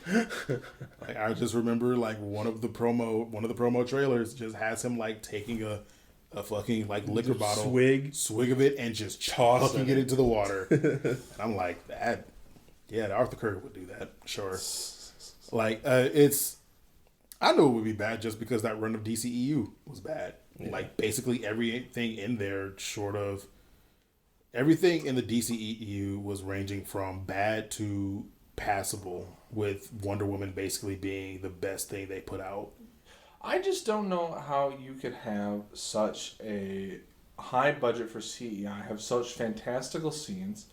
I just remember one of the promo trailers just has him taking a fucking liquor bottle, swig of it, and just chucking it into the water. And I'm like, that, yeah, Arthur Curry would do that, sure. I know it would be bad just because that run of DCEU was bad. Yeah. Basically everything in there, everything in the DCEU was ranging from bad to passable, with Wonder Woman basically being the best thing they put out. I just don't know how you could have such a high budget for CEI, have such fantastical scenes,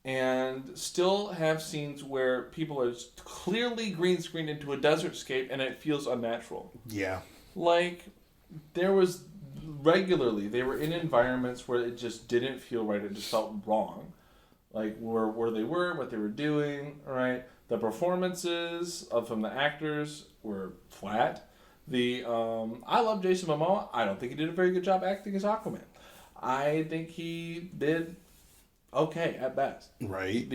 and still have scenes where people are clearly green screened into a desert scape and it feels unnatural. Yeah. There was regularly, they were in environments where it just didn't feel right. It just felt wrong. Where they were, what they were doing, right? The performances from the actors were flat. I love Jason Momoa. I don't think he did a very good job acting as Aquaman. I think he did okay at best. Right.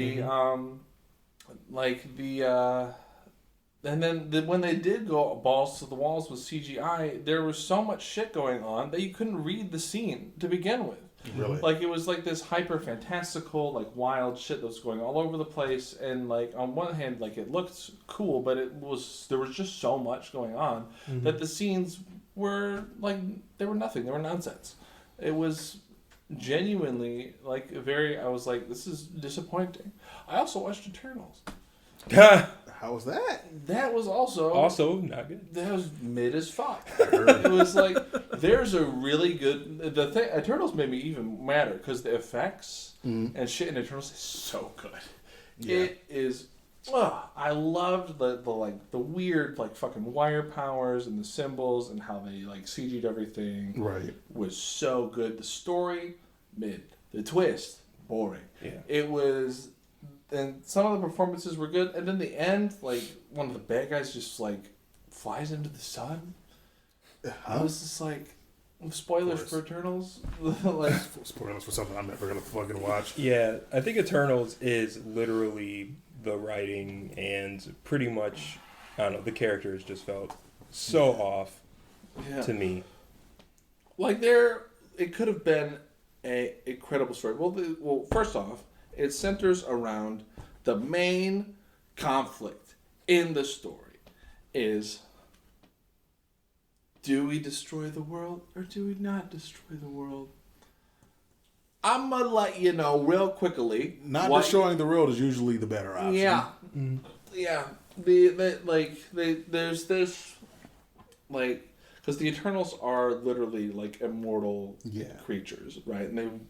And then when they did go balls to the walls with CGI, there was so much shit going on that you couldn't read the scene to begin with. Really? Like it was like this hyper fantastical, like wild shit that was going all over the place. And like on one hand, like it looked cool, but there was just so much going on that the scenes were like they were nothing. They were nonsense. It was genuinely like I was like, this is disappointing. I also watched Eternals. How was that? That was Also not good. that was mid as fuck. It was like there's a really good Eternals made me even madder because the effects and shit in Eternals is so good. Yeah. It is. I loved the weird like fucking wire powers and the symbols and how they like CG'd everything. Right. Was so good. The story mid. The twist boring. Yeah. It was. And some of the performances were good, and then the end, like one of the bad guys just like flies into the sun. I was just like, spoilers for Eternals. Like spoilers for something I'm never gonna fucking watch. Yeah, I think Eternals is literally the writing and pretty much, I don't know, the characters just felt so off to me. Like it could have been a incredible story. Well, first off, it centers around the main conflict in the story is, do we destroy the world or do we not destroy the world? I'm going to let you know real quickly. Not destroying the world is usually the better option. Yeah. Yeah. There's this, like, because the Eternals are literally, like, immortal creatures, right? And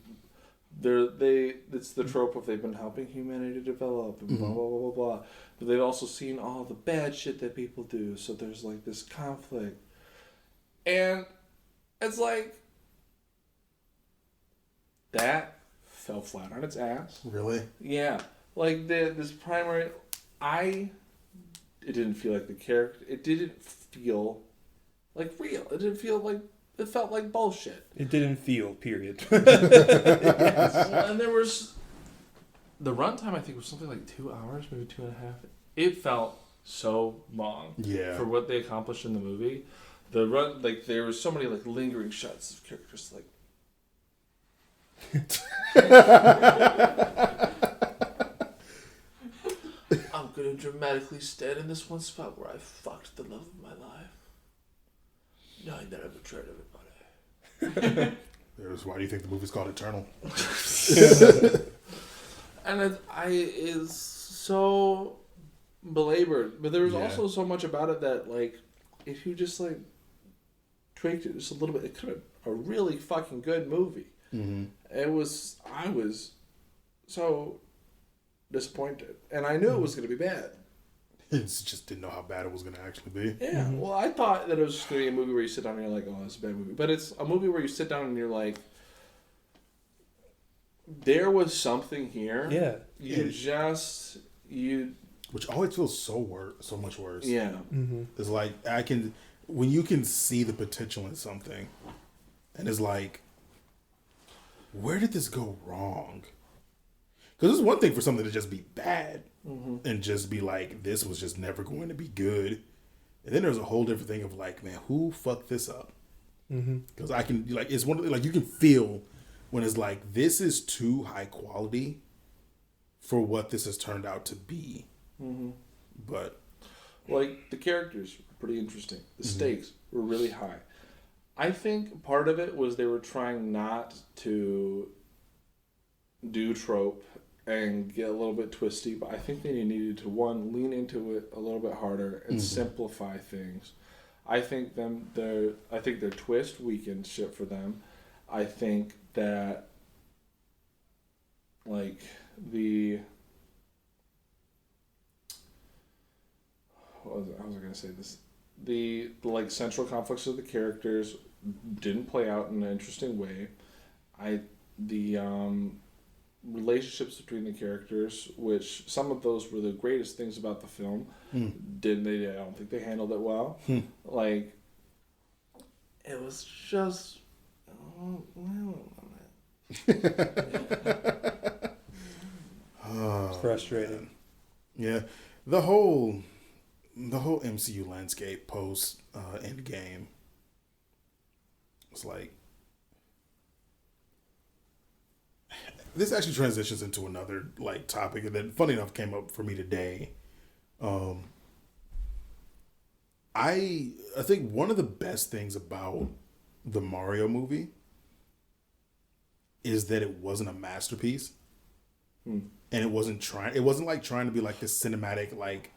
it's the trope of they've been helping humanity develop and blah, blah, blah, blah, blah. But they've also seen all the bad shit that people do. So there's like this conflict. And it's like, that fell flat on its ass. Really? Yeah. Like this primary, it didn't feel like the character, it didn't feel like real. It didn't feel like, it felt like bullshit. It didn't feel, period. And there was... The runtime, I think, was something like 2 hours, maybe 2.5. It felt so long for what they accomplished in the movie. There were so many like lingering shots of characters like... I'm going to dramatically stand in this one spot where I fucked the love of my life. Knowing that I betrayed everybody. Why do you think the movie's called Eternal? And it's so belabored, but there was also so much about it that, like, if you just like tweaked it just a little bit, it could have been a really fucking good movie. I was so disappointed, and I knew it was going to be bad. Just didn't know how bad it was going to actually be. Yeah, well, I thought that it was just going to be a movie where you sit down and you're like, oh, that's a bad movie. But it's a movie where you sit down and you're like, there was something here. Yeah. Which always feels so much worse. Yeah. It's like, when you can see the potential in something, and it's like, where did this go wrong? Because it's one thing for something to just be bad and just be like, this was just never going to be good. And then there's a whole different thing of like, man, who fucked this up? Because I can, like, it's one of the, like, you can feel when it's like, this is too high quality for what this has turned out to be. But, like, the characters were pretty interesting. The stakes were really high. I think part of it was they were trying not to do trope and get a little bit twisty, but I think they needed to, one, lean into it a little bit harder and simplify things. I think their twist weakened shit for them. I think that, like, how was I going to say this? The like central conflicts of the characters didn't play out in an interesting way. The relationships between the characters, which some of those were the greatest things about the film, I don't think they handled it well. Like, it was just frustrating. Yeah, the whole MCU landscape post Endgame was like, this actually transitions into another like topic that, funny enough, came up for me today. I think one of the best things about the Mario movie is that it wasn't a masterpiece. And it wasn't like trying to be like this cinematic like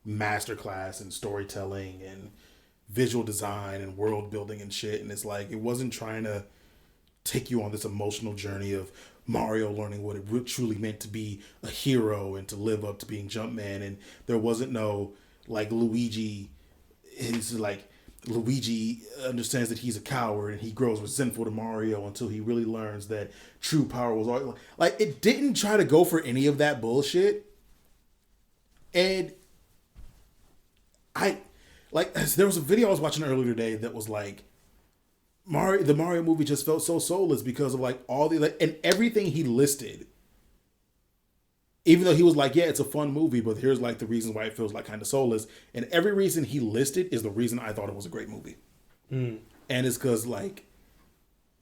masterclass in storytelling and visual design and world building and shit. And it's like, it wasn't trying to take you on this emotional journey of Mario learning what it truly meant to be a hero and to live up to being Jumpman. And there wasn't no like Luigi understands that he's a coward and he grows resentful to Mario until he really learns that true power was all like, it didn't try to go for any of that bullshit. And there was a video I was watching earlier today that was like, the Mario movie just felt so soulless because of like all the, like, and everything he listed, even though he was like, yeah, it's a fun movie, but here's like the reasons why it feels like kind of soulless. And every reason he listed is the reason I thought it was a great movie. And it's because like,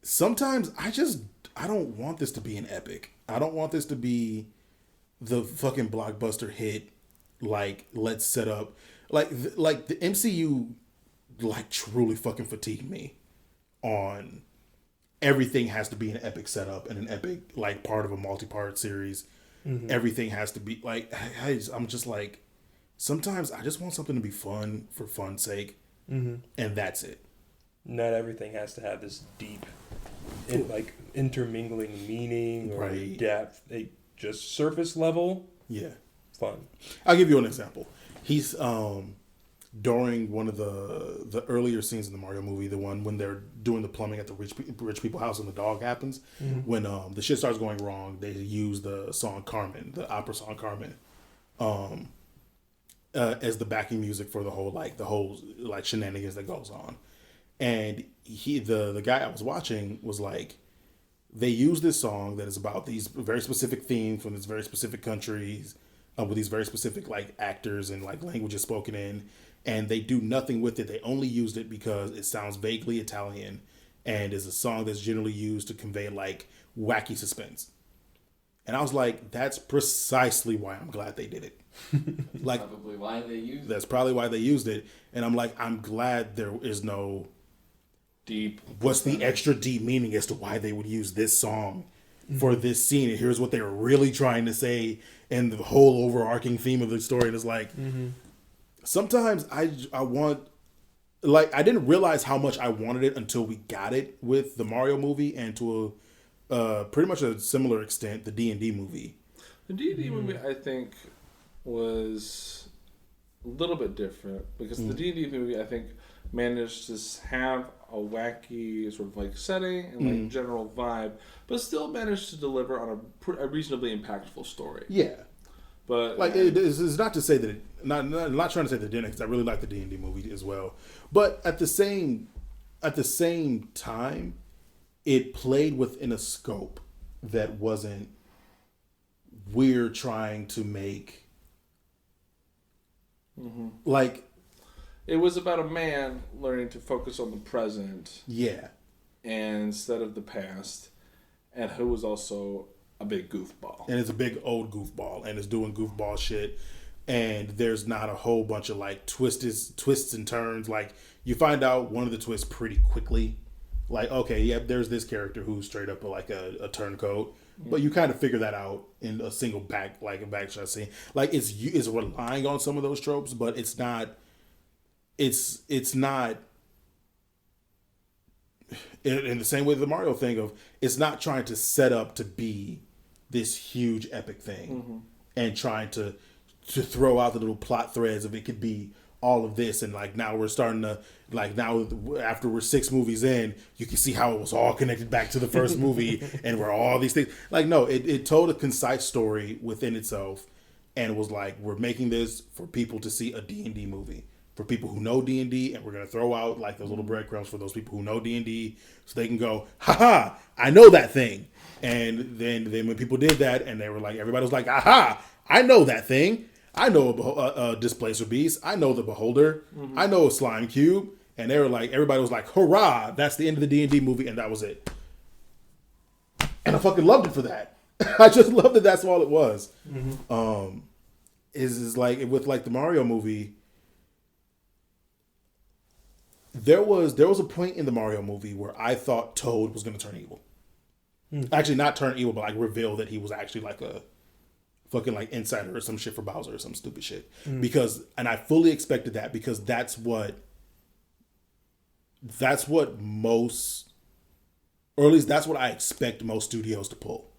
sometimes I don't want this to be an epic. I don't want this to be the fucking blockbuster hit. Like, let's set up like the MCU like truly fucking fatigued me on everything has to be an epic setup and an epic like part of a multi-part series. Everything has to be like, I'm just like, sometimes I just want something to be fun for fun's sake, and that's it. Not everything has to have this deep, like intermingling meaning or depth. Just surface level. Yeah, fun. I'll give you an example. He's during one of the earlier scenes in the Mario movie, the one when they're doing the plumbing at the rich people house and the dog happens, when the shit starts going wrong, they use the song Carmen, the opera song Carmen, as the backing music for the whole shenanigans that goes on. And the guy I was watching was like, they use this song that is about these very specific themes from these very specific countries, with these very specific like actors and like languages spoken in, and they do nothing with it. They only used it because it sounds vaguely Italian and is a song that's generally used to convey like wacky suspense. And I was like, that's precisely why I'm glad they did it. Like, probably why they used it. That's probably why they used it. And I'm like, I'm glad there is no deep. What's the extra deep meaning as to why they would use this song for this scene? And here's what they were really trying to say and the whole overarching theme of the story. And it's like, sometimes I want, like, I didn't realize how much I wanted it until we got it with the Mario movie, and to a pretty much a similar extent, the D&D movie. The D&D movie, I think, was a little bit different because the D&D movie, I think, managed to have a wacky sort of like setting and like general vibe, but still managed to deliver on a reasonably impactful story. Yeah. But like, it's not to say that not trying to say that it didn't, because I really like the D&D movie as well. But at the same time, it played within a scope that wasn't we're trying to make like. It was about a man learning to focus on the present. Yeah. And instead of the past, and who was also a big goofball. And it's a big old goofball, and is doing goofball shit. And there's not a whole bunch of like twists and turns. Like, you find out one of the twists pretty quickly. Like, okay, yeah, there's this character who's straight up like a turncoat, but you kind of figure that out in a single backshot scene. Like, it's relying on some of those tropes, but it's not. It's not in the same way the Mario thing of, it's not trying to set up to be this huge epic thing and trying to throw out the little plot threads of it could be all of this, and like now we're starting to like, now after we're 6 movies in, you can see how it was all connected back to the first movie and we're all these things. Like, no, it told a concise story within itself, and it was like, we're making this for people to see a D&D movie. For people who know D&D, and we're going to throw out like those little breadcrumbs for those people who know D&D, so they can go, haha, I know that thing. And then when people did that, and they were like, everybody was like, aha, I know that thing. I know a Displacer Beast. I know the Beholder. I know a Slime Cube. And they were like, everybody was like, hurrah, that's the end of the D&D movie, and that was it. And I fucking loved it for that. I just love that that's all it was. Mm-hmm. Is like with like the Mario movie. There was a point in the Mario movie where I thought Toad was going to turn evil. Actually, not turn evil, but like reveal that he was actually like a fucking like insider or some shit for Bowser or some stupid shit. Because, and I fully expected that because that's what most, or at least that's what I expect most studios to pull.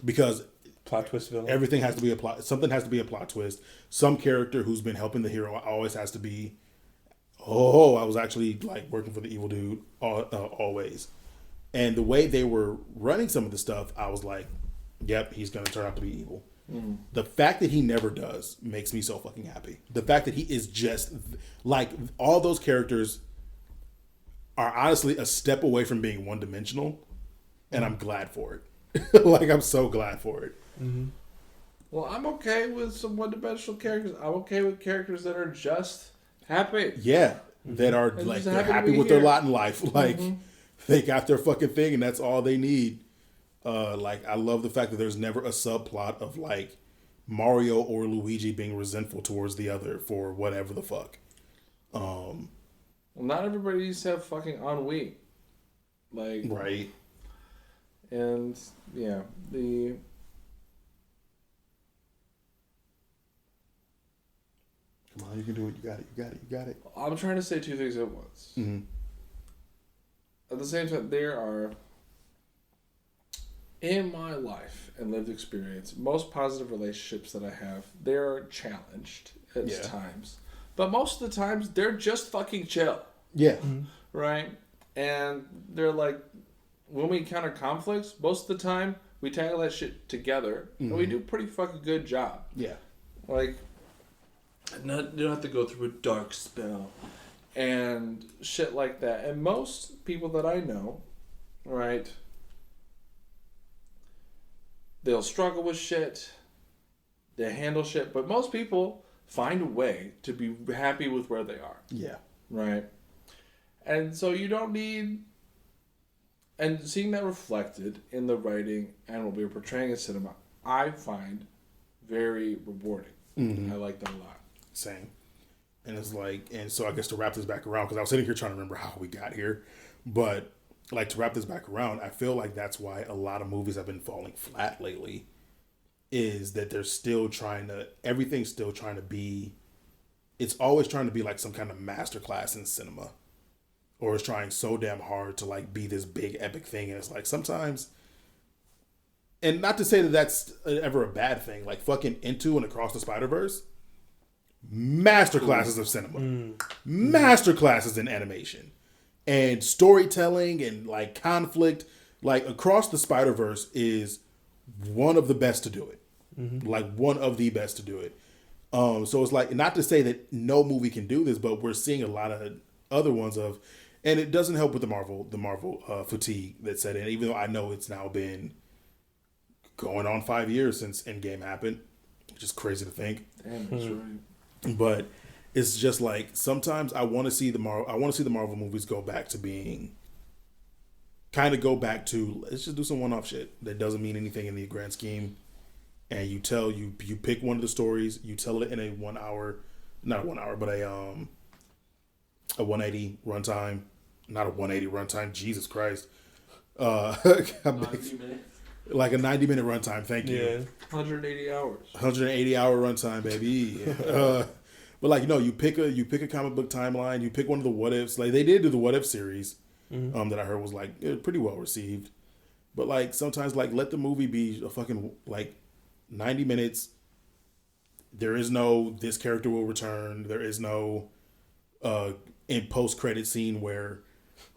Because Plot twist villain. everything has to be a plot. Something has to be a plot twist. Some character who's been helping the hero always has to be. Oh, I was actually like working for the evil dude always. And the way they were running some of the stuff, I was like, yep, he's going to turn out to be evil. The fact that he never does makes me so fucking happy. The fact that he is just like all those characters are honestly a step away from being one dimensional. And I'm glad for it. Like, I'm so glad for it. Well, I'm okay with some one-dimensional characters. I'm okay with characters that are just happy. Yeah. That are And like, just they're happy to happy be with their here. lot in life. Like, they got their fucking thing and that's all they need. Like, I love the fact that there's never a subplot of like Mario or Luigi being resentful towards the other for whatever the fuck. Well, not everybody needs to have fucking ennui. Like, Right. and yeah, Come on, you can do it. You got it. You got it. You got it. I'm trying to say two things at once. At the same time, there are, in my life and lived experience, most positive relationships that I have, they're challenged at Yeah. times. But most of the times, they're just fucking chill, Yeah. right? And they're like, when we encounter conflicts, most of the time, we tackle that shit together, and we do a pretty fucking good job. Yeah. Like, you don't have to go through a dark spell and shit like that. And most people that I know, right, they'll struggle with shit, they handle shit, but most people find a way to be happy with where they are, Yeah. right? And so you don't need, and seeing that reflected in the writing and what we were portraying in cinema, I find very rewarding. I like that a lot. Same. And it's like, and so I guess to wrap this back around, because I was sitting here trying to remember how we got here, but like to wrap this back around, I feel like that's why a lot of movies have been falling flat lately, is that they're still trying to, everything's still trying to be, it's always trying to be like some kind of masterclass in cinema, or it's trying so damn hard to like be this big epic thing, and it's like sometimes, and not to say that that's ever a bad thing, like fucking Into and Across the Spider-Verse, masterclasses of cinema, masterclasses in animation and storytelling and like conflict. Like Across the Spider-Verse is one of the best to do it, like one of the best to do it. So it's like, not to say that no movie can do this, but we're seeing a lot of other ones of, and it doesn't help with the Marvel fatigue that set in. Even though I know it's now been going on 5 years since Endgame happened, which is crazy to think. Damn, that's right. But it's just like sometimes I want to see the Marvel movies go back to being, kind of go back to, let's just do some one-off shit that doesn't mean anything in the grand scheme, and you pick one of the stories, you tell it in a 1 hour, not a 1 hour, but a 180 runtime, not a 180 runtime. Jesus Christ, 90 minutes. like a 90-minute runtime. Thank you. Yeah. 180 hours. 180-hour runtime, baby. But like, you pick a comic book timeline. You pick one of the what ifs. Like they did do the what if series, that I heard was like pretty well received. But like sometimes, like let the movie be a fucking like 90 minutes. There is no this character will return. There is no in post credit scene where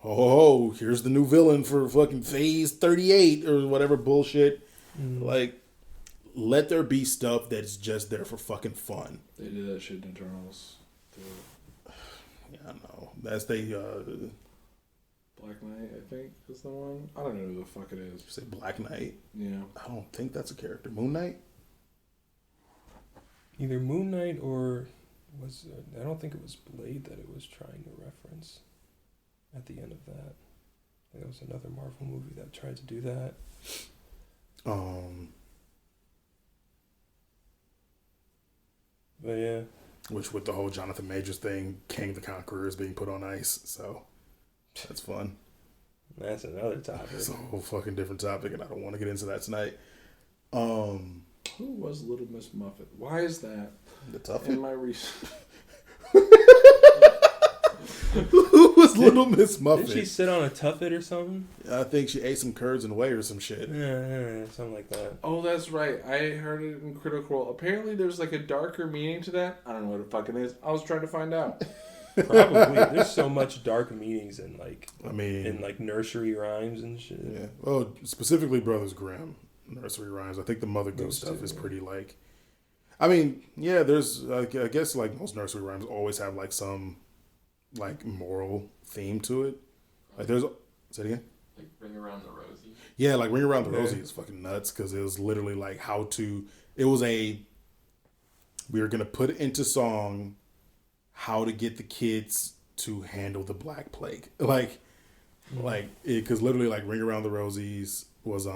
here's the new villain for fucking phase 38 or whatever bullshit. Like, let there be stuff that's just there for fucking fun. They did that shit in Eternals. Yeah, I know. That's Black Knight, I think, is the one. I don't know who the fuck it is. Say Black Knight. Yeah. I don't think that's a character. Moon Knight? Either Moon Knight or I don't think it was Blade that it was trying to reference at the end of that. That was another Marvel movie that tried to do that. But yeah. Which with the whole Jonathan Majors thing, King the Conqueror is being put on ice, so that's fun. That's another topic. It's a whole fucking different topic, and I don't want to get into that tonight. Who was Little Miss Muffet? Why is that The Tuffet? in my research? Who was Little Miss Muffet? Didn't she sit on a tuffet or something? I think she ate some curds and whey or some shit. Yeah, something like that. Oh, that's right. I heard it in Critical Role. Apparently, there's like a darker meaning to that. I don't know what it fucking is. I was trying to find out. Probably. There's so much dark meanings in like nursery rhymes and shit. Yeah. Well, specifically Brothers Grimm nursery rhymes. I think the Mother Goose stuff is pretty like. I mean, yeah. There's I guess like most nursery rhymes always have like some like moral theme to it. Like there's say it again. Like Ring Around the Rosie. Yeah, like Ring Around the Rosie is fucking nuts because it was literally like how to. It was we were gonna put it into song. How to get the kids to handle the Black Plague, because literally like Ring Around the Rosies was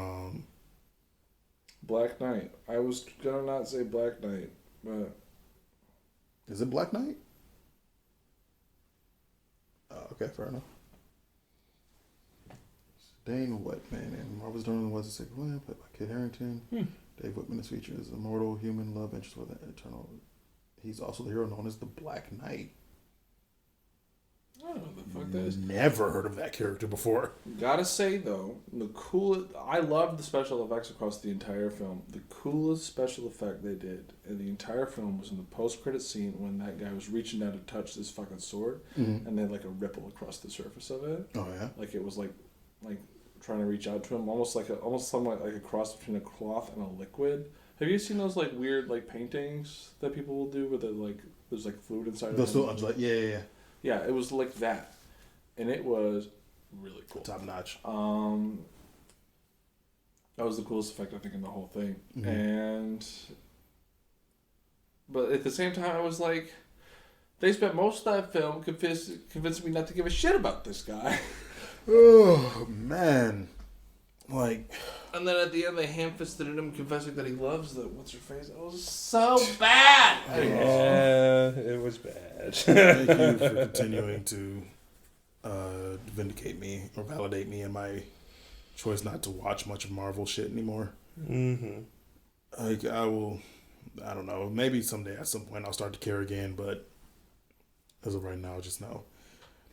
Black Knight. I was gonna not say Black Knight, but is it Black Knight? Oh, okay, fair enough. Dane Whitman and Marvel's Darling was a sick plan, played by Kit Harington. Dave Whitman is featured as a mortal human love interest with an eternal. He's also the hero known as the Black Knight. I don't know what the fuck that is. Never heard of that character before. Gotta say though, I loved the special effects across the entire film. The coolest special effect they did in the entire film was in the post-credit scene when that guy was reaching down to touch this fucking sword, and then like a ripple across the surface of it. Oh yeah. Like it was like trying to reach out to him, almost somewhat like a cross between a cloth and a liquid. Have you seen those like weird like paintings that people will do where there's like fluid inside of them? Those still undulate. Yeah. Yeah, it was like that, and it was really cool. Top notch. That was the coolest effect I think in the whole thing, but at the same time I was like, they spent most of that film convincing me not to give a shit about this guy. Oh man, like. And then at the end, they ham-fisted him, confessing that he loves the what's-her-face. It was so bad. Yeah, it was bad. Thank you for continuing to vindicate me or validate me in my choice not to watch much of Marvel shit anymore. Mm-hmm. Like I don't know. Maybe someday at some point I'll start to care again, but as of right now, just no.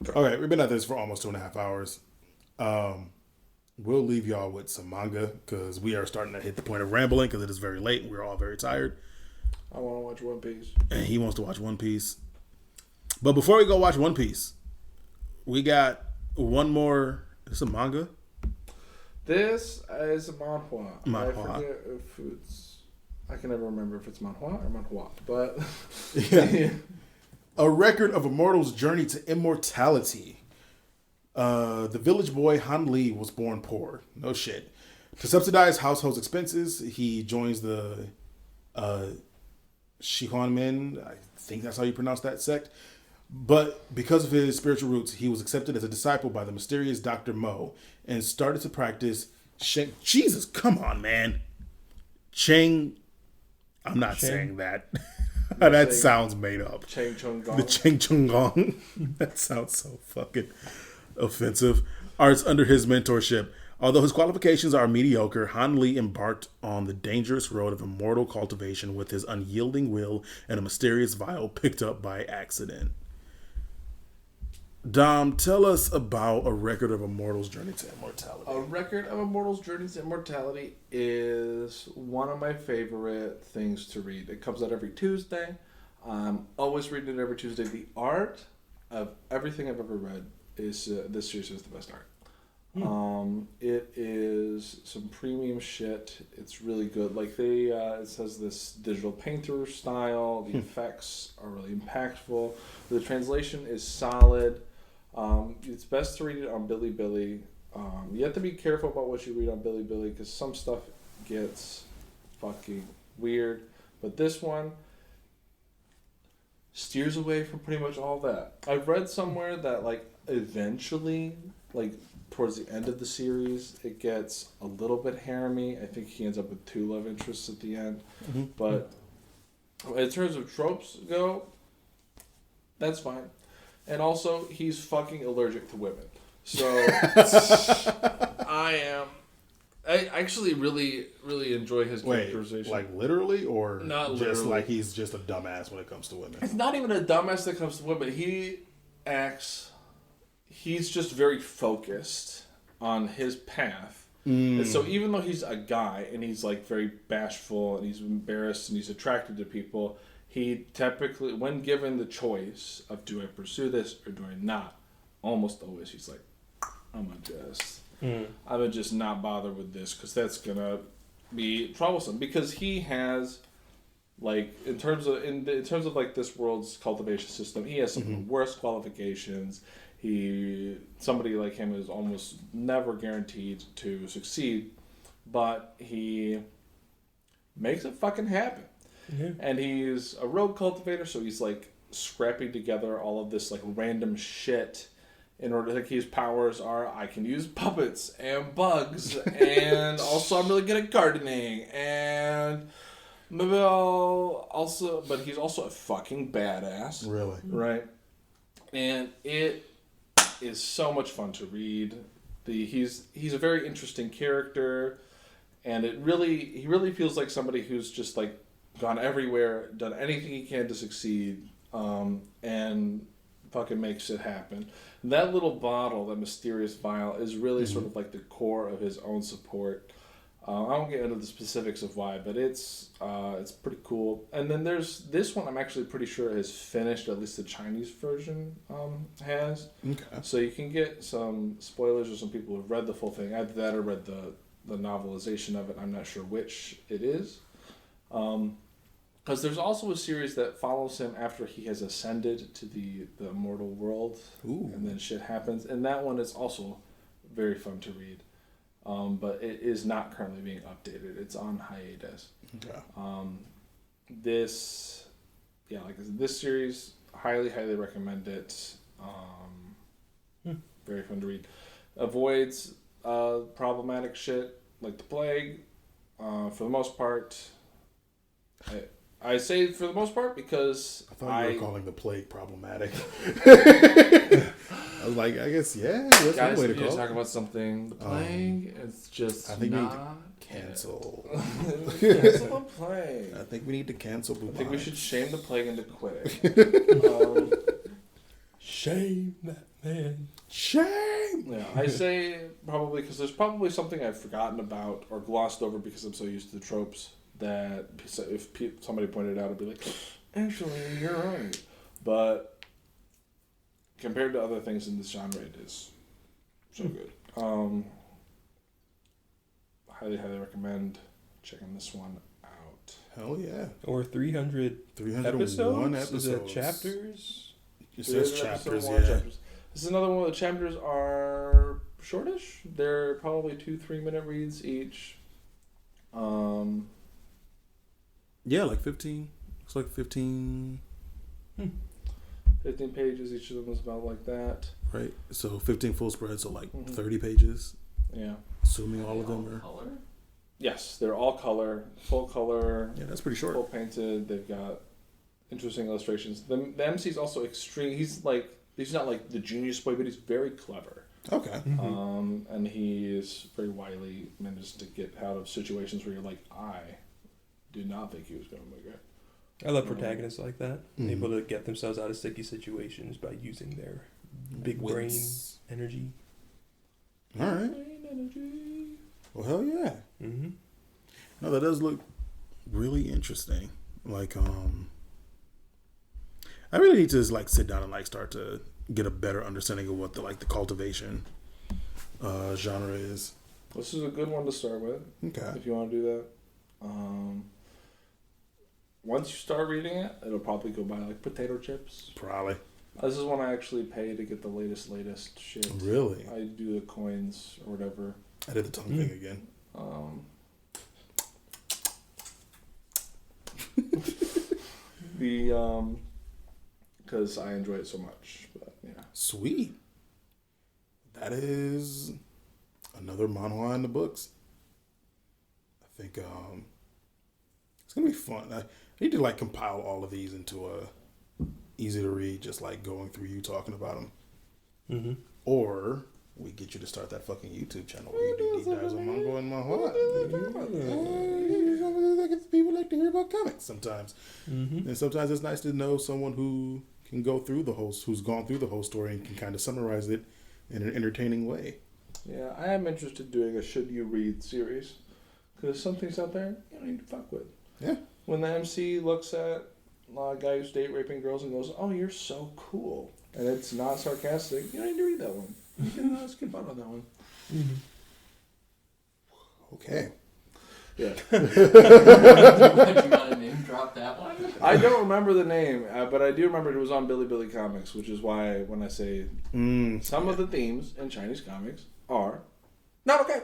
Okay, we've been at this for almost 2.5 hours. We'll leave y'all with some manga because we are starting to hit the point of rambling because it is very late and we're all very tired. I want to watch One Piece. And he wants to watch One Piece. But before we go watch One Piece, we got one more. Is this a manga? This is a manhwa. Manhwa. I forget if it's. I can never remember if it's manhwa or manhwa. But. Yeah. A record of a mortal's journey to immortality. The village boy Han Lee was born poor. No shit. To subsidize household expenses, he joins the Shihuanmin. I think that's how you pronounce that sect. But because of his spiritual roots, he was accepted as a disciple by the mysterious Dr. Mo and started to practice Jesus, come on, man. I'm not saying that. That sounds made up. Cheng Chung Gong. The Cheng Chung Gong. That sounds so fucking offensive. Arts under his mentorship. Although his qualifications are mediocre, Han Lee embarked on the dangerous road of immortal cultivation with his unyielding will and a mysterious vial picked up by accident. Dom, tell us about A Record of a Mortal's Journey to Immortality. A Record of a Mortal's Journey to Immortality is one of my favorite things to read. It comes out every Tuesday. I'm always reading it every Tuesday. The art of everything I've ever read is this series is the best art. It is some premium shit. It's really good. Like it says this digital painter style. The effects are really impactful. The translation is solid. It's best to read it on Bilibili. You have to be careful about what you read on Bilibili because some stuff gets fucking weird. But this one steers away from pretty much all that. I've read somewhere that like eventually, like towards the end of the series, it gets a little bit haremy. I think he ends up with 2 love interests at the end. Mm-hmm. But in terms of tropes go, that's fine. And also, he's fucking allergic to women. So I actually really, really enjoy his characterization. Like literally, or Not just literally. like he's just a dumbass when it comes to women? It's not even a dumbass that comes to women. He's just very focused on his path. And so even though he's a guy and he's like very bashful and he's embarrassed and he's attracted to people, he typically, when given the choice of do I pursue this or do I not, almost always he's like, I'm gonna just not bother with this because that's gonna be troublesome. Because he has, like, in terms of like this world's cultivation system, he has some of the worst qualifications. Somebody like him is almost never guaranteed to succeed, but he makes it fucking happen. Yeah. And he's a rogue cultivator, so he's like scrapping together all of this like random shit in order, like, his powers are, I can use puppets and bugs, and also I'm really good at gardening, and maybe but he's also a fucking badass. Really? Right. And it is so much fun to read. He's a very interesting character, and he really feels like somebody who's just like gone everywhere, done anything he can to succeed, and fucking makes it happen. That little bottle, that mysterious vial, is really sort of like the core of his own support. I won't get into the specifics of why, but it's pretty cool. And then there's this one I'm actually pretty sure is finished, at least the Chinese version has. Okay. So you can get some spoilers or some people who've read the full thing. Either that or read the novelization of it. I'm not sure which it is. Because there's also a series that follows him after he has ascended to the immortal world. Ooh. And then shit happens. And that one is also very fun to read. But it is not currently being updated. It's on hiatus. Okay. This series, highly, highly recommend it. Very fun to read. Avoids problematic shit like the plague, for the most part. I say for the most part because I thought you were calling the plague problematic. I was like, I guess, yeah, that's guys, one way if to you call talk it. about something, the plague, it's just I think we need to not cancel. Cancel the plague. I think we need to cancel Boomerang. I think we should shame the plague into quitting. Shame that man. Shame! Yeah, I say probably because there's probably something I've forgotten about or glossed over because I'm so used to the tropes that if somebody pointed it out, I'd be like, actually, you're right. But compared to other things in this genre, it is so good. Highly, highly recommend checking this one out. Hell yeah. Or 301 301 episodes? Is it chapters? It says There's chapters, episode one, yeah. chapters. This is another one. The chapters are shortish. They're probably 2-3 minute reads each. Yeah, like 15. Looks like 15. 15 pages. Each of them is about like that. Right. So 15 full spread, so like Mhm. 30 pages. Yeah. Assuming all of them are. Color? Yes, they're all color, full color, Yeah, that's pretty short. full painted. They've got interesting illustrations. The MC's also extreme. He's not like the genius boy, but he's very clever. Okay. And he is very wily, managed to get out of situations where you're like, I did not think he was going to make it. I love protagonists like that. Mhm. Able to get themselves out of sticky situations by using their big brain Wits. energy. All right. Brain energy. Well, hell yeah. Mm-hmm. No, that does look really interesting. Like, I really need to just like sit down and like start to get a better understanding of what the cultivation genre is. This is a good one to start with Okay. if you want to do that. Once you start reading it, it'll probably go by like potato chips. Probably. This is one I actually pay to get the latest shit. Really? I do the coins or whatever. I did the tongue thing again. Because I enjoy it so much. But yeah. Sweet. that is another manhwa in the books. I think it's gonna be fun. I need to like compile all of these into a easy to read, just like going through you talking about them. Mm-hmm. Or we get you to start that fucking YouTube channel where you do deep dives on manga and manhwa. People like to hear about comics sometimes, and sometimes it's nice to know someone who can go through who's gone through the whole story and can kind of summarize it in an entertaining way. Yeah, I am interested in doing a should you read series because some things out there you don't need to fuck with. Yeah. When the MC looks at a guy who's date raping girls and goes, "Oh, you're so cool," and it's not sarcastic, you don't need to read that one. You can skip out on that one. Mm-hmm. Okay. Yeah. Do you want to name drop that one? I don't remember the name, but I do remember it was on Billy Comics, which is why when I say some of the themes in Chinese comics are not okay.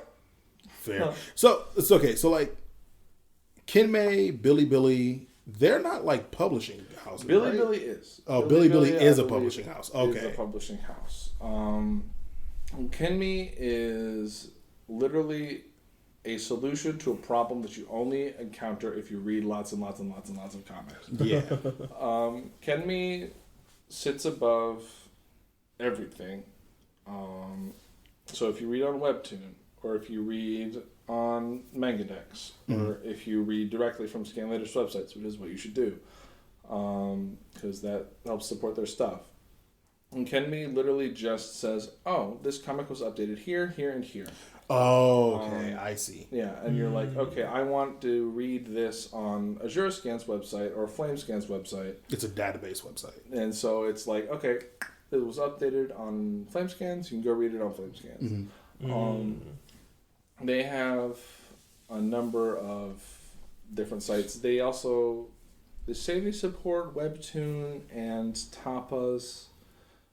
Fair. Huh. So it's okay. So like Kinmei, Billy, they're not like publishing houses. Billy right? is. Oh, Billy is I a believe, publishing house. Okay. Is a publishing house. Kinmei is literally a solution to a problem that you only encounter if you read lots and lots and lots and lots of comics. Yeah. Kinmei sits above everything. So if you read on Webtoon, or if you read on Mangadex, or if you read directly from Scanlator's websites, which is what you should do, because that helps support their stuff. And Kinmei literally just says, "Oh, this comic was updated here, here, and here." Oh, okay. I see. Yeah, and you're like, okay, I want to read this on Azure Scan's website or Flamescan's website. It's a database website. And so it's like, okay, it was updated on Flamescan, so you can go read it on Flamescan. They have a number of different sites. They say they support Webtoon and Tapas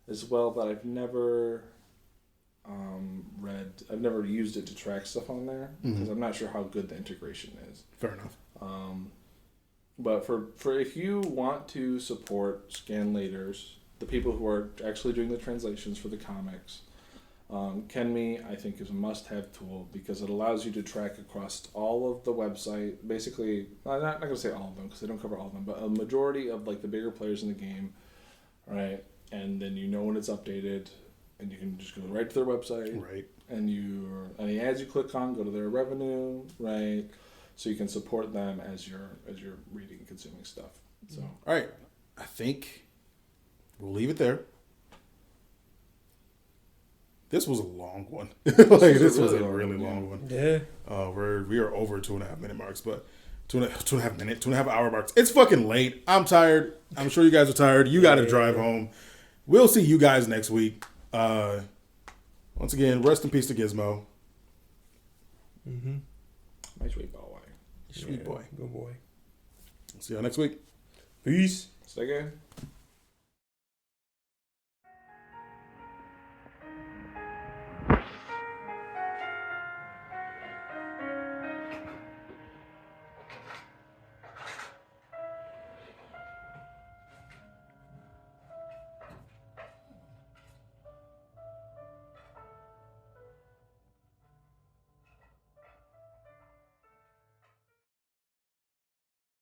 as well, but I've never I've never used it to track stuff on there because I'm not sure how good the integration is. Fair enough. But for if you want to support Scanlators, the people who are actually doing the translations for the comics, Kinmei I think is a must-have tool because it allows you to track across all of the website. Basically, I'm not going to say all of them because they don't cover all of them, but a majority of like the bigger players in the game, right? And then you know when it's updated. And you can just go right to their website, right? And any ads you click on go to their revenue, right? So you can support them as you're reading and consuming stuff. So all right, I think we'll leave it there. This was a long one. This was a really long one. Yeah. We are over 2.5 minute marks, but 2.5 hour marks. It's fucking late. I'm tired. I'm sure you guys are tired. You got to drive home. We'll see you guys next week. Once again, rest in peace to Gizmo. My sweet boy. Sweet boy. Good boy. See y'all next week. Peace. Stay good.